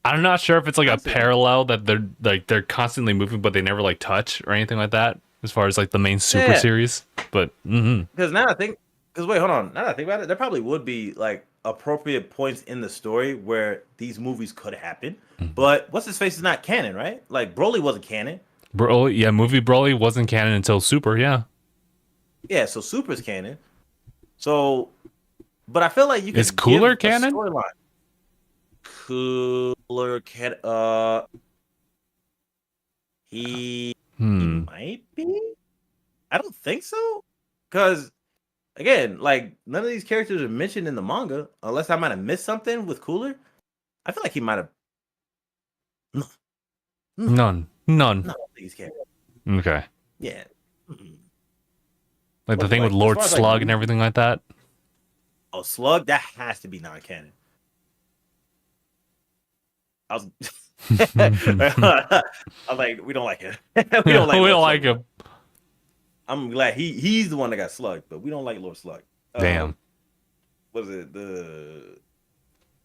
Speaker 1: I'm not sure if it's like a parallel that they're constantly moving, but they never like touch or anything like that. As far as like the main Super series, but
Speaker 2: because now I think, wait, hold on. Now that I think about it, there probably would be like appropriate points in the story where these movies could happen. But what's his face is not canon, right? Like Broly wasn't canon.
Speaker 1: Movie Broly wasn't canon until Super,
Speaker 2: yeah. So Super's canon. So, but I feel like you can.
Speaker 1: Is Cooler canon?
Speaker 2: Cooler can. He might be. I don't think so, because again, like none of these characters are mentioned in the manga, unless I might have missed something with Cooler. I feel like he might have.
Speaker 1: None.
Speaker 2: None of these characters.
Speaker 1: Okay.
Speaker 2: Yeah.
Speaker 1: Like the thing with Lord Slug and everything like that.
Speaker 2: Oh, Slug, that has to be non-canon. I was like, we don't like him. we don't like him. I'm glad he's the one that got slugged, but we don't like Lord Slug.
Speaker 1: Damn.
Speaker 2: Was it the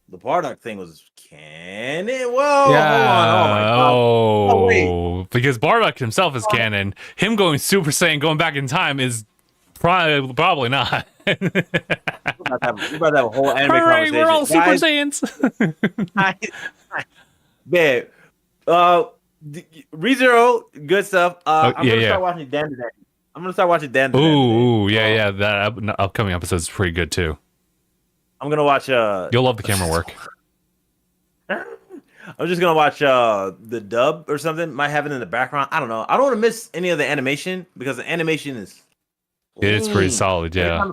Speaker 2: Bardock thing was canon? Whoa,
Speaker 1: yeah.
Speaker 2: Hold on. Oh my god.
Speaker 1: Oh, wait. Because Bardock himself is canon. Him going Super Saiyan, going back in time is probably not.
Speaker 2: We're about to have a whole anime conversation.
Speaker 1: We're all Super Saiyans.
Speaker 2: Man, ReZero, good stuff. I'm gonna start watching Dan. I'm gonna start wating Dan.
Speaker 1: Ooh, yeah. That upcoming episode is pretty good too.
Speaker 2: I'm gonna watch.
Speaker 1: You'll love the camera work.
Speaker 2: I'm just gonna watch the dub or something. Might have it in the background. I don't know. I don't want to miss any of the animation because the animation is.
Speaker 1: It's pretty solid, yeah.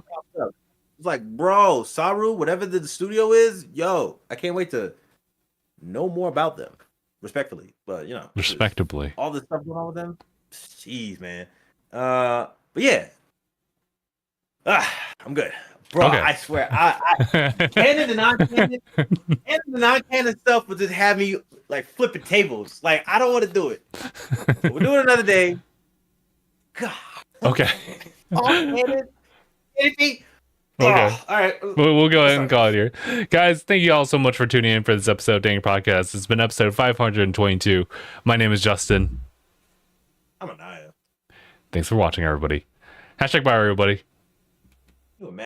Speaker 2: It's like, bro, Saru, whatever the studio is, yo, I can't wait to know more about them, respectfully. But you know,
Speaker 1: respectably,
Speaker 2: all the stuff going on with them. Jeez, man. But yeah, I'm good, bro. Okay. I swear, I canon and non-canon, and the non-canon stuff would just have me like flipping tables. Like I don't want to do it. We'll do it another day. God.
Speaker 1: Okay.
Speaker 2: Okay.
Speaker 1: All right. We'll go ahead and call it here. Guys, thank you all so much for tuning in for this episode of DangIT Podcast. It's been episode 522. My name is Justin.
Speaker 2: I'm Aniyah.
Speaker 1: Thanks for watching, everybody. #bye, everybody.
Speaker 2: You imagine